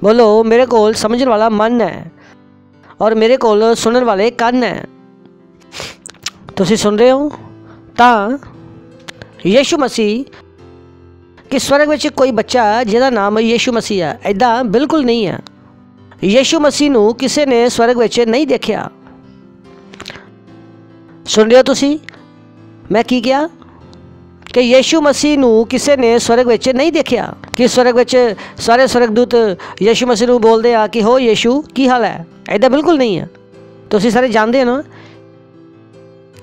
ਬੋਲੋ ਮੇਰੇ ਕੋਲ ਸਮਝਣ ਵਾਲਾ ਮਨ ਹੈ ਔਰ ਮੇਰੇ ਕੋਲ ਸੁਣਨ ਵਾਲੇ ਕੰਨ ਹੈ। ਤੁਸੀਂ ਸੁਣ ਰਹੇ ਹੋ? ਤਾਂ ਯੀਸ਼ੂ ਮਸੀਹ ਕਿ ਸਵਰਗ ਵਿੱਚ ਕੋਈ ਬੱਚਾ ਜਿਹਦਾ ਨਾਮ ਯੀਸ਼ੂ ਮਸੀਹ ਹੈ? ਇੱਦਾਂ ਬਿਲਕੁਲ ਨਹੀਂ ਹੈ। ਯੀਸ਼ੂ ਮਸੀਹ ਨੂੰ ਕਿਸੇ ਨੇ ਸਵਰਗ ਵਿੱਚ ਨਹੀਂ ਦੇਖਿਆ। ਸੁਣ ਰਹੇ ਹੋ ਤੁਸੀਂ ਮੈਂ ਕੀ ਕਿਹਾ? ਕਿ ਯੀਸ਼ੂ ਮਸੀਹ ਨੂੰ ਕਿਸੇ ਨੇ ਸਵਰਗ ਵਿੱਚ ਨਹੀਂ ਦੇਖਿਆ। ਕਿ ਸਵਰਗ ਵਿੱਚ ਸਾਰੇ ਸਵਰਗਦੂਤ ਯੀਸ਼ੂ ਮਸੀਹ ਨੂੰ ਬੋਲਦੇ ਆ ਕਿ ਹੋ ਯੀਸ਼ੂ ਕੀ ਹਾਲ ਹੈ? ਇੱਦਾਂ ਬਿਲਕੁਲ ਨਹੀਂ ਹੈ। ਤੁਸੀਂ ਸਾਰੇ ਜਾਣਦੇ ਹੋ ਨਾ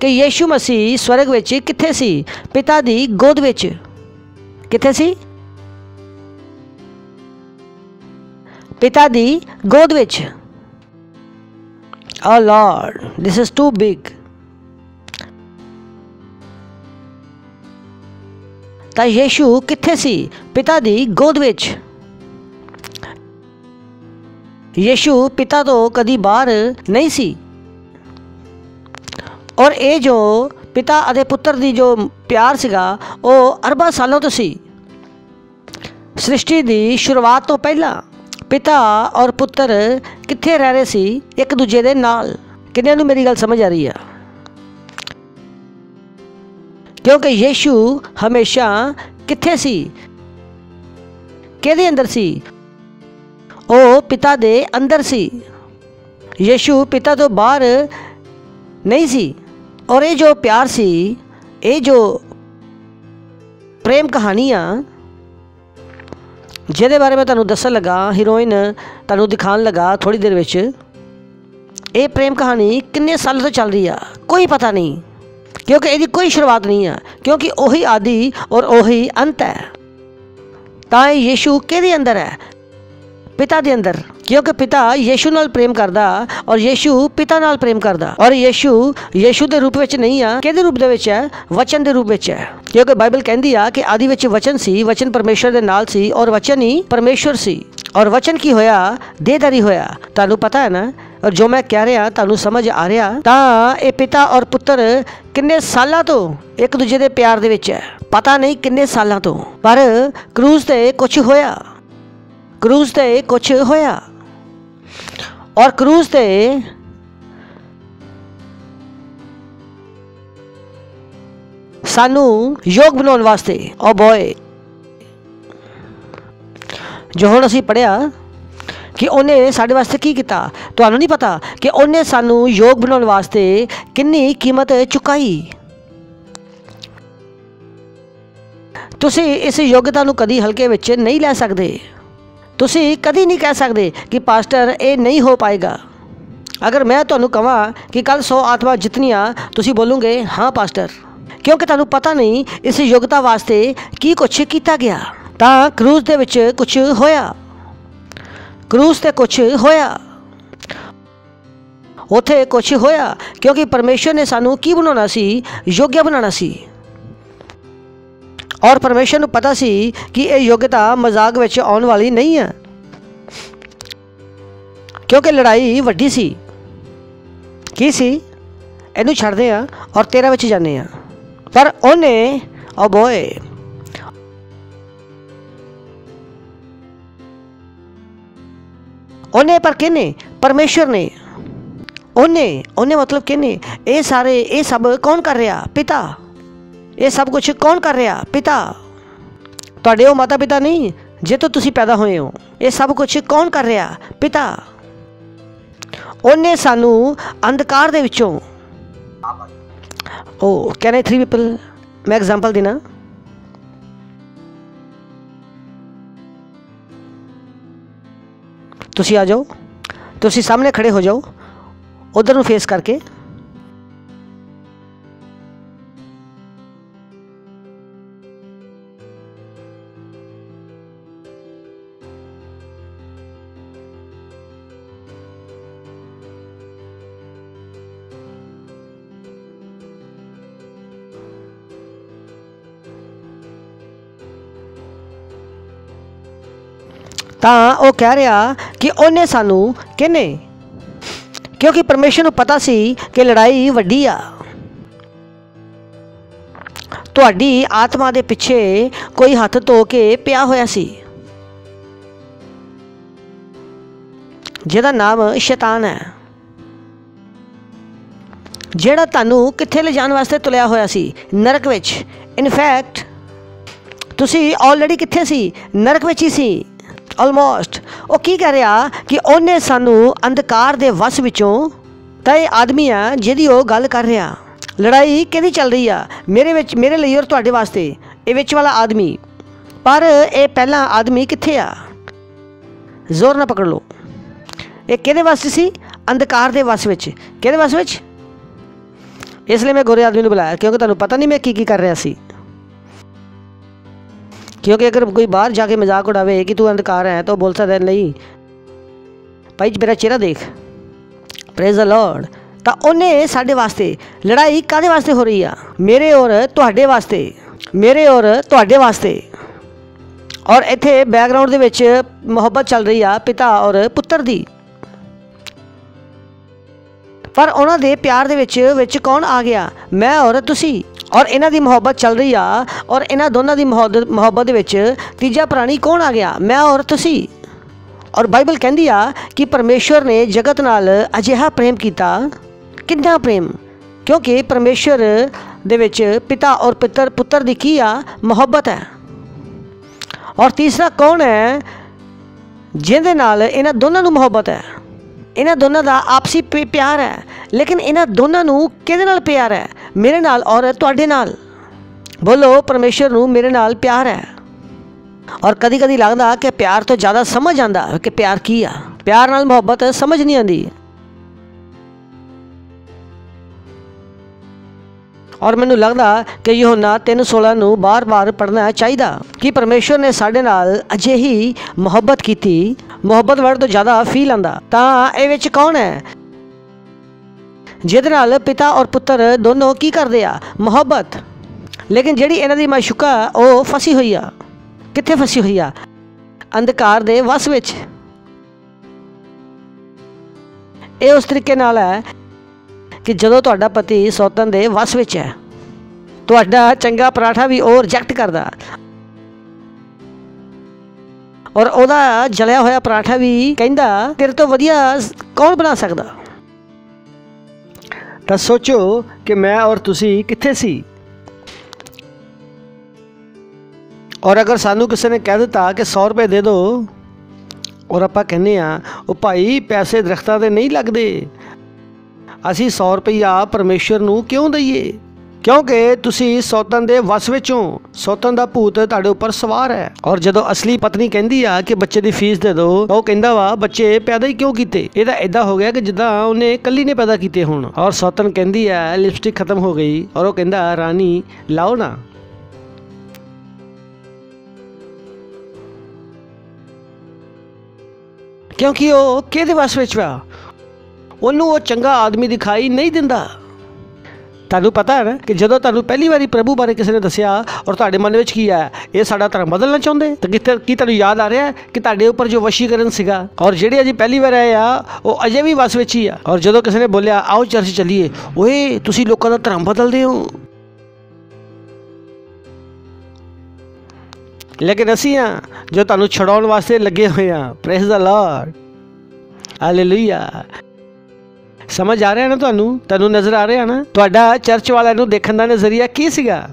ਕਿ ਯੀਸ਼ੂ ਮਸੀਹ ਸਵਰਗ ਵਿੱਚ ਕਿੱਥੇ ਸੀ? ਪਿਤਾ ਦੀ ਗੋਦ ਵਿੱਚ। ਕਿੱਥੇ ਸੀ? ਪਿਤਾ ਦੀ ਗੋਦ ਵਿੱਚ। Oh lord, this is too big. ਤਾਂ ਯੀਸ਼ੂ ਕਿੱਥੇ ਸੀ? ਪਿਤਾ ਦੀ ਗੋਦ ਵਿੱਚ। ਯੀਸ਼ੂ ਪਿਤਾ ਤੋਂ ਕਦੀ ਬਾਹਰ ਨਹੀਂ ਸੀ। ਔਰ ਇਹ ਜੋ ਪਿਤਾ ਅਤੇ ਪੁੱਤਰ ਦੀ ਜੋ ਪਿਆਰ ਸੀਗਾ ਉਹ ਅਰਬਾਂ ਸਾਲਾਂ ਤੋਂ ਸੀ। ਸ੍ਰਿਸ਼ਟੀ ਦੀ ਸ਼ੁਰੂਆਤ ਤੋਂ ਪਹਿਲਾਂ ਪਿਤਾ ਔਰ ਪੁੱਤਰ ਕਿੱਥੇ ਰਹਿ ਰਹੇ ਸੀ? ਇੱਕ ਦੂਜੇ ਦੇ ਨਾਲ। ਕਿੰਨਿਆਂ ਨੂੰ ਮੇਰੀ ਗੱਲ ਸਮਝ ਆ ਰਹੀ ਆ? ਕਿਉਂਕਿ ਯੀਸ਼ੂ ਹਮੇਸ਼ਾ ਕਿੱਥੇ ਸੀ? ਕਿਹਦੇ ਅੰਦਰ ਸੀ? ਉਹ ਪਿਤਾ ਦੇ ਅੰਦਰ ਸੀ। ਯੀਸ਼ੂ ਪਿਤਾ ਤੋਂ ਬਾਹਰ ਨਹੀਂ ਸੀ। ਔਰ ਇਹ ਜੋ ਪਿਆਰ ਸੀ, ਇਹ ਜੋ ਪ੍ਰੇਮ ਕਹਾਣੀਆਂ ਜਿਹਦੇ ਬਾਰੇ ਮੈਂ ਤੁਹਾਨੂੰ ਦੱਸਣ ਲੱਗਾ, ਹੀਰੋਇਨ ਤੁਹਾਨੂੰ ਦਿਖਾਉਣ ਲੱਗਾ ਥੋੜੀ ਦੇਰ ਵਿੱਚ, ਇਹ ਪ੍ਰੇਮ ਕਹਾਣੀ ਕਿੰਨੇ ਸਾਲਾਂ ਤੋਂ ਚੱਲ ਰਹੀ ਆ ਕੋਈ ਪਤਾ ਨਹੀਂ। ਕਿਉਂਕਿ ਇਹਦੀ ਕੋਈ ਸ਼ੁਰੂਆਤ ਨਹੀਂ ਆ, ਕਿਉਂਕਿ ਉਹੀ ਆਦਿ ਔਰ ਉਹੀ ਅੰਤ ਹੈ। ਤਾਂ ਇਹ ਯੀਸ਼ੂ ਕਿਹਦੇ ਅੰਦਰ ਹੈ? ਪਿਤਾ ਦੇ ਅੰਦਰ। ਕਿਉਂਕਿ ਪਿਤਾ ਯੀਸ਼ੂ ਨਾਲ ਪ੍ਰੇਮ ਕਰਦਾ ਔਰ ਯੀਸ਼ੂ ਪਿਤਾ ਨਾਲ ਪ੍ਰੇਮ ਕਰਦਾ। ਔਰ ਯੀਸ਼ੂ ਦੇ ਰੂਪ ਵਿੱਚ ਨਹੀਂ ਆ। ਕਿਹਦੇ ਰੂਪ ਦੇ ਵਿੱਚ ਹੈ? ਵਚਨ ਦੇ ਰੂਪ ਵਿੱਚ ਹੈ। ਕਿਉਂਕਿ ਬਾਈਬਲ ਕਹਿੰਦੀ ਆ ਕਿ ਆਦਿ ਵਿੱਚ ਵਚਨ ਸੀ, ਵਚਨ ਪਰਮੇਸ਼ਰ ਦੇ ਨਾਲ ਸੀ ਔਰ ਵਚਨ ਹੀ ਪਰਮੇਸ਼ਰ ਸੀ। ਔਰ ਵਚਨ ਕੀ ਹੋਇਆ? ਦੇਹਧਾਰੀ ਹੋਇਆ। ਤੁਹਾਨੂੰ ਪਤਾ ਹੈ ਨਾ? ਔਰ ਜੋ ਮੈਂ ਕਹਿ ਰਿਹਾ ਤੁਹਾਨੂੰ ਸਮਝ ਆ ਰਿਹਾ? ਤਾਂ ਇਹ ਪਿਤਾ ਔਰ ਪੁੱਤਰ ਕਿੰਨੇ ਸਾਲਾਂ ਤੋਂ ਇੱਕ ਦੂਜੇ ਦੇ ਪਿਆਰ ਦੇ ਵਿੱਚ ਹੈ। ਪਤਾ ਨਹੀਂ ਕਿੰਨੇ ਸਾਲਾਂ ਤੋਂ, ਪਰ ਕਰੂਜ਼ ਤੇ ਕੁਝ ਹੋਇਆ। ਕਰੂਜ਼ ਤੇ ਕੁਝ ਹੋਇਆ। ਔਰ ਕਰੂਜ਼ ਤੇ ਸਾਨੂੰ ਯੋਗ ਬਣਾਉਣ ਵਾਸਤੇ, ਓ ਬੋਏ, ਜੋ ਹੁਣ ਅਸੀਂ ਪੜ੍ਹਿਆ ਕਿ ਉਹਨੇ ਸਾਡੇ ਵਾਸਤੇ ਕੀ ਕੀਤਾ। ਤੁਹਾਨੂੰ ਨਹੀਂ ਪਤਾ ਕਿ ਉਹਨੇ ਸਾਨੂੰ ਯੋਗ ਬਣਾਉਣ ਵਾਸਤੇ ਕਿੰਨੀ ਕੀਮਤ ਚੁਕਾਈ। ਤੁਸੀਂ ਇਸ ਯੋਗਤਾ ਨੂੰ ਕਦੀ ਹਲਕੇ ਵਿੱਚ ਨਹੀਂ ਲੈ ਸਕਦੇ। ਤੁਸੀਂ ਕਦੀ ਨਹੀਂ ਕਹਿ ਸਕਦੇ ਕਿ ਪਾਸਟਰ ਇਹ ਨਹੀਂ ਹੋ ਪਾਏਗਾ। ਅਗਰ ਮੈਂ ਤੁਹਾਨੂੰ ਕਹਾਂ ਕਿ ਕੱਲ 100 ਆਤਮਾ ਜਿਤਨੀਆਂ, ਤੁਸੀਂ ਬੋਲੋਗੇ ਹਾਂ ਪਾਸਟਰ, ਕਿਉਂਕਿ ਤੁਹਾਨੂੰ ਪਤਾ ਨਹੀਂ ਇਸ ਯੋਗਤਾ ਵਾਸਤੇ ਕੀ ਕੁਛ ਕੀਤਾ ਗਿਆ। ਤਾਂ ਕਰੂਜ਼ ਦੇ ਵਿੱਚ ਕੁਛ ਹੋਇਆ। ਕਰੂਜ਼ ਤੇ ਕੁਛ ਹੋਇਆ। ਉੱਥੇ ਕੁਛ ਹੋਇਆ ਕਿਉਂਕਿ ਪਰਮੇਸ਼ਰ ਨੇ ਸਾਨੂੰ ਕੀ ਬਣਾਉਣਾ ਸੀ? ਯੋਗਿਆ ਬਣਾਉਣਾ ਸੀ। ਔਰ ਪਰਮੇਸ਼ਰ ਨੂੰ ਪਤਾ ਸੀ ਕਿ ਇਹ ਯੋਗਤਾ ਮਜ਼ਾਕ ਵਿੱਚ ਆਉਣ ਵਾਲੀ ਨਹੀਂ ਹੈ, ਕਿਉਂਕਿ ਲੜਾਈ ਵੱਡੀ ਸੀ। ਕੀ ਸੀ? ਇਹਨੂੰ ਛੱਡਦੇ ਆ ਔਰ 13 ਵਿੱਚ ਜਾਂਦੇ ਆ। ਪਰ ਉਹਨੇ, ਓ ਬੋਏ, ਉਹਨੇ, ਪਰ ਕਿਹਨੇ? ਪਰਮੇਸ਼ਰ ਨੇ। ਉਹਨੇ ਮਤਲਬ ਕਿਹਨੇ? ਇਹ ਸਭ ਕੌਣ ਕਰ ਰਿਹਾ? ਪਿਤਾ। ਇਹ ਸਭ ਕੁਝ ਕੌਣ ਕਰ ਰਿਹਾ? ਪਿਤਾ। ਤੁਹਾਡੇ ਉਹ ਮਾਤਾ ਪਿਤਾ ਨਹੀਂ ਜੇ ਤੋਂ ਤੁਸੀਂ ਪੈਦਾ ਹੋਏ ਹੋ। ਇਹ ਸਭ ਕੁਝ ਕੌਣ ਕਰ ਰਿਹਾ? ਪਿਤਾ। ਉਹਨੇ ਸਾਨੂੰ ਅੰਧਕਾਰ ਦੇ ਵਿੱਚੋਂ, ਉਹ ਕੈਨ ਆਈ 3 ਪੀਪਲ, ਮੈਂ ਐਗਜ਼ਾਮਪਲ ਦੇਣਾ। ਤੁਸੀਂ ਆ ਜਾਓ, ਤੁਸੀਂ ਸਾਹਮਣੇ ਖੜੇ ਹੋ ਜਾਓ, ਉਧਰ ਨੂੰ ਫੇਸ ਕਰਕੇ। ਤਾਂ ਉਹ ਕਹਿ ਰਿਹਾ ਕਿ ਉਹਨੇ ਸਾਨੂੰ, ਕਿਹਨੇ? ਕਿਉਂਕਿ ਪਰਮੇਸ਼ਰ ਨੂੰ ਪਤਾ ਸੀ ਕਿ ਲੜਾਈ ਵੱਡੀ ਆ। ਤੁਹਾਡੀ ਆਤਮਾ ਦੇ ਪਿੱਛੇ ਕੋਈ ਹੱਥ ਧੋ ਕੇ ਪਿਆ ਹੋਇਆ ਸੀ, ਜਿਹਦਾ ਨਾਮ ਸ਼ੈਤਾਨ ਹੈ, ਜਿਹੜਾ ਤੁਹਾਨੂੰ ਕਿੱਥੇ ਲਿਜਾਣ ਵਾਸਤੇ ਤੁਲਿਆ ਹੋਇਆ ਸੀ? ਨਰਕ ਵਿੱਚ। ਇਨਫੈਕਟ ਤੁਸੀਂ ਆਲਰੇਡੀ ਕਿੱਥੇ ਸੀ? ਨਰਕ ਵਿੱਚ ਹੀ ਸੀ ਆਲਮੋਸਟ। ਉਹ ਕੀ ਕਹਿ ਰਿਹਾ ਕਿ ਉਹਨੇ ਸਾਨੂੰ ਅੰਧਕਾਰ ਦੇ ਵਸ ਵਿੱਚੋਂ, ਤਾਂ ਇਹ ਆਦਮੀ ਆ ਜਿਹਦੀ ਉਹ ਗੱਲ ਕਰ ਰਿਹਾ। ਲੜਾਈ ਕਿਹਦੀ ਚੱਲ ਰਹੀ ਆ? ਮੇਰੇ ਲਈ ਔਰ ਤੁਹਾਡੇ ਵਾਸਤੇ, ਇਹ ਵਿੱਚ ਵਾਲਾ ਆਦਮੀ। ਪਰ ਇਹ ਪਹਿਲਾ ਆਦਮੀ ਕਿੱਥੇ ਆ? ਜ਼ੋਰ ਨਾਲ ਪਕੜ ਲਓ। ਇਹ ਕਿਹਦੇ ਵਾਸਤੇ ਸੀ? ਅੰਧਕਾਰ ਦੇ ਵਸ ਵਿੱਚ। ਕਿਹਦੇ ਵਸ ਵਿੱਚ? ਇਸ ਲਈ ਮੈਂ ਗੋਰੇ ਆਦਮੀ ਨੂੰ ਬੁਲਾਇਆ, ਕਿਉਂਕਿ ਤੁਹਾਨੂੰ ਪਤਾ ਨਹੀਂ ਮੈਂ ਕੀ ਕਰ ਰਿਹਾ ਸੀ। क्योंकि अगर कोई बाहर जाके मजाक उड़ावे कि तू अंधकार है तो बोल सकता है नहीं भाई मेरा चेहरा देख, प्रेज द लॉर्ड। तो उन्हें साढ़े वास्ते लड़ाई कादे वास्ते हो रही है? मेरे और तुहाडे वास्ते। ਮੇਰੇ ਔਰ ਤੁਹਾਡੇ ਵਾਸਤੇ। ਔਰ ਇੱਥੇ ਬੈਕਗਰਾਉਂਡ ਦੇ ਵਿੱਚ ਮੁਹੱਬਤ ਚੱਲ ਰਹੀ ਆ ਪਿਤਾ ਔਰ ਪੁੱਤਰ ਦੀ। ਪਰ ਉਹਨਾਂ ਦੇ ਪਿਆਰ ਦੇ ਵਿੱਚ ਕੌਣ ਆ ਗਿਆ? ਮੈਂ ਔਰ ਤੁਸੀਂ। ਔਰ ਇਹਨਾਂ ਦੀ ਮੁਹੱਬਤ ਚੱਲ ਰਹੀ ਆ ਔਰ ਇਹਨਾਂ ਦੋਨਾਂ ਦੀ ਮੁਹੱਬਤ ਦੇ ਵਿੱਚ ਤੀਜਾ ਪ੍ਰਾਣੀ ਕੌਣ ਆ ਗਿਆ? ਮੈਂ ਔਰ ਤੁਸੀਂ। ਔਰ ਬਾਈਬਲ ਕਹਿੰਦੀ ਆ ਕਿ ਪਰਮੇਸ਼ਵਰ ਨੇ ਜਗਤ ਨਾਲ ਅਜਿਹਾ ਪ੍ਰੇਮ ਕੀਤਾ। ਕਿੰਨਾ ਪ੍ਰੇਮ? ਕਿਉਂਕਿ ਪਰਮੇਸ਼ਵਰ ਦੇ ਵਿੱਚ ਪਿਤਾ ਔਰ ਪੁੱਤਰ ਦੀ ਕੀ ਆ? ਮੁਹੱਬਤ ਹੈ। ਔਰ ਤੀਸਰਾ ਕੌਣ ਹੈ ਜਿਹਦੇ ਨਾਲ ਇਹਨਾਂ ਦੋਨਾਂ ਨੂੰ ਮੁਹੱਬਤ ਹੈ? ਇਹਨਾਂ ਦੋਨਾਂ ਦਾ ਆਪਸੀ ਪਿਆਰ ਹੈ। ਲੇਕਿਨ ਇਹਨਾਂ ਦੋਨਾਂ ਨੂੰ ਕਿਹਦੇ ਨਾਲ ਪਿਆਰ ਹੈ? ਮੇਰੇ ਨਾਲ ਔਰ ਤੁਹਾਡੇ ਨਾਲ। ਬੋਲੋ, ਪਰਮੇਸ਼ਰ ਨੂੰ ਮੇਰੇ ਨਾਲ ਪਿਆਰ ਹੈ। ਔਰ ਕਦੀ ਕਦੀ ਲੱਗਦਾ ਕਿ ਪਿਆਰ ਤੋਂ ਜ਼ਿਆਦਾ ਸਮਝ ਆਉਂਦਾ ਕਿ ਪਿਆਰ ਕੀ ਆ। ਪਿਆਰ ਨਾਲ ਮੁਹੱਬਤ ਸਮਝ ਨਹੀਂ ਆਉਂਦੀ। ਔਰ ਮੈਨੂੰ ਲੱਗਦਾ ਕਿ ਯਹੋਨਾ 3:16 ਨੂੰ ਬਾਰ-ਬਾਰ ਪੜ੍ਹਨਾ ਚਾਹੀਦਾ ਕਿ ਪਰਮੇਸ਼ਵਰ ਨੇ ਸਾਡੇ ਨਾਲ ਅਜਿਹੀ ਮੁਹੱਬਤ ਕੀਤੀ। ਮੁਹੱਬਤ ਵਰਡ ਤੋਂ ਜ਼ਿਆਦਾ ਫੀਲ ਆਉਂਦਾ। ਤਾਂ ਇਹ ਵਿੱਚ ਕੌਣ ਹੈ ਜਿਹਦੇ ਨਾਲ ਪਿਤਾ ਔਰ ਪੁੱਤਰ ਦੋਨੋਂ ਕੀ ਕਰਦੇ ਆ? ਮੁਹੱਬਤ। ਲੇਕਿਨ ਜਿਹੜੀ ਇਹਨਾਂ ਦੀ ਮਾਸ਼ੂਕਾ ਉਹ ਫਸੀ ਹੋਈ ਆ। ਕਿੱਥੇ ਫਸੀ ਹੋਈ ਆ? ਅੰਧਕਾਰ ਦੇ ਵਸ ਵਿੱਚ। ਇਹ ਉਸ ਤਰੀਕੇ ਨਾਲ ਹੈ ਕਿ ਜਦੋਂ ਤੁਹਾਡਾ ਪਤੀ ਸੌਤਨ ਦੇ ਵਸ ਵਿੱਚ ਹੈ, ਤੁਹਾਡਾ ਚੰਗਾ ਪਰਾਠਾ ਵੀ ਉਹ ਰਿਜੈਕਟ ਕਰਦਾ ਔਰ ਉਹਦਾ ਜਲਿਆ ਹੋਇਆ ਪਰਾਠਾ ਵੀ ਕਹਿੰਦਾ ਤੇਰੇ ਤੋਂ ਵਧੀਆ ਕੌਣ ਬਣਾ ਸਕਦਾ। ਤਾਂ ਸੋਚੋ ਕਿ ਮੈਂ ਔਰ ਤੁਸੀਂ ਕਿੱਥੇ ਸੀ। ਔਰ ਅਗਰ ਸਾਨੂੰ ਕਿਸੇ ਨੇ ਕਹਿ ਦਿੱਤਾ ਕਿ 100 ਰੁਪਏ ਦੇ ਦਿਓ ਔਰ ਆਪਾਂ ਕਹਿੰਦੇ ਆ ਉਹ ਭਾਈ ਪੈਸੇ ਦਰਖਤਾਂ 'ਤੇ ਨਹੀਂ ਲੱਗਦੇ, ਅਸੀਂ 100 ਰੁਪਈਆ ਪਰਮੇਸ਼ਰ ਨੂੰ ਕਿਉਂ ਦਈਏ? ਕਿਉਂਕਿ ਤੁਸੀਂ ਸੌਤਨ ਦੇ ਵਸ ਵਿੱਚੋਂ। ਸੌਤਨ ਦਾ ਭੂਤ ਤੁਹਾਡੇ ਉੱਪਰ ਸਵਾਰ ਹੈ। ਔਰ ਜਦੋਂ ਅਸਲੀ ਪਤਨੀ ਕਹਿੰਦੀ ਆ ਕਿ ਬੱਚੇ ਦੀ ਫੀਸ ਦੇ ਦਿਓ, ਉਹ ਕਹਿੰਦਾ ਵਾ ਬੱਚੇ ਪੈਦਾ ਹੀ ਕਿਉਂ ਕੀਤੇ? ਇਹ ਤਾਂ ਇੱਦਾਂ ਹੋ ਗਿਆ ਕਿ ਜਿੱਦਾਂ ਉਹਨੇ ਇਕੱਲੀ ਨੇ ਪੈਦਾ ਕੀਤੇ ਹੁਣ। ਔਰ ਸੌਤਨ ਕਹਿੰਦੀ ਆ ਲਿਪਸਟਿਕ ਖਤਮ ਹੋ ਗਈ ਔਰ ਉਹ ਕਹਿੰਦਾ ਰਾਣੀ ਲਾਓ ਨਾ। ਕਿਉਂਕਿ ਉਹ ਕਿਹਦੇ ਵਸ ਵਿੱਚ ਵਾ? ਉਹਨੂੰ ਉਹ ਚੰਗਾ ਆਦਮੀ ਦਿਖਾਈ ਨਹੀਂ ਦਿੰਦਾ। ਤੁਹਾਨੂੰ ਪਤਾ ਹੈ ਨਾ ਕਿ ਜਦੋਂ ਤੁਹਾਨੂੰ ਪਹਿਲੀ ਵਾਰੀ ਪ੍ਰਭੂ ਬਾਰੇ ਕਿਸੇ ਨੇ ਦੱਸਿਆ ਔਰ ਤੁਹਾਡੇ ਮਨ ਵਿੱਚ ਕੀ ਹੈ? ਇਹ ਸਾਡਾ ਧਰਮ ਬਦਲਣਾ ਚਾਹੁੰਦੇ ਤਾਂ ਕੀ ਤੁਹਾਨੂੰ ਯਾਦ ਆ ਰਿਹਾ ਕਿ ਤੁਹਾਡੇ ਉੱਪਰ ਜੋ ਵਸ਼ੀਕਰਨ ਸੀਗਾ ਔਰ ਜਿਹੜੇ ਅਜੇ ਪਹਿਲੀ ਵਾਰ ਆਏ ਆ ਉਹ ਅਜੇ ਵੀ ਵਸ ਵਿੱਚ ਹੀ ਆ। ਔਰ ਜਦੋਂ ਕਿਸੇ ਨੇ ਬੋਲਿਆ ਆਓ ਚਰਚ ਚੱਲੀਏ, ਓਏ ਤੁਸੀਂ ਲੋਕਾਂ ਦਾ ਧਰਮ ਬਦਲਦੇ ਹੋ। ਲੇਕਿਨ ਅਸੀਂ ਆ ਜੋ ਤੁਹਾਨੂੰ ਛਡਾਉਣ ਵਾਸਤੇ ਲੱਗੇ ਹੋਏ ਆ। Praise the Lord, hallelujah. ਸਮਝ ਆ ਰਿਹਾ ਨਾ ਤੁਹਾਨੂੰ ਨਜ਼ਰ ਆ ਰਿਹਾ ਨਾ? ਤੁਹਾਡਾ ਚਰਚ ਵਾਲਿਆਂ ਨੂੰ ਦੇਖਣ ਦਾ ਨਜ਼ਰੀਆ ਕੀ ਸੀਗਾ?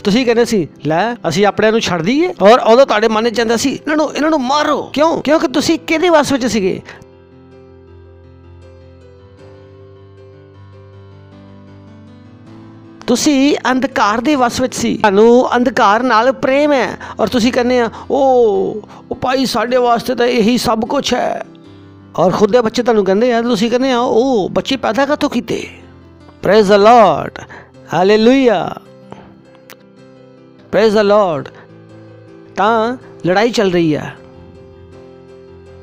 ਤੁਸੀਂ ਕਹਿੰਦੇ ਸੀ ਲੈ ਅਸੀਂ ਆਪਣਿਆਂ ਨੂੰ ਛੱਡ ਦਈਏ। ਔਰ ਉਦੋਂ ਤੁਹਾਡੇ ਮਨ 'ਚ ਜਾਂਦਾ ਸੀ ਇਹਨਾਂ ਨੂੰ ਮਾਰੋ। ਕਿਉਂ? ਕਿਉਂਕਿ ਤੁਸੀਂ ਕਿਹਦੇ ਵਸ ਵਿੱਚ ਸੀਗੇ? ਤੁਸੀਂ ਅੰਧਕਾਰ ਦੇ ਵਸ ਵਿੱਚ ਸੀ। ਤੁਹਾਨੂੰ ਅੰਧਕਾਰ ਨਾਲ ਪ੍ਰੇਮ ਹੈ ਔਰ ਤੁਸੀਂ ਕਹਿੰਦੇ ਆ ਉਹ ਭਾਈ ਸਾਡੇ ਵਾਸਤੇ ਤਾਂ ਇਹੀ ਸਭ ਕੁਝ ਹੈ। ਔਰ ਖੁਦ ਦੇ ਬੱਚੇ ਤੁਹਾਨੂੰ ਕਹਿੰਦੇ ਆ, ਤੁਸੀਂ ਕਹਿੰਦੇ ਆ ਉਹ ਬੱਚੇ ਪੈਦਾ ਕਾਹਤੋਂ ਕੀਤੇ? Praise the lord, hallelujah, praise the Lord. ਤਾਂ ਲੜਾਈ ਚੱਲ ਰਹੀ ਹੈ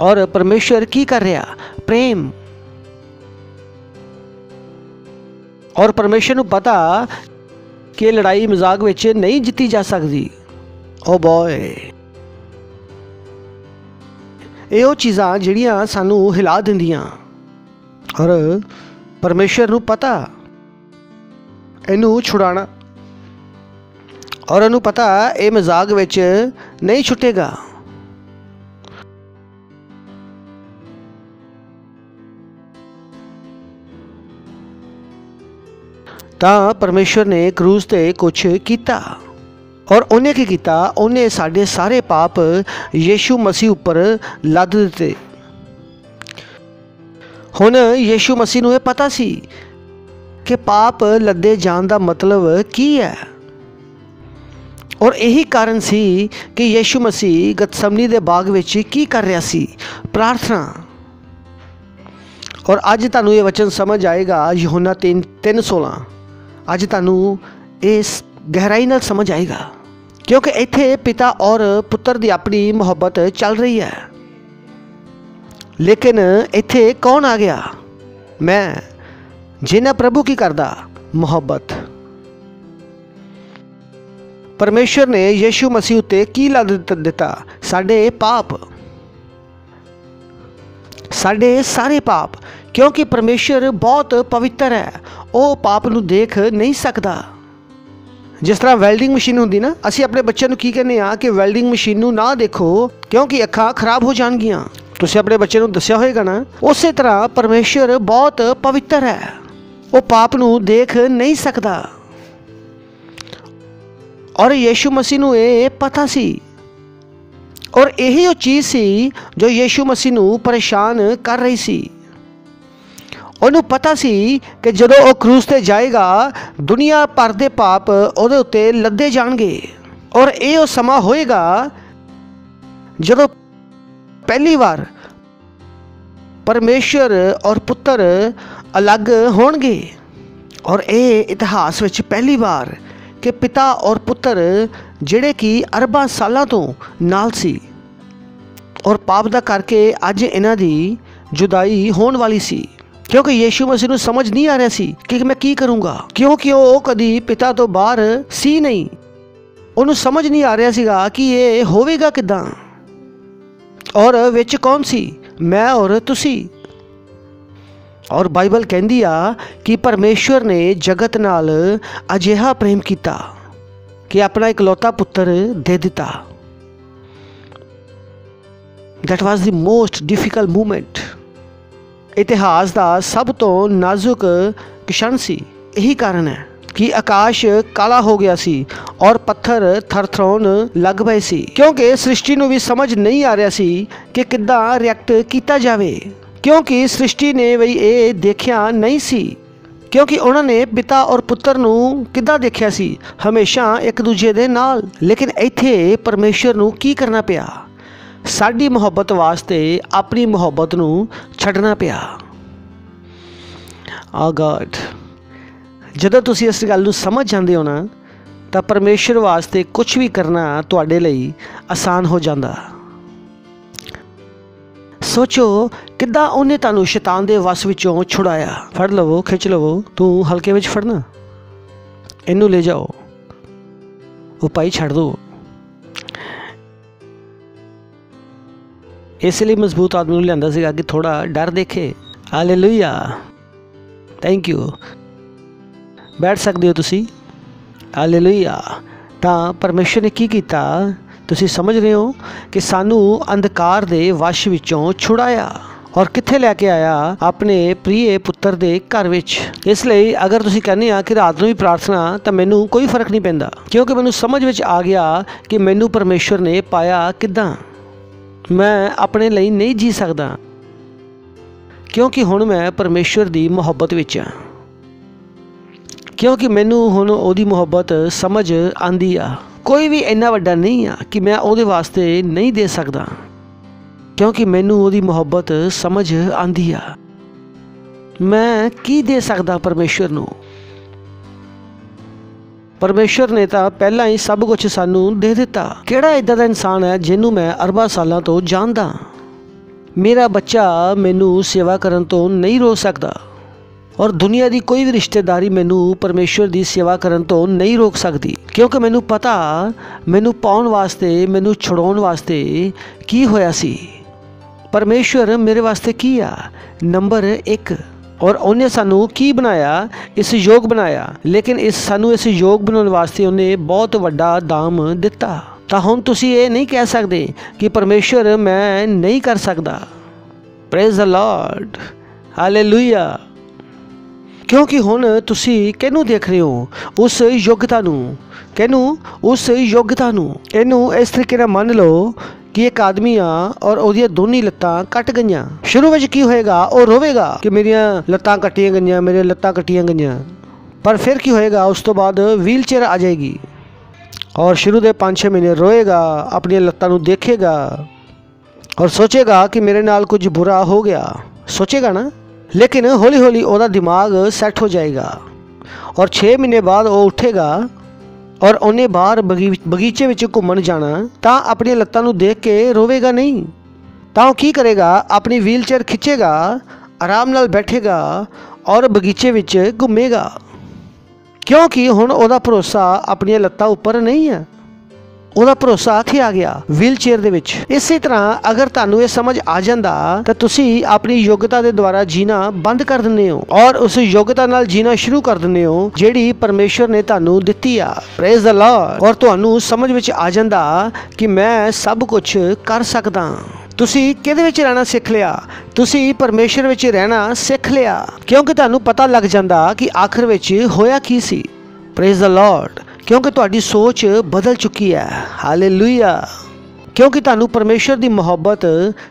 ਔਰ ਪਰਮੇਸ਼ਰ ਕੀ ਕਰ ਰਿਹਾ? ਪ੍ਰੇਮ। ਔਰ ਪਰਮੇਸ਼ਰ ਨੂੰ ਪਤਾ ਕਿ ਲੜਾਈ ਮਜ਼ਾਕ ਵਿੱਚ ਨਹੀਂ ਜਿੱਤੀ ਜਾ ਸਕਦੀ। ਓ ਬੋਏ, ਇਹ ਉਹ ਚੀਜ਼ਾਂ ਜਿਹੜੀਆਂ ਸਾਨੂੰ ਹਿਲਾ ਦਿੰਦੀਆਂ। ਔਰ ਪਰਮੇਸ਼ਰ ਨੂੰ ਪਤਾ ਇਹਨੂੰ ਛੁਡਾਉਣਾ ਔਰ ਇਹਨੂੰ ਪਤਾ ਇਹ ਮਜ਼ਾਕ ਵਿੱਚ ਨਹੀਂ ਛੁੱਟੇਗਾ। ਤਾਂ ਪਰਮੇਸ਼ਰ ਨੇ ਕਰੂਜ਼ 'ਤੇ ਕੁਛ ਕੀਤਾ ਔਰ ਉਹਨੇ ਕੀ ਕੀਤਾ? ਉਹਨੇ ਸਾਡੇ ਸਾਰੇ ਪਾਪ ਯੀਸ਼ੂ ਮਸੀਹ ਉੱਪਰ ਲੱਦ ਦਿੱਤੇ। ਹੁਣ ਯੀਸ਼ੂ ਮਸੀਹ ਨੂੰ ਇਹ ਪਤਾ ਸੀ ਕਿ ਪਾਪ ਲੱਦੇ ਜਾਣ ਦਾ ਮਤਲਬ ਕੀ ਹੈ। ਔਰ ਇਹੀ ਕਾਰਨ ਸੀ ਕਿ ਯੀਸ਼ੂ ਮਸੀਹ ਗਤਸਮਨੀ ਦੇ ਬਾਗ ਵਿੱਚ ਕੀ ਕਰ ਰਿਹਾ ਸੀ? ਪ੍ਰਾਰਥਨਾ। ਔਰ ਅੱਜ ਤੁਹਾਨੂੰ ਇਹ ਵਚਨ ਸਮਝ ਆਏਗਾ, ਯਹੋਨਾ 3:16। ਅੱਜ ਤੁਹਾਨੂੰ ਇਸ ਗਹਿਰਾਈ ਨਾਲ ਸਮਝ ਆਏਗਾ ਕਿਉਂਕਿ ਇੱਥੇ ਪਿਤਾ ਔਰ ਪੁੱਤਰ ਦੀ ਆਪਣੀ ਮੁਹੱਬਤ ਚੱਲ ਰਹੀ ਹੈ। ਲੇਕਿਨ ਇੱਥੇ ਕੌਣ ਆ ਗਿਆ? ਮੈਂ। ਜਿਹਨਾਂ ਪ੍ਰਭੂ ਕੀ ਕਰਦਾ? ਮੁਹੱਬਤ। ਪਰਮੇਸ਼ਰ ਨੇ ਯੀਸ਼ੂ ਮਸੀਹ ਉੱਤੇ ਕੀ ਲੱਦ ਦਿੱਤਾ? ਸਾਡੇ ਪਾਪ, ਸਾਡੇ ਸਾਰੇ ਪਾਪ। ਕਿਉਂਕਿ ਪਰਮੇਸ਼ਰ ਬਹੁਤ ਪਵਿੱਤਰ ਹੈ, ਉਹ ਪਾਪ ਨੂੰ ਦੇਖ ਨਹੀਂ ਸਕਦਾ। ਜਿਸ ਤਰ੍ਹਾਂ ਵੈਲਡਿੰਗ ਮਸ਼ੀਨ ਹੁੰਦੀ ਨਾ, ਅਸੀਂ ਆਪਣੇ ਬੱਚਿਆਂ ਨੂੰ ਕੀ ਕਹਿੰਦੇ ਆ ਕਿ ਵੈਲਡਿੰਗ ਮਸ਼ੀਨ ਨੂੰ ਨਾ ਦੇਖੋ ਕਿਉਂਕਿ ਅੱਖਾਂ ਖਰਾਬ ਹੋ ਜਾਣਗੀਆਂ। ਤੁਸੀਂ ਆਪਣੇ ਬੱਚੇ ਨੂੰ ਦੱਸਿਆ ਹੋਏਗਾ ਨਾ। ਉਸੇ ਤਰ੍ਹਾਂ ਪਰਮੇਸ਼ਰ ਬਹੁਤ ਪਵਿੱਤਰ ਹੈ, ਉਹ ਪਾਪ ਨੂੰ ਦੇਖ ਨਹੀਂ ਸਕਦਾ। ਔਰ ਯੀਸ਼ੂ ਮਸੀਹ ਨੂੰ ਇਹ ਪਤਾ ਸੀ, ਔਰ ਇਹੀ ਉਹ ਚੀਜ਼ ਸੀ ਜੋ ਯੀਸ਼ੂ ਮਸੀਹ ਨੂੰ ਪਰੇਸ਼ਾਨ ਕਰ ਰਹੀ ਸੀ। ਉਹਨੂੰ ਪਤਾ ਸੀ ਕਿ ਜਦੋਂ ਉਹ ਕਰੂਸ ਤੇ ਜਾਏਗਾ ਦੁਨੀਆ ਭਰ ਦੇ ਪਾਪ ਉਹਦੇ ਉੱਤੇ ਲੱਦੇ ਜਾਣਗੇ। ਔਰ ਇਹ ਉਹ ਸਮਾਂ ਹੋਏਗਾ ਜਦੋਂ ਪਹਿਲੀ ਵਾਰ ਪਰਮੇਸ਼ਰ ਔਰ ਪੁੱਤਰ ਅਲੱਗ ਹੋਣਗੇ। ਔਰ ਇਹ ਇਤਿਹਾਸ ਵਿੱਚ ਪਹਿਲੀ ਵਾਰ ਕਿ ਪਿਤਾ ਔਰ ਪੁੱਤਰ ਜਿਹੜੇ ਕਿ ਅਰਬਾਂ ਸਾਲਾਂ ਤੋਂ ਨਾਲ ਸੀ, ਔਰ ਪਾਪ ਦਾ ਕਰਕੇ ਅੱਜ ਇਹਨਾਂ ਦੀ ਜੁਦਾਈ ਹੋਣ ਵਾਲੀ ਸੀ। ਕਿਉਂਕਿ ਯੀਸ਼ੂ ਮਸੀਹ ਨੂੰ ਸਮਝ ਨਹੀਂ ਆ ਰਿਹਾ ਸੀ ਕਿ ਮੈਂ ਕੀ ਕਰੂੰਗਾ, ਕਿਉਂਕਿ ਉਹ ਕਦੀ ਪਿਤਾ ਤੋਂ ਬਾਹਰ ਸੀ ਨਹੀਂ। ਉਹਨੂੰ ਸਮਝ ਨਹੀਂ ਆ ਰਿਹਾ ਸੀਗਾ ਕਿ ਇਹ ਹੋਵੇਗਾ ਕਿੱਦਾਂ, ਔਰ ਵਿੱਚ ਕੌਣ ਸੀ? ਮੈਂ ਔਰ ਤੁਸੀਂ। ਔਰ ਬਾਈਬਲ ਕਹਿੰਦੀ ਆ ਕਿ ਪਰਮੇਸ਼ਵਰ ਨੇ ਜਗਤ ਨਾਲ ਅਜਿਹਾ ਪ੍ਰੇਮ ਕੀਤਾ ਕਿ ਆਪਣਾ ਇਕਲੌਤਾ ਪੁੱਤਰ ਦੇ ਦਿੱਤਾ। That was the most difficult moment। ਇਤਿਹਾਸ ਦਾ ਸਭ ਤੋਂ ਨਾਜ਼ੁਕ ਕਿਸ਼ਨ ਸੀ। ਇਹੀ ਕਾਰਨ ਹੈ ਕਿ ਆਕਾਸ਼ ਕਾਲਾ ਹੋ ਗਿਆ ਸੀ ਔਰ ਪੱਥਰ ਥਰਥਰਾਉਣ ਲੱਗ ਪਏ ਸੀ, ਕਿਉਂਕਿ ਸ੍ਰਿਸ਼ਟੀ ਨੂੰ ਵੀ ਸਮਝ ਨਹੀਂ ਆ ਰਿਹਾ ਸੀ ਕਿ ਕਿੱਦਾਂ ਰਿਐਕਟ ਕੀਤਾ ਜਾਵੇ। ਕਿਉਂਕਿ ਸ੍ਰਿਸ਼ਟੀ ਨੇ ਵੀ ਇਹ ਦੇਖਿਆ ਨਹੀਂ ਸੀ, ਕਿਉਂਕਿ ਉਹਨਾਂ ਨੇ ਪਿਤਾ ਔਰ ਪੁੱਤਰ ਨੂੰ ਕਿੱਦਾਂ ਦੇਖਿਆ ਸੀ? ਹਮੇਸ਼ਾ ਇੱਕ ਦੂਜੇ ਦੇ ਨਾਲ। ਲੇਕਿਨ ਇੱਥੇ ਪਰਮੇਸ਼ਰ ਨੂੰ ਕੀ ਕਰਨਾ ਪਿਆ? ਸਾਡੀ ਮੁਹੱਬਤ ਵਾਸਤੇ ਆਪਣੀ ਮੁਹੱਬਤ ਨੂੰ ਛੱਡਣਾ ਪਿਆ। ਆ ਗॉड, ਜਦੋਂ ਤੁਸੀਂ ਇਸ ਗੱਲ ਨੂੰ ਸਮਝ ਜਾਂਦੇ ਹੋ ਨਾ, ਤਾਂ ਪਰਮੇਸ਼ਰ ਵਾਸਤੇ ਕੁਝ ਵੀ ਕਰਨਾ ਤੁਹਾਡੇ ਲਈ ਆਸਾਨ ਹੋ ਜਾਂਦਾ। ਸੋਚੋ ਕਿੱਦਾਂ ਉਹਨੇ ਤੁਹਾਨੂੰ ਸ਼ੈਤਾਨ ਦੇ ਵਸ ਵਿੱਚੋਂ ਛੁਡਾਇਆ। ਫੜ ਲਵੋ, ਖਿੱਚ ਲਵੋ। ਤੂੰ ਹਲਕੇ ਵਿੱਚ ਫੜਨਾ, ਇਹਨੂੰ ਲੈ ਜਾਓ, ਉਹ ਭਾਈ ਛੱਡ ਦੋ। ਇਸ ਲਈ ਮਜ਼ਬੂਤ ਆਦਮੀ ਨੂੰ ਲਿਆਂਦਾ ਸੀਗਾ ਕਿ ਥੋੜਾ ਡਰ ਦੇਖੇ। Hallelujah, thank you. ਬੈਠ ਸਕਦੇ ਹੋ ਤੁਸੀਂ। ਹਾਲੇਲੂਇਆ। ਤਾਂ ਪਰਮੇਸ਼ਰ ਨੇ ਕੀ ਕੀਤਾ? ਤੁਸੀਂ ਸਮਝ ਰਹੇ ਹੋ ਕਿ ਸਾਨੂੰ ਅੰਧਕਾਰ ਦੇ ਵਸ਼ ਵਿੱਚੋਂ ਛੁਡਾਇਆ ਔਰ ਕਿੱਥੇ ਲੈ ਕੇ ਆਇਆ? ਆਪਣੇ ਪ੍ਰਿਯ ਪੁੱਤਰ ਦੇ ਘਰ ਵਿੱਚ। ਇਸ ਲਈ ਅਗਰ ਤੁਸੀਂ ਕਹਿੰਦੇ ਆ ਕਿ ਰਾਤ ਨੂੰ ਵੀ ਪ੍ਰਾਰਥਨਾ, ਤਾਂ ਮੈਨੂੰ ਕੋਈ ਫਰਕ ਨਹੀਂ ਪੈਂਦਾ, ਕਿਉਂਕਿ ਮੈਨੂੰ ਸਮਝ ਵਿੱਚ ਆ ਗਿਆ ਕਿ ਮੈਨੂੰ ਪਰਮੇਸ਼ਰ ਨੇ ਪਾਇਆ ਕਿੱਦਾਂ। ਮੈਂ ਆਪਣੇ ਲਈ ਨਹੀਂ ਜੀ ਸਕਦਾ, ਕਿਉਂਕਿ ਹੁਣ ਮੈਂ ਪਰਮੇਸ਼ਰ ਦੀ ਮੁਹੱਬਤ ਵਿੱਚ ਹਾਂ। ਕਿਉਂਕਿ ਮੈਨੂੰ ਹੁਣ ਉਹਦੀ ਮੁਹੱਬਤ ਸਮਝ ਆਂਦੀ ਆ। ਕੋਈ ਵੀ ਇੰਨਾ ਵੱਡਾ ਨਹੀਂ ਆ ਕਿ ਮੈਂ ਉਹਦੇ ਵਾਸਤੇ ਨਹੀਂ ਦੇ ਸਕਦਾ, ਕਿਉਂਕਿ ਮੈਨੂੰ ਉਹਦੀ ਮੁਹੱਬਤ ਸਮਝ ਆਂਦੀ ਆ। ਮੈਂ ਕੀ ਦੇ ਸਕਦਾ ਪਰਮੇਸ਼ਰ ਨੂੰ? ਪਰਮੇਸ਼ਰ ਨੇ ਤਾਂ ਪਹਿਲਾਂ ਹੀ ਸਭ ਕੁਝ ਸਾਨੂੰ ਦੇ ਦਿੱਤਾ। ਕਿਹੜਾ ਇੱਦਾਂ ਦਾ ਇਨਸਾਨ ਹੈ ਜਿਹਨੂੰ ਮੈਂ ਅਰਬਾਂ ਸਾਲਾਂ ਤੋਂ ਜਾਣਦਾ? ਮੇਰਾ ਬੱਚਾ ਮੈਨੂੰ ਸੇਵਾ ਕਰਨ ਤੋਂ ਨਹੀਂ ਰੋਕ ਸਕਦਾ, ਔਰ ਦੁਨੀਆ ਦੀ ਕੋਈ ਵੀ ਰਿਸ਼ਤੇਦਾਰੀ ਮੈਨੂੰ ਪਰਮੇਸ਼ਰ ਦੀ ਸੇਵਾ ਕਰਨ ਤੋਂ ਨਹੀਂ ਰੋਕ ਸਕਦੀ, ਕਿਉਂਕਿ ਮੈਨੂੰ ਪਤਾ ਮੈਨੂੰ ਪਾਉਣ ਵਾਸਤੇ, ਮੈਨੂੰ ਛੁਡਾਉਣ ਵਾਸਤੇ ਕੀ ਹੋਇਆ ਸੀ। ਪਰਮੇਸ਼ਰ ਮੇਰੇ ਵਾਸਤੇ ਕੀ ਆ? ਨੰਬਰ 1। ਔਰ ਉਹਨੇ ਸਾਨੂੰ ਕੀ ਬਣਾਇਆ? ਇਸ ਯੋਗ ਬਣਾਇਆ। ਲੇਕਿਨ ਸਾਨੂੰ ਇਸ ਯੋਗ ਬਣਾਉਣ ਵਾਸਤੇ ਉਹਨੇ ਬਹੁਤ ਵੱਡਾ ਦਾਮ ਦਿੱਤਾ। ਤਾਂ ਹੁਣ ਤੁਸੀਂ ਇਹ ਨਹੀਂ ਕਹਿ ਸਕਦੇ ਕਿ ਪਰਮੇਸ਼ਰ ਮੈਂ ਨਹੀਂ ਕਰ ਸਕਦਾ। Praise the lord, hallelujah. ਕਿਉਂਕਿ ਹੁਣ ਤੁਸੀਂ ਕਿਹਨੂੰ ਦੇਖ ਰਹੇ ਹੋ? ਉਸ ਯੋਗਤਾ ਨੂੰ। ਕਿਹਨੂੰ? ਉਸ ਯੋਗਤਾ ਨੂੰ। ਇਹਨੂੰ ਇਸ ਤਰੀਕੇ ਨਾਲ ਮੰਨ ਲਓ ਕਿ ਇੱਕ ਆਦਮੀ ਆ ਔਰ ਉਹਦੀਆਂ ਦੋਨੀ ਲੱਤਾਂ ਕੱਟ ਗਈਆਂ। ਸ਼ੁਰੂ ਵਿੱਚ ਕੀ ਹੋਏਗਾ? ਉਹ ਰੋਵੇਗਾ ਕਿ ਮੇਰੀਆਂ ਲੱਤਾਂ ਕੱਟੀਆਂ ਗਈਆਂ, ਮੇਰੀਆਂ ਲੱਤਾਂ ਕੱਟੀਆਂ ਗਈਆਂ। ਪਰ ਫਿਰ ਕੀ ਹੋਏਗਾ? ਉਸ ਤੋਂ ਬਾਅਦ ਵੀਲ ਚੇਅਰ ਆ ਜਾਏਗੀ ਔਰ ਸ਼ੁਰੂ ਦੇ 5-6 ਮਹੀਨੇ ਰੋਏਗਾ, ਆਪਣੀਆਂ ਲੱਤਾਂ ਨੂੰ ਦੇਖੇਗਾ ਔਰ ਸੋਚੇਗਾ ਕਿ ਮੇਰੇ ਨਾਲ ਕੁਝ ਬੁਰਾ ਹੋ ਗਿਆ। ਸੋਚੇਗਾ ਨਾ। ਲੇਕਿਨ ਹੌਲੀ ਹੌਲੀ ਉਹਦਾ ਦਿਮਾਗ ਸੈੱਟ ਹੋ ਜਾਏਗਾ ਔਰ 6 ਮਹੀਨੇ ਬਾਅਦ ਉਹ ਉੱਠੇਗਾ ਔਰ ਉਹਨੇ ਬਾਹਰ ਬਗੀਚੇ ਵਿੱਚ ਘੁੰਮਣ ਜਾਣਾ। ਤਾਂ ਆਪਣੀਆਂ ਲੱਤਾਂ ਨੂੰ ਦੇਖ ਕੇ ਰੋਵੇਗਾ ਨਹੀਂ। ਤਾਂ ਉਹ ਕੀ ਕਰੇਗਾ? ਆਪਣੀ ਵੀਲ ਚੇਅਰ ਖਿੱਚੇਗਾ, ਆਰਾਮ ਨਾਲ ਬੈਠੇਗਾ ਔਰ ਬਗੀਚੇ ਵਿੱਚ ਘੁੰਮੇਗਾ। क्योंकि हुण ਉਹਦਾ ਭਰੋਸਾ ਆਪਣੀਆਂ ਲੱਤਾਂ ਉੱਪਰ ਨਹੀਂ ਹੈ, ਉਹਦਾ ਭਰੋਸਾ ਇੱਥੇ ਆ ਗਿਆ ਵੀਲ ਚੇਅਰ ਦੇ ਵਿੱਚ। ਇਸੇ ਤਰ੍ਹਾਂ ਅਗਰ ਤੁਹਾਨੂੰ ਇਹ ਸਮਝ ਆ ਜਾਂਦਾ ਤਾਂ ਤੁਸੀਂ ਆਪਣੀ ਯੋਗਤਾ ਦੇ ਦੁਆਰਾ ਜੀਣਾ ਬੰਦ ਕਰ ਦਿੰਦੇ ਹੋ ਔਰ ਉਸ ਯੋਗਤਾ ਨਾਲ ਜੀਣਾ ਸ਼ੁਰੂ ਕਰ ਦਿੰਦੇ ਹੋ ਜਿਹੜੀ ਪਰਮੇਸ਼ਰ ਨੇ ਤੁਹਾਨੂੰ ਦਿੱਤੀ ਆ। Praise the Lord. ਔਰ ਤੁਹਾਨੂੰ ਸਮਝ ਵਿੱਚ ਆ ਜਾਂਦਾ ਕਿ ਮੈਂ ਸਭ ਕੁਝ ਕਰ ਸਕਦਾ। ਤੁਸੀਂ ਕਿਹਦੇ ਵਿੱਚ ਰਹਿਣਾ ਸਿੱਖ ਲਿਆ? ਤੁਸੀਂ ਪਰਮੇਸ਼ਰ ਵਿੱਚ ਰਹਿਣਾ ਸਿੱਖ ਲਿਆ, ਕਿਉਂਕਿ ਤੁਹਾਨੂੰ ਪਤਾ ਲੱਗ ਜਾਂਦਾ ਕਿ ਆਖਰ ਵਿੱਚ ਹੋਇਆ ਕੀ ਸੀ। Praise the Lord. क्योंकि तुहाडी सोच बदल चुकी है। हालेलुया। क्योंकि तुहानू परमेश्वर की मुहब्बत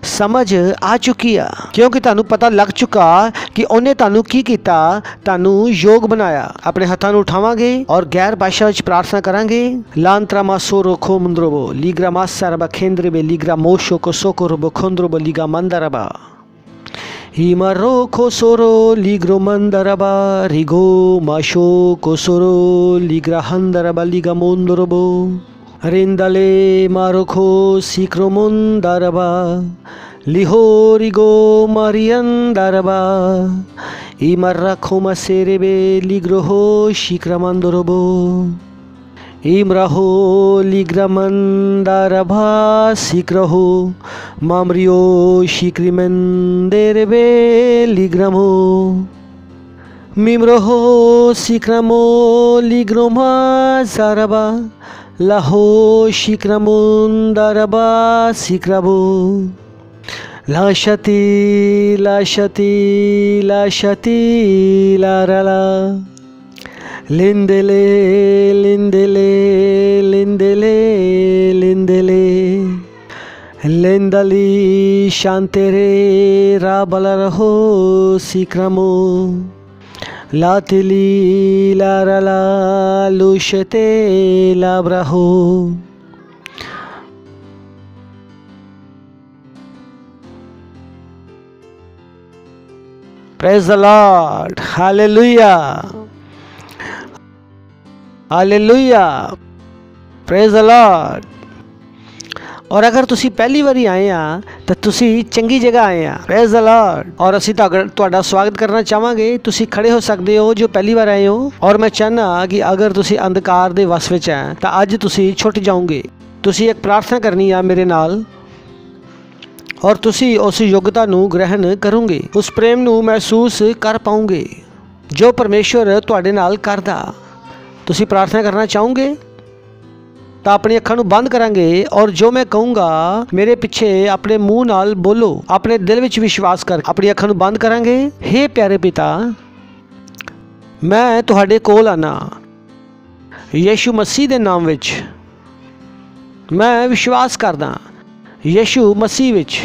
समझ आ चुकी है, क्योंकि तुहानू पता लग चुका कि उन्हें तुहानू की कीता, तुहानू योग बनाया। अपने हत्थां नू उठावांगे और गैर भाषा विच प्रार्थना करांगे। लांत्रा सो रोखो मुंद्रोबो लीग्रा मासारबा खेंद्रबे लीग्रा मोशो को सोकोरबो खोंद्रोबो लीगा मंदरबा हिमारो कोसोरो लिग्रो मंदरबा रिगो माशो कोसोरो लिग्रा हंदरबा लिगा मोंदरबो रिंदले मारोखो सिक्रो मुंदरबा लिहो रिगो मारियंदरबा इमर्रा खोमा सेरेबे लिग्रो हो शिक्रा मंदरबो इमराहो लिग्रामंदारभा सिक्रहो मामरियो शिक्रिमेंदेरबे लिग्रामो मिमरहो सिक्रमो लिग्रोमा जारबा लाहो शिक्रमुंदारबा सिक्रबो लाशति लाशति लाशति लारला लिंदेले लिंदेले लिंदेले लिंदेले लिंदली शांतेरे राबलरहो सिक्रमो लातिली लारला लुशते लाब्रहो। Praise the Lord. Hallelujah. Hallelujah. Praise the Lord. और अगर तुसी पहली बारी आए हैं तो तुसी चंगी जगह आए हैं। Praise the Lord. और असी तुहाडा स्वागत करना चाहांगे। तुसी खड़े हो सकते हो जो पहली बार आए हो। और मैं चाहना कि अगर तुसी अंधकार दे वस विच हैं तो अज तुसी छुट जाओगे। तुसी एक प्रार्थना करनी है मेरे नाल और तुसी उस योग्यता नू ग्रहण करोगे, उस प्रेम नू महसूस कर पाओगे जो परमेश्वर तुहाडे नाल करदा। तुसी प्रार्थना करना चाहोगे तो अपनी अखां नू बंद करांगे और जो मैं कहूँगा मेरे पीछे अपने मुँह नाल बोलो, अपने दिल विच विश्वास कर अपनी अखां नू बंद करांगे। हे प्यारे पिता, मैं तुहाडे कोल आना यीशु मसीह दे नाम विच। मैं विश्वास करदा यीशु मसीह विच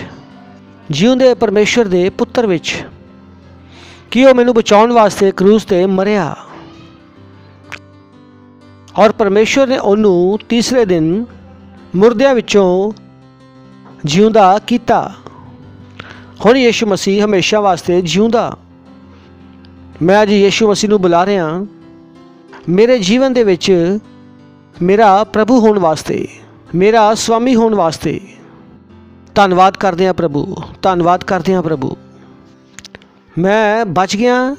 जिउंदे परमेश्वर दे पुत्र विच कि वो मैनू बचाउण वास्ते क्रूस ते मरिया और परमेश्वर ने उन्होंने तीसरे दिन मुर्दियां विचों जिउंदा कीता। हुण यीशु मसीह हमेशा वास्ते जिउंदा। मैं अज यीशु मसीह नू बुला रहा मेरे जीवन दे विच मेरा प्रभु होने वास्ते, मेरा स्वामी होने वास्ते। धन्नवाद करदे हां प्रभु, धन्नवाद करदे हां प्रभु। मैं बच गया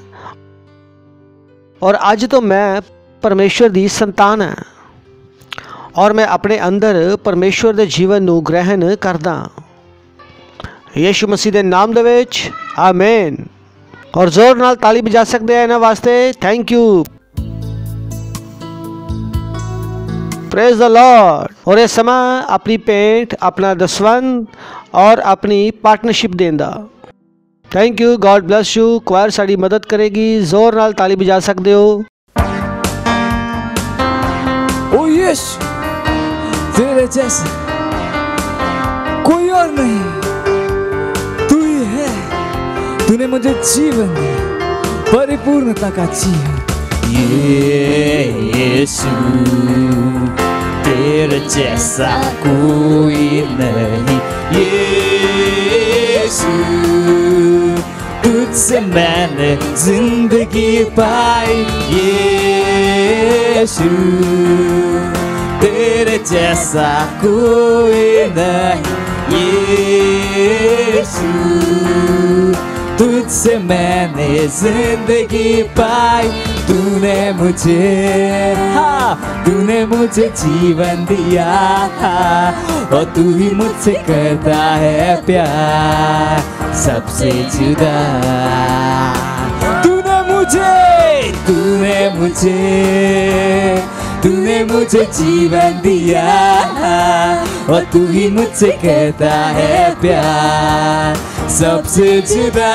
और अज तो मैं परमेश्वर दी संतान है और मैं अपने अंदर परमेश्वर दे जीवन नू ग्रहण करदा। यीशु मसीह दे नाम दे विच आमीन। और जोर नाल ताली बजा सकते हैं इन्हां वास्ते। Thank you. Praise the Lord. और इस समय अपनी पेंट, अपना दसवंध और अपनी पार्टनरशिप देंदा। Thank you. God bless you. Choir साड़ी मदद करेगी। जोर नाल ताली बजा सकते हो। ओ यीशु, तेरे जैसा कोई और नहीं, तू ही है। तूने मुझे जीवन दिया, परिपूर्णता का जीवन। यीशु, तेरे जैसा कोई नहीं। यीशु, तुझसे मैंने जिंदगी पाई। यीशु, तेरे जैसा कोई नहीं। यीशु, तुझसे मैंने जिंदगी पाई। तूने मुझे, हाँ तूने मुझे जीवन दिया, और तू ही मुझसे करता है प्यार सबसे जुदा। तूने मुझे जीवन दिया, और तू ही मुझसे कहता है प्यार सबसे जुदा।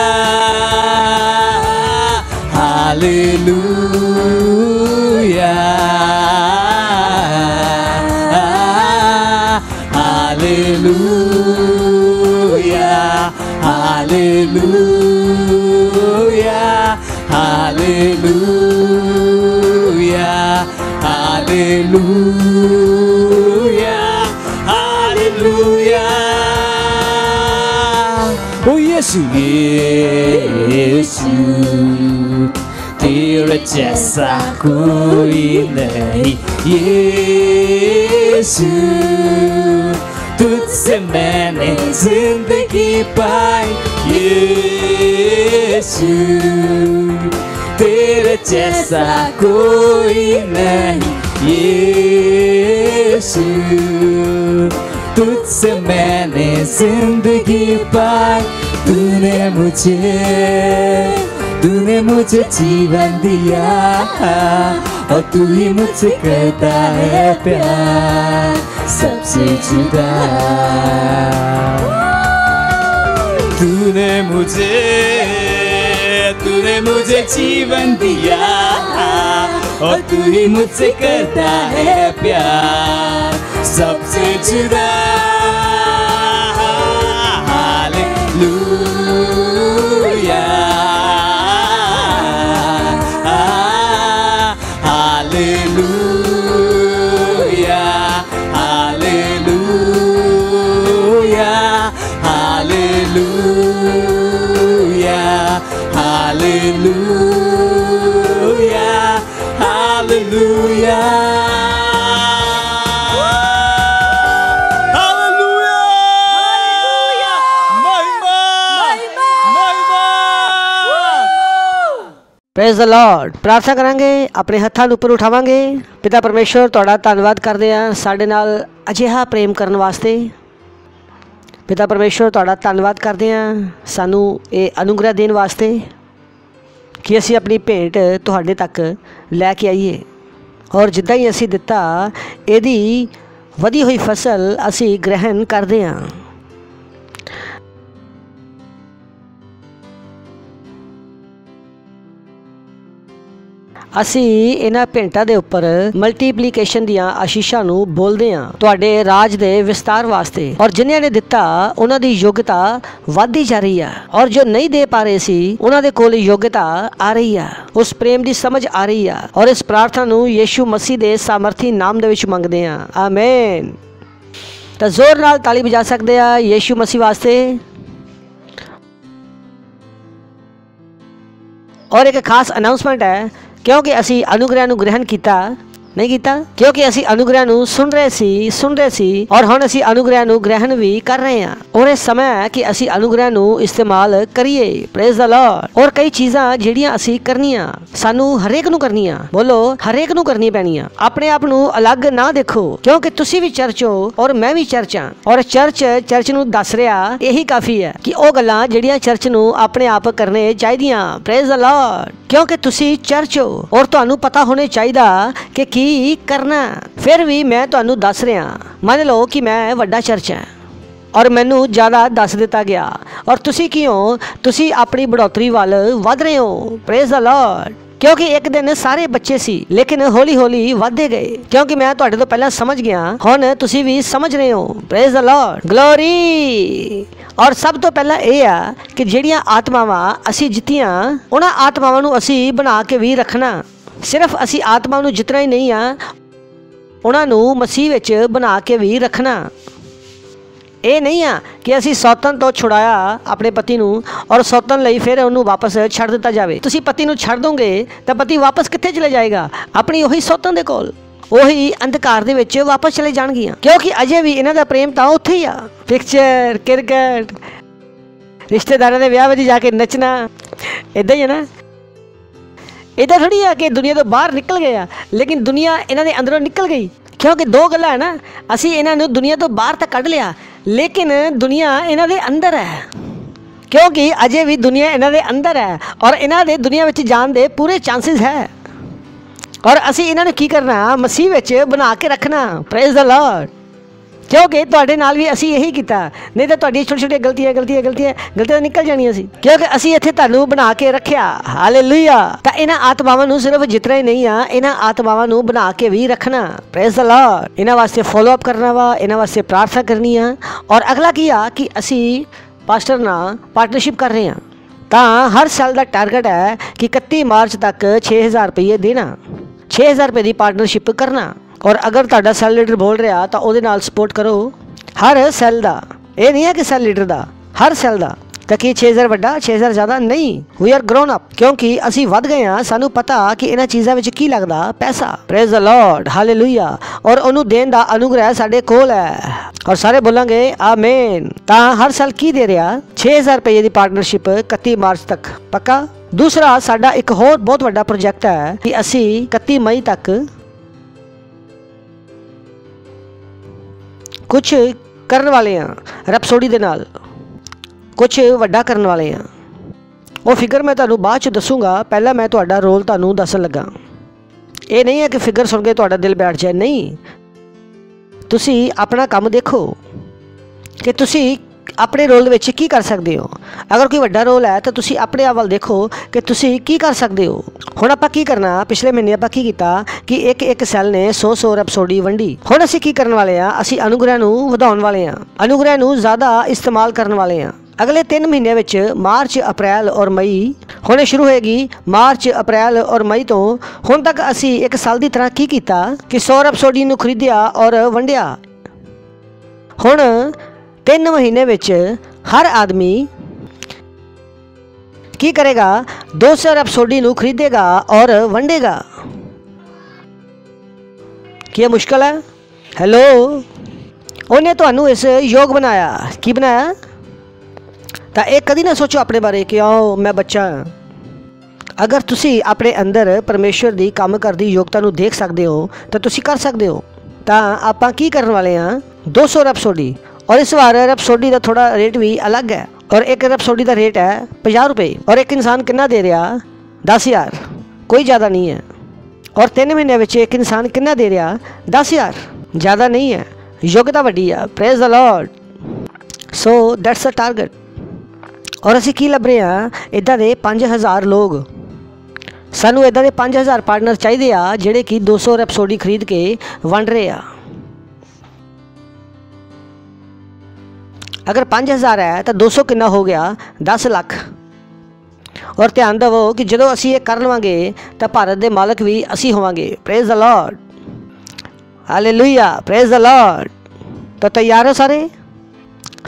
Hallelujah, hallelujah, hallelujah, hallelujah, hallelujah, hallelujah. ओ यीशु, यीशु तेरे जैसा कोई नहीं, यीशु तुझसे मैंने जिंदगी पाई, यीशु तेरे जैसा कोई नहीं, यीशु तुझसे मैंने जिंदगी पाई। तूने मुझे जीवन दिया, और तू ही मुझसे करता है प्यार सबसे जुदा। तूने मुझे जीवन दिया, और तू ही मुझसे करता है प्यार सबसे जुदा। Hallelujah, hallelujah, hallelujah, hallelujah, hallelujah, hallelujah, hallelujah, महिमा, महिमा। Praise the Lord. प्रार्थना करांगे, अपने हत्थां ਨੂੰ ਉੱਪਰ ਉਠਾਵਾਂਗੇ। ਪਿਤਾ ਪਰਮੇਸ਼ਵਰ ਤੁਹਾਡਾ ਧੰਨਵਾਦ ਕਰਦੇ ਹਾਂ ਸਾਡੇ ਨਾਲ ਅਜਿਹਾ ਪ੍ਰੇਮ ਕਰਨ ਵਾਸਤੇ। ਪਿਤਾ ਪਰਮੇਸ਼ਵਰ ਤੁਹਾਡਾ ਧੰਨਵਾਦ ਕਰਦੇ ਹਾਂ ਸਾਨੂੰ ਇਹ ਅਨੁਗ੍ਰਹਿ ਦੇਣ ਵਾਸਤੇ ਕਿ ਅਸੀਂ ਆਪਣੀ ਭੇਂਟ ਤੁਹਾਡੇ ਤੱਕ ਲੈ ਕੇ ਆਈਏ, ਔਰ ਜਿੱਦਾਂ ਹੀ ਅਸੀਂ ਦਿੱਤਾ ਇਹਦੀ ਵਧੀ ਹੋਈ ਫਸਲ ਅਸੀਂ ਗ੍ਰਹਿਣ ਕਰਦੇ ਹਾਂ। ਅਸੀਂ ਇਹਨਾਂ ਭੇਂਟਾਂ ਦੇ ਉੱਪਰ ਮਲਟੀਪਲੀਕੇਸ਼ਨ ਦੀਆਂ ਆਸ਼ੀਸ਼ਾਂ ਨੂੰ ਬੋਲਦੇ ਹਾਂ ਤੁਹਾਡੇ ਰਾਜ ਦੇ ਵਿਸਤਾਰ ਵਾਸਤੇ, ਔਰ ਜਿਨ੍ਹਾਂ ਨੇ ਦਿੱਤਾ ਉਹਨਾਂ ਦੀ ਯੋਗਤਾ ਵੱਧਦੀ ਜਾ ਰਹੀ ਆ, ਔਰ ਜੋ ਨਹੀਂ ਦੇ ਪਾ ਰਹੇ ਸੀ ਉਹਨਾਂ ਦੇ ਕੋਲ ਯੋਗਤਾ ਆ ਰਹੀ ਆ, ਉਸ ਪ੍ਰੇਮ ਦੀ ਸਮਝ ਆ ਰਹੀ ਆ। ਔਰ ਇਸ ਪ੍ਰਾਰਥਨਾ ਨੂੰ ਯੀਸ਼ੂ ਮਸੀਹ ਦੇ ਸਾਮਰਥੀ ਨਾਮ ਦੇ ਵਿੱਚ ਮੰਗਦੇ ਹਾਂ, ਆਮੇਨ। ਤਾਂ ਜ਼ੋਰ ਨਾਲ ਤਾਲੀ ਵਜਾ ਸਕਦੇ ਆ ਯੀਸ਼ੂ ਮਸੀਹ ਵਾਸਤੇ। ਔਰ ਇੱਕ ਖਾਸ ਅਨਾਉਂਸਮੈਂਟ ਹੈ, क्योंकि असी अनुग्रह ਨੂੰ ग्रहण किया नहीं किया, क्योंकि असी अनुग्रह ਨੂੰ सुन रहे सी और हुण असी अनुग्रह ਨੂੰ ग्रहण भी कर रहे हैं, और इस समय है कि असी अनुग्रह ਨੂੰ इस्तेमाल करिए। Praise the Lord. और कई चीज़ां ਜਿਹੜੀਆਂ ਅਸੀਂ ਕਰਨੀਆਂ ਸਾਨੂੰ ਹਰੇਕ ਨੂੰ ਕਰਨੀਆਂ, ਬੋਲੋ ਹਰੇਕ ਨੂੰ ਕਰਨੀ ਪੈਣੀਆਂ। ਆਪਣੇ ਆਪ ਨੂੰ ਅਲੱਗ ਨਾ ਦੇਖੋ, क्योंकि ਤੁਸੀਂ ਵੀ ਚਰਚ ਹੋ ਔਰ ਮੈਂ ਵੀ ਚਰਚ ਹਾਂ, ਔਰ ਚਰਚ ਨੂੰ ਦੱਸ ਰਿਹਾ ਇਹੀ ਕਾਫੀ ਹੈ ਕਿ ਉਹ ਗੱਲਾਂ ਜਿਹੜੀਆਂ ਚਰਚ ਨੂੰ ਆਪਣੇ ਆਪ ਕਰਨੇ ਚਾਹੀਦੀਆਂ। Praise the Lord. क्योंकि ਤੁਸੀਂ ਚਰਚ ਹੋ ਔਰ ਤੁਹਾਨੂੰ ਪਤਾ ਹੋਣਾ ਚਾਹੀਦਾ ਕਿ ਕੀ करना। फिर भी मैं तुहानू दस रहा, मान लो कि मैं वड्डा चर्च है और मैनू ज़्यादा दस दिता गया, और तुसी की हो, तुसी अपनी बढ़ोतरी वाल वध रहे हो। Praise the Lord. क्योंकि एक दिन सारे बच्चे सी लेकिन हौली हौली वधदे गए, क्योंकि मैं तुहाडे तो पहला समझ गया, हुण तुसी भी समझ रहे हो। Praise the Lord. ग्लोरी। और सब तो पहला ये आ कि जिहड़ियां आत्मावां असी जित्तियां उन्हां आत्मावां नूं असी बना के भी रखना। सिर्फ असी आत्मा नूं जितना ही नहीं हाँ, उन्होंने मसीह विच बना के भी रखना। ये नहीं आ कि असी सौतन तो छुड़ाया अपने पति नूं और सौतन लई फिर उन्होंने वापस छड़ दिता जाए। तुसी पति नूं छड़ दोगे तो पति वापस कित्थे चले जाएगा? अपनी उही सौतन दे कोल, उही अंधकार दे विच वापस चले जाणगियां, क्योंकि अजे भी इन्हां दा प्रेम तां उत्थे ही आ। पिक्चर, क्रिकेट, रिश्तेदारां दे विआह विच जाके नचना, इदां ही है ना। इदा थोड़ी है कि दुनिया तो बाहर निकल गए आ, लेकिन दुनिया इन्हां दे अंदरों निकल गई। क्योंकि दो गल्लां है ना, असी इन्हां नूं दुनिया तो बाहर तक कढ लिया, लेकिन दुनिया इन्हां दे अंदर है, क्योंकि अजे भी दुनिया इन्हां दे अंदर है और इन्हां दे दुनिया विच जाण दे पूरे चांसिस है। और असी इन्हां नूं की करना, मसीह विच बना के रखना। Praise the Lord. क्योंकि तुहाडे नाल भी असी यही किया, नहीं तो तुहाडी छोटी छोटी गलतियां निकल जानियां सी, क्योंकि असी इत्थे तुहानूं बना के रखिया। हालेलुया। तां इन्हां आत्मावां नूं सिर्फ जितना ही नहीं आ, इन्हां आत्मावां नूं बना के भी रखना। Praise the Lord. इन्हां वास्ते फॉलो अप करना वा, इन्हां वास्ते प्रार्थना करनी आ। और अगला की आ कि असी पास्टर नाल पार्टनरशिप कर रहे हैं, तां हर साल का टारगेट है कि 31 मार्च तक 6000 रुपये देना, 6000 रुपये की पार्टनरशिप करना। और अगर तुहाडा सैल लीडर बोल रहा तो उहदे नाल सपोर्ट करो। हर सैल का, ये नहीं है कि सैल लीडर का, हर सैल का। तो कि 6000 वड्डा 6000 ज़्यादा नहीं, वी आर ग्रोन अप, क्योंकि असी वध गए हाँ। सानू पता कि इन्हां चीज़ां विच की लगदा, पैसा। Praise the lord. हालेलुया। और उन्होंने देन दा अनुग्रह साडे कोल है, और सारे बोलांगे आमीन। तां हर साल की दे रहा 6000 रुपये की पार्टनरशिप 31 मार्च तक, पक्का। दूसरा साडा एक होर बहुत वड्डा प्रोजेक्ट है कि असी 31 मई तक कुछ करने वाले हैं, रैपसोडी दे नाल कुछ वड्डा करने वाले हैं। वो फिगर मैं तुहानूं बाद च दसूँगा, पहला मैं तुहाडा रोल तुहानूं दसन लगा। ये नहीं है कि फिगर सुन के तुहाडा दिल बैठ जाए, नहीं। तुसी अपना काम देखो कि तुसी अपने रोल विच की कर सकते हो। अगर कोई वड्डा रोल है तो तुसी अपने आप वाल देखो कि तुसी की कर सकते हो। हुण आपां की करना, पिछले महीने आपां की कीता कि एक सैल ने 100 रैपसोडी वंडी। हुण असीं की करन वाले आ, असीं अनुग्रह नूं वधाउण वाले आ, अनुग्रह नूं ज़्यादा इस्तेमाल करन वाले आ। अगले 3 महीने विच मार्च, अप्रैल और मई होने शुरू होएगी। मार्च, अप्रैल और मई तो हुण तक असीं एक साल की तरह की कीता कि 100 रैपसोडी नूं खरीदिया और वंडिया। हुण 3 महीने विच हर आदमी की करेगा, 200 रैपसोडी नूं खरीदेगा और वंडेगा। क्या मुश्किल है? हेलो, उन्हें तुहानूं इस योग बनाया, की बनाया? तो एक कदी ना सोचो अपने बारे कि आओ मैं बच्चा हाँ। अगर तुसी अपने अंदर परमेश्वर की काम करदी योग्यता नूं देख सकते हो तो तुसी कर सकते हो। तो आपां की करन वाले हाँ 200 रैपसोडी, और इस बार रैपसोडी का थोड़ा रेट भी अलग है। और एक रैपसोडी का रेट है 50 रुपये, और एक इंसान कितना दे रहा 10,000, कोई ज़्यादा नहीं है। और 3 महीने में एक इंसान कितना दे रहा 10,000, ज़्यादा नहीं है, योग्यता वड्डी है। Praise the Lord. So that's the target. और असीं की लभ रहे हैं, इदां दे 5000 लोग। सानू इदां दे 5000 पार्टनर चाहिए आ जिहड़े कि 200 रैपसोडी खरीद के वंड रहे आ। अगर 5000 है तो 200 कितना हो गया 10 लाख। और ध्यान देवो कि जो असी ये कर लवांगे तो भारत के मालक भी असी होवांगे। Praise the lord. Hallelujah. Praise the lord. तो तैयार हो सारे?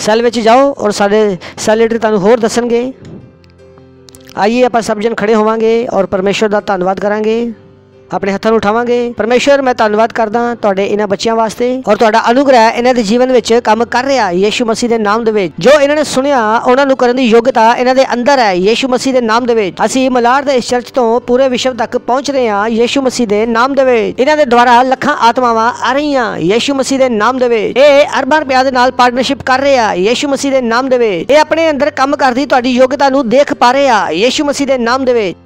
सैल विच जाओ और सारे सैल लीडर तुहानूं होर दसणगे। आइए आप सब जन खड़े होवांगे और परमेश्वर का धन्नवाद करांगे। अपने हत्थां नूं उठावांगे। परमेश्वर मैं धन्नवाद करदा तुहाडे इन्हां बच्चियां वास्ते, और तुहाडा अनुग्रह इन्हां दे जीवन विच काम कर रहा यीशु मसीह दे नाम दे विच। जो इन्हां ने सुनिया उन्हां नूं करन दी योग्यता इन्हां दे अंदर है यीशु मसीह दे नाम दे विच। असीं मलार दे इस चर्च तो पूरे विश्व तक पहुंच रहे हां यीशु मसीह दे नाम दे विच। इन्हां दे द्वारा लखां आत्मावां आ रहीआं यीशु मसीह दे नाम दे विच। ये अरबां रुपया दे नाल पार्टनरशिप कर रहे आ यीशु मसीह दे नाम दे विच। ये अपने अंदर काम करदी तुहाडी योग्यता नूं देख पा रहे आ यीशु मसीह दे नाम दे विच।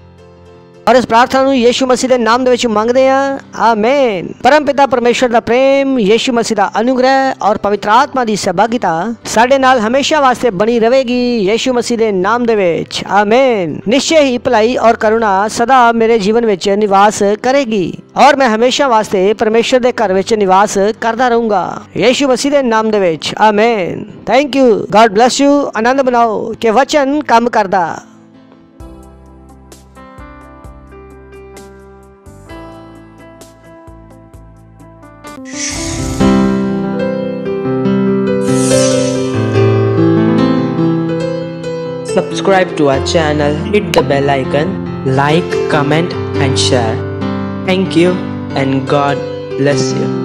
और इस प्रार्थना नूं यीशु मसीह दे नाम दे विच मंगदे हां, आमीन। परम पिता परमेश्वर दा प्रेम, यीशु मसीह दा अनुग्रह और पवित्र आत्मा दी सहभागिता साडे नाल हमेशा वास्ते बनी रहेगी यीशु मसीह दे नाम दे विच, आमीन। निश्चय ही भलाई और करुणा सदा मेरे जीवन विच निवास करेगी और मैं हमेशा वास्ते परमेश्वर दे घर विच निवास करदा रहूंगा यीशु मसीह दे नाम दे विच, amen. Thank you. God bless you. आनंद बनाओ कि वचन काम करदा। Subscribe to our channel, hit the bell icon, like, comment and share. Thank you and God bless you.